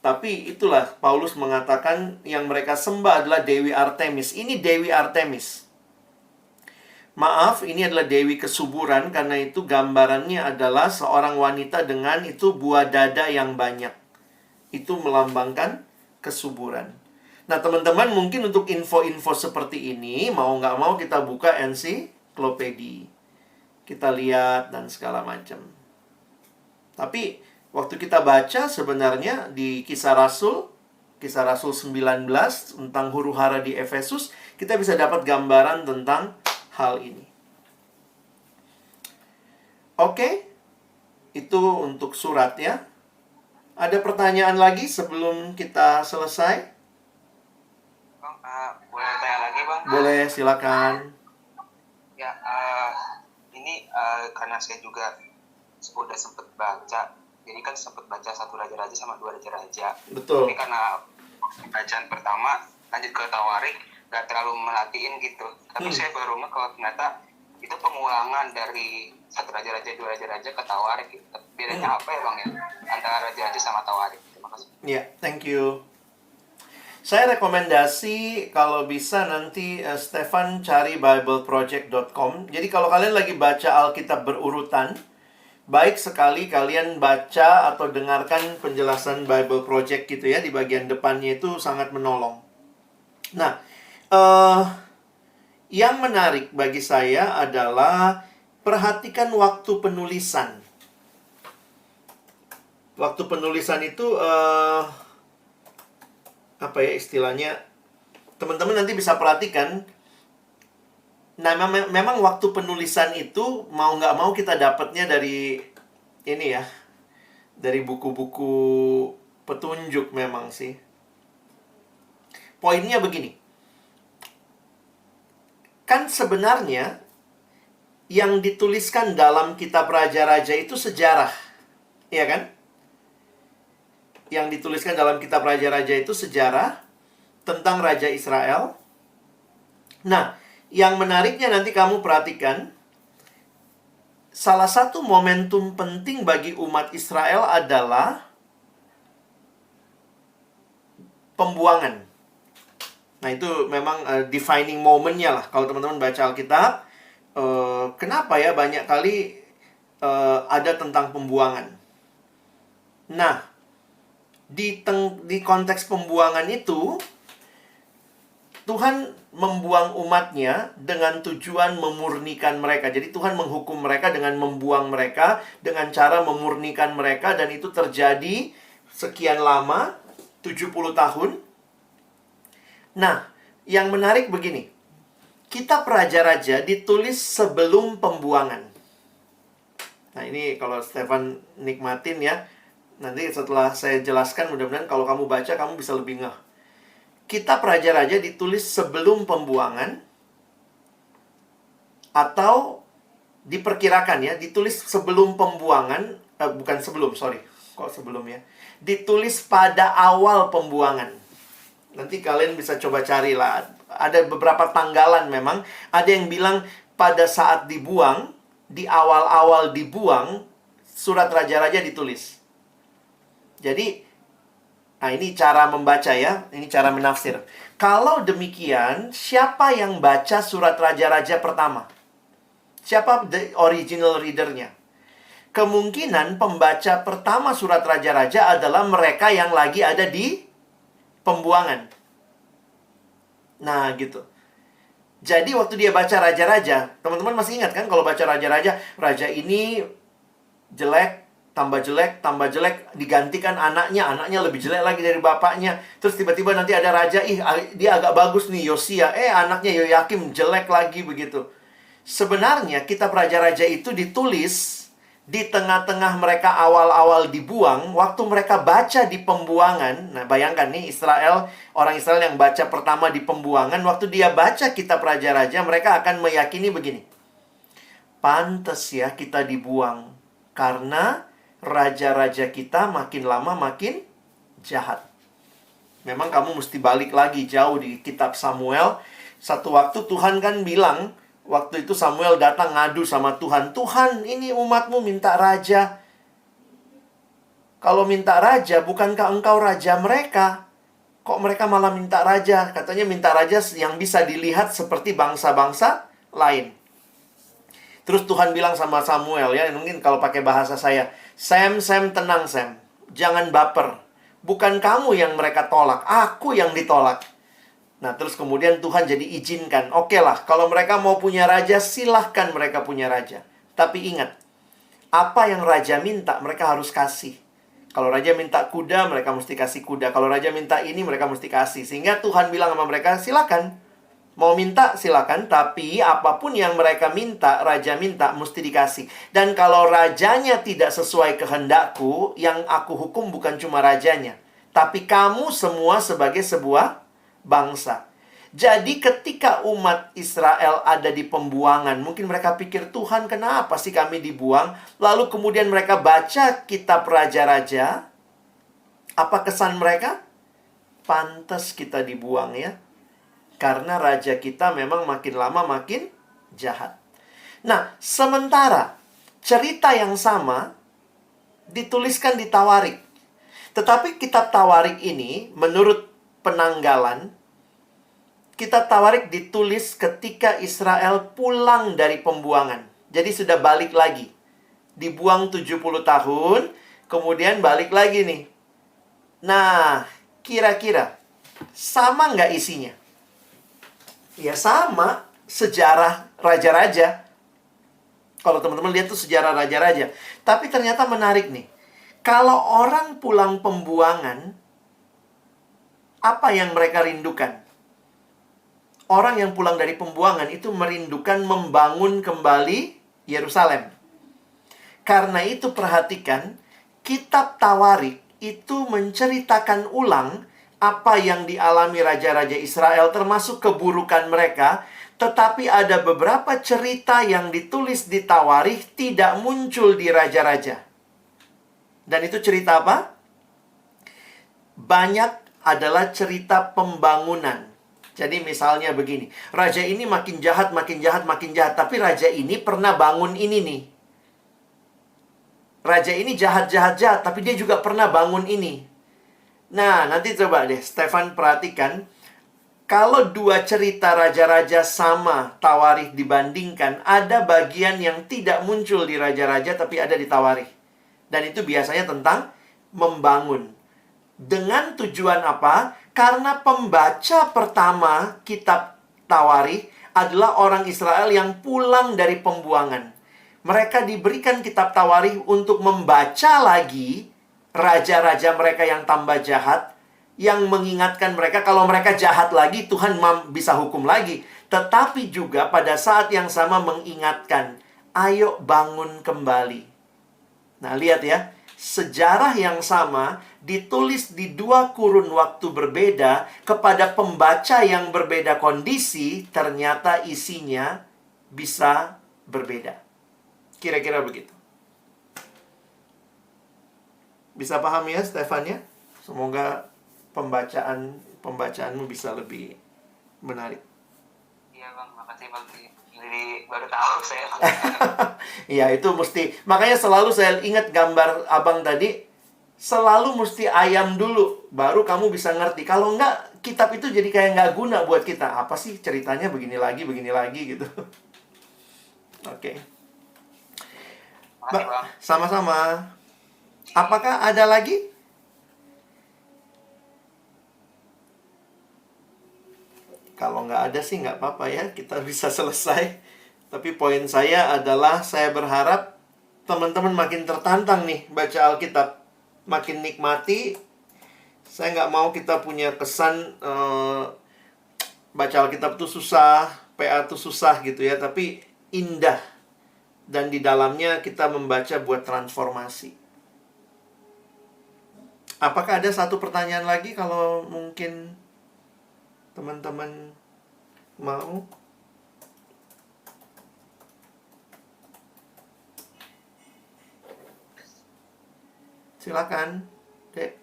Tapi itulah Paulus mengatakan yang mereka sembah adalah Dewi Artemis. Ini Dewi Artemis. Maaf, ini adalah Dewi kesuburan, karena itu gambarannya adalah seorang wanita dengan itu buah dada yang banyak. Itu melambangkan kesuburan. Nah, teman-teman, mungkin untuk info-info seperti ini, mau nggak mau kita buka ensiklopedia. Kita lihat dan segala macam. Tapi, waktu kita baca sebenarnya di Kisah Rasul 19, tentang huru-hara di Efesus, kita bisa dapat gambaran tentang hal ini. Oke, itu untuk surat ya. Ada pertanyaan lagi sebelum kita selesai? Bang, boleh tanya lagi bang? Boleh, silakan. Ya, ini karena saya juga sudah sempat baca, jadi kan sempat baca 1 Raja-Raja sama 2 Raja-Raja. Betul. Tapi karena bacaan pertama lanjut ke Tawarik, gak terlalu merhatiin gitu. Tapi saya baru kalau ternyata itu pengulangan dari 1 Raja-Raja, 2 Raja-Raja ke Tawarik gitu. Bedanya apa ya bang ya antara Raja-Raja sama Tawarik? Terima kasih. Ya, thank you. Saya rekomendasi kalau bisa nanti Stefan cari bibleproject.com. Jadi kalau kalian lagi baca Alkitab berurutan, baik sekali kalian baca atau dengarkan penjelasan Bible Project gitu ya. Di bagian depannya itu sangat menolong. Nah, yang menarik bagi saya adalah perhatikan waktu penulisan. Waktu penulisan itu apa ya istilahnya? Teman-teman nanti bisa perhatikan. Nah, memang waktu penulisan itu mau nggak mau kita dapatnya dari ini ya, dari buku-buku petunjuk memang sih. Poinnya begini. Kan sebenarnya yang dituliskan dalam kitab Raja-Raja itu sejarah. Iya kan? Yang dituliskan dalam kitab Raja-Raja itu sejarah tentang Raja Israel. Nah, yang menariknya nanti kamu perhatikan, salah satu momentum penting bagi umat Israel adalah pembuangan. Nah, itu memang defining moment-nya lah. Kalau teman-teman baca Alkitab, kenapa ya banyak kali ada tentang pembuangan. Nah, di konteks pembuangan itu, Tuhan membuang umatnya dengan tujuan memurnikan mereka. Jadi Tuhan menghukum mereka dengan membuang mereka, dengan cara memurnikan mereka. Dan itu terjadi sekian lama, 70 tahun. Nah, yang menarik begini. Kitab Raja-Raja ditulis sebelum pembuangan. Nah, ini kalau Stefan nikmatin ya. Nanti setelah saya jelaskan, mudah-mudahan kalau kamu baca, kamu bisa lebih ngeh. Kitab Raja-Raja ditulis sebelum pembuangan. Atau diperkirakan ya, ditulis sebelum pembuangan. Bukan sebelum, sorry. Kok sebelum ya? Ditulis pada awal pembuangan. Nanti kalian bisa coba carilah. Ada beberapa tanggalan memang. Ada yang bilang pada saat dibuang, di awal-awal dibuang, surat Raja-Raja ditulis. Jadi, nah ini cara membaca ya, ini cara menafsir. Kalau demikian, siapa yang baca surat Raja-Raja pertama? Siapa the original reader-nya? Kemungkinan pembaca pertama surat Raja-Raja adalah mereka yang lagi ada di pembuangan. Nah, gitu. Jadi waktu dia baca Raja-Raja, teman-teman masih ingat kan kalau baca Raja-Raja, raja ini jelek, tambah jelek, digantikan anaknya lebih jelek lagi dari bapaknya. Terus tiba-tiba nanti ada raja, dia agak bagus nih, Yosia. Anaknya Yoyakim jelek lagi begitu. Sebenarnya kitab Raja-Raja itu ditulis Di tengah-tengah mereka awal-awal dibuang, waktu mereka baca di pembuangan, nah bayangkan nih orang Israel yang baca pertama di pembuangan, waktu dia baca kitab Raja-Raja, mereka akan meyakini begini. Pantes ya kita dibuang, karena raja-raja kita makin lama makin jahat. Memang kamu mesti balik lagi jauh di kitab Samuel. Satu waktu Tuhan kan bilang, waktu itu Samuel datang ngadu sama Tuhan. Tuhan, ini umatmu minta raja. Kalau minta raja, bukankah engkau raja mereka? Kok mereka malah minta raja? Katanya minta raja yang bisa dilihat seperti bangsa-bangsa lain. Terus Tuhan bilang sama Samuel, ya mungkin kalau pakai bahasa saya, Sam, tenang Sam. Jangan baper. Bukan kamu yang mereka tolak, aku yang ditolak. Nah, terus kemudian Tuhan jadi izinkan. Oke lah, kalau mereka mau punya raja, silahkan mereka punya raja. Tapi ingat, apa yang raja minta, mereka harus kasih. Kalau raja minta kuda, mereka mesti kasih kuda. Kalau raja minta ini, mereka mesti kasih. Sehingga Tuhan bilang sama mereka, silahkan. Mau minta, silakan. Tapi apapun yang mereka minta, raja minta, mesti dikasih. Dan kalau rajanya tidak sesuai kehendakku, yang aku hukum bukan cuma rajanya, tapi kamu semua sebagai sebuah bangsa. Jadi ketika umat Israel ada di pembuangan, mungkin mereka pikir, Tuhan kenapa sih kami dibuang? Lalu kemudian mereka baca kitab Raja-Raja. Apa kesan mereka? Pantas kita dibuang ya. Karena raja kita memang makin lama makin jahat. Nah, sementara cerita yang sama dituliskan di Tawarik. Tetapi kitab Tawarik ini, menurut penanggalan, kitab Tawarik ditulis ketika Israel pulang dari pembuangan. Jadi sudah balik lagi. Dibuang 70 tahun, kemudian balik lagi nih. Nah, kira-kira sama nggak isinya? Ya sama, sejarah raja-raja. Kalau teman-teman lihat tuh sejarah raja-raja. Tapi ternyata menarik nih. Kalau orang pulang pembuangan, apa yang mereka rindukan? Orang yang pulang dari pembuangan itu merindukan membangun kembali Yerusalem. Karena itu perhatikan, kitab Tawarik itu menceritakan ulang apa yang dialami raja-raja Israel, termasuk keburukan mereka. Tetapi ada beberapa cerita yang ditulis di Tawarikh tidak muncul di raja-raja. Dan itu cerita apa? Banyak adalah cerita pembangunan. Jadi misalnya begini, raja ini makin jahat, makin jahat, makin jahat. Tapi raja ini pernah bangun ini nih. Raja ini jahat, tapi dia juga pernah bangun ini. Nah, nanti coba deh, Stefan perhatikan. Kalau dua cerita raja-raja sama Tawarikh dibandingkan, ada bagian yang tidak muncul di raja-raja, tapi ada di Tawarikh. Dan itu biasanya tentang membangun. Dengan tujuan apa? Karena pembaca pertama kitab Tawarikh adalah orang Israel yang pulang dari pembuangan. Mereka diberikan kitab Tawarikh untuk membaca lagi raja-raja mereka yang tambah jahat, yang mengingatkan mereka kalau mereka jahat lagi, Tuhan bisa hukum lagi. Tetapi juga pada saat yang sama mengingatkan, ayo bangun kembali. Nah, lihat ya, sejarah yang sama ditulis di dua kurun waktu berbeda kepada pembaca yang berbeda kondisi, ternyata isinya bisa berbeda. Kira-kira begitu. Bisa paham ya, Stefan ya? Semoga pembacaanmu bisa lebih menarik. Iya Bang, makasih Bang. Jadi baru tahu saya. Iya, itu mesti. Makanya selalu saya ingat gambar abang tadi. Selalu mesti ayam dulu, baru kamu bisa ngerti. Kalau enggak, kitab itu jadi kayak nggak guna buat kita. Apa sih ceritanya begini lagi gitu. Oke. Makasih Bang. Sama-sama. Apakah ada lagi? Kalau nggak ada sih nggak apa-apa ya, kita bisa selesai. Tapi poin saya adalah saya berharap teman-teman makin tertantang nih baca Alkitab. Makin nikmati. Saya nggak mau kita punya kesan baca Alkitab itu susah, PA itu susah gitu ya. Tapi indah. dan di dalamnya kita membaca buat transformasi. Apakah ada satu pertanyaan lagi kalau mungkin teman-teman mau? Silakan, Dek.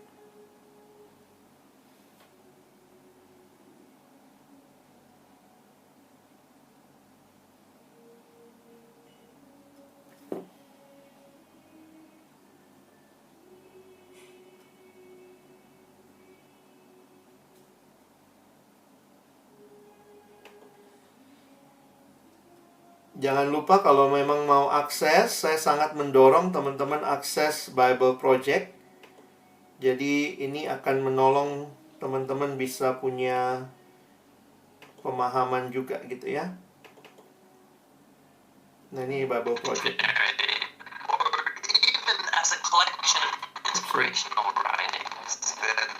Jangan lupa kalau memang mau akses, saya sangat mendorong teman-teman akses Bible Project. Jadi ini akan menolong teman-teman bisa punya pemahaman juga gitu ya. Nah ini Bible Project. Or even as a collection of inspirational writings, then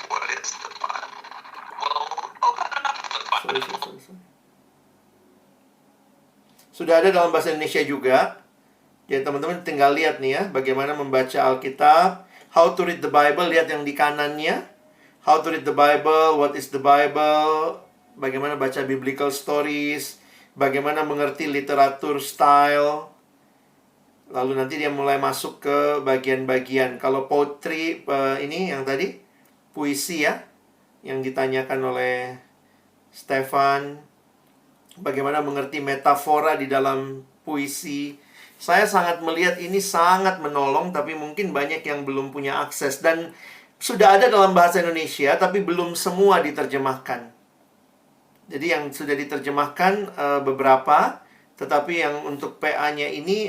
what is the Bible? Well, open up the Bible. Sorry. Sudah ada dalam bahasa Indonesia juga. Jadi teman-teman tinggal lihat nih ya, bagaimana membaca Alkitab. How to read the Bible, lihat yang di kanannya. How to read the Bible, what is the Bible, bagaimana baca biblical stories, bagaimana mengerti literatur style. Lalu nanti dia mulai masuk ke bagian-bagian. Kalau poetry, ini yang tadi, puisi ya, yang ditanyakan oleh Stefan. Bagaimana mengerti metafora di dalam puisi. Saya sangat melihat ini sangat menolong, tapi mungkin banyak yang belum punya akses. Dan sudah ada dalam bahasa Indonesia, tapi belum semua diterjemahkan. Jadi yang sudah diterjemahkan beberapa, tetapi yang untuk PA-nya ini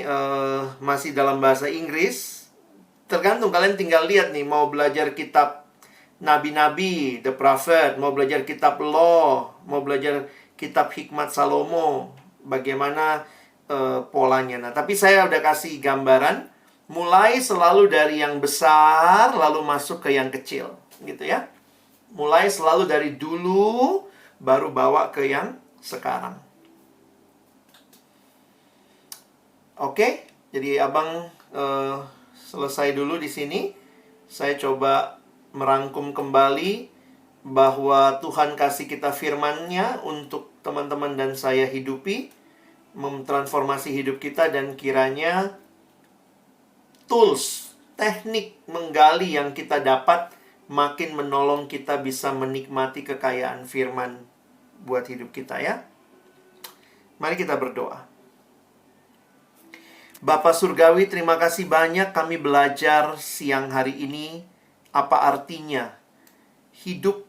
masih dalam bahasa Inggris. Tergantung, kalian tinggal lihat nih, mau belajar kitab Nabi-Nabi, The Prophet, mau belajar kitab Law, mau belajar kitab Hikmat Salomo, bagaimana polanya. Nah, tapi saya udah kasih gambaran, mulai selalu dari yang besar, lalu masuk ke yang kecil, gitu ya. Mulai selalu dari dulu, baru bawa ke yang sekarang. Oke, jadi abang selesai dulu di sini. Saya coba merangkum kembali bahwa Tuhan kasih kita firman-Nya untuk teman-teman dan saya hidupi, mentransformasi hidup kita, dan kiranya tools, teknik menggali yang kita dapat makin menolong kita bisa menikmati kekayaan firman buat hidup kita ya. Mari kita berdoa. Bapa Surgawi, terima kasih banyak kami belajar siang hari ini apa artinya hidup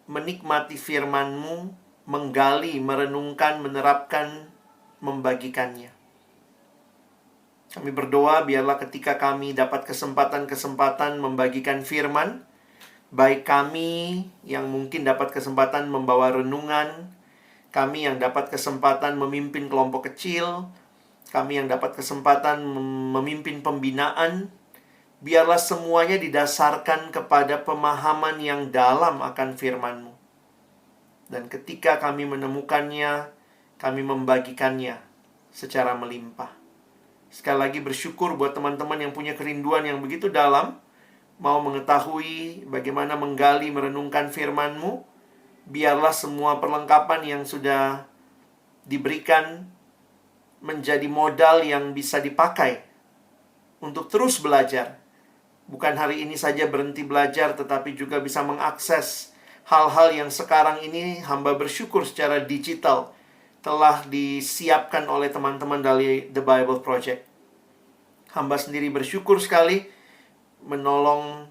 menikmati firman-Mu, menggali, merenungkan, menerapkan, membagikannya. Kami berdoa biarlah ketika kami dapat kesempatan-kesempatan membagikan firman, baik kami yang mungkin dapat kesempatan membawa renungan, kami yang dapat kesempatan memimpin kelompok kecil, kami yang dapat kesempatan memimpin pembinaan, biarlah semuanya didasarkan kepada pemahaman yang dalam akan firman-Mu. Dan ketika kami menemukannya, kami membagikannya secara melimpah. Sekali lagi bersyukur buat teman-teman yang punya kerinduan yang begitu dalam, mau mengetahui bagaimana menggali, merenungkan firman-Mu. Biarlah semua perlengkapan yang sudah diberikan menjadi modal yang bisa dipakai untuk terus belajar. Bukan hari ini saja berhenti belajar, tetapi juga bisa mengakses hal-hal yang sekarang ini hamba bersyukur secara digital telah disiapkan oleh teman-teman dari The Bible Project. Hamba sendiri bersyukur sekali menolong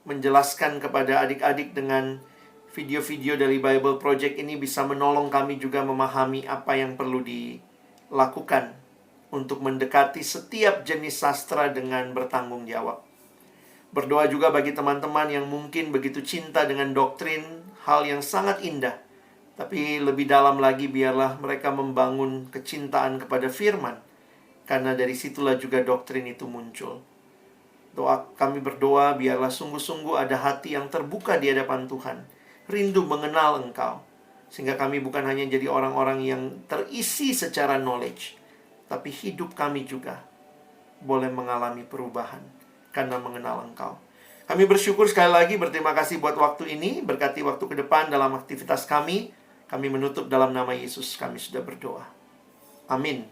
menjelaskan kepada adik-adik dengan video-video dari Bible Project ini bisa menolong kami juga memahami apa yang perlu dilakukan untuk mendekati setiap jenis sastra dengan bertanggung jawab. Berdoa juga bagi teman-teman yang mungkin begitu cinta dengan doktrin, hal yang sangat indah. Tapi lebih dalam lagi biarlah mereka membangun kecintaan kepada firman. Karena dari situlah juga doktrin itu muncul. Kami berdoa biarlah sungguh-sungguh ada hati yang terbuka di hadapan Tuhan. Rindu mengenal Engkau. Sehingga kami bukan hanya jadi orang-orang yang terisi secara knowledge, tapi hidup kami juga boleh mengalami perubahan karena mengenal Engkau. Kami bersyukur sekali lagi, berterima kasih buat waktu ini. Berkati waktu ke depan dalam aktivitas kami. Kami menutup dalam nama Yesus, kami sudah berdoa. Amin.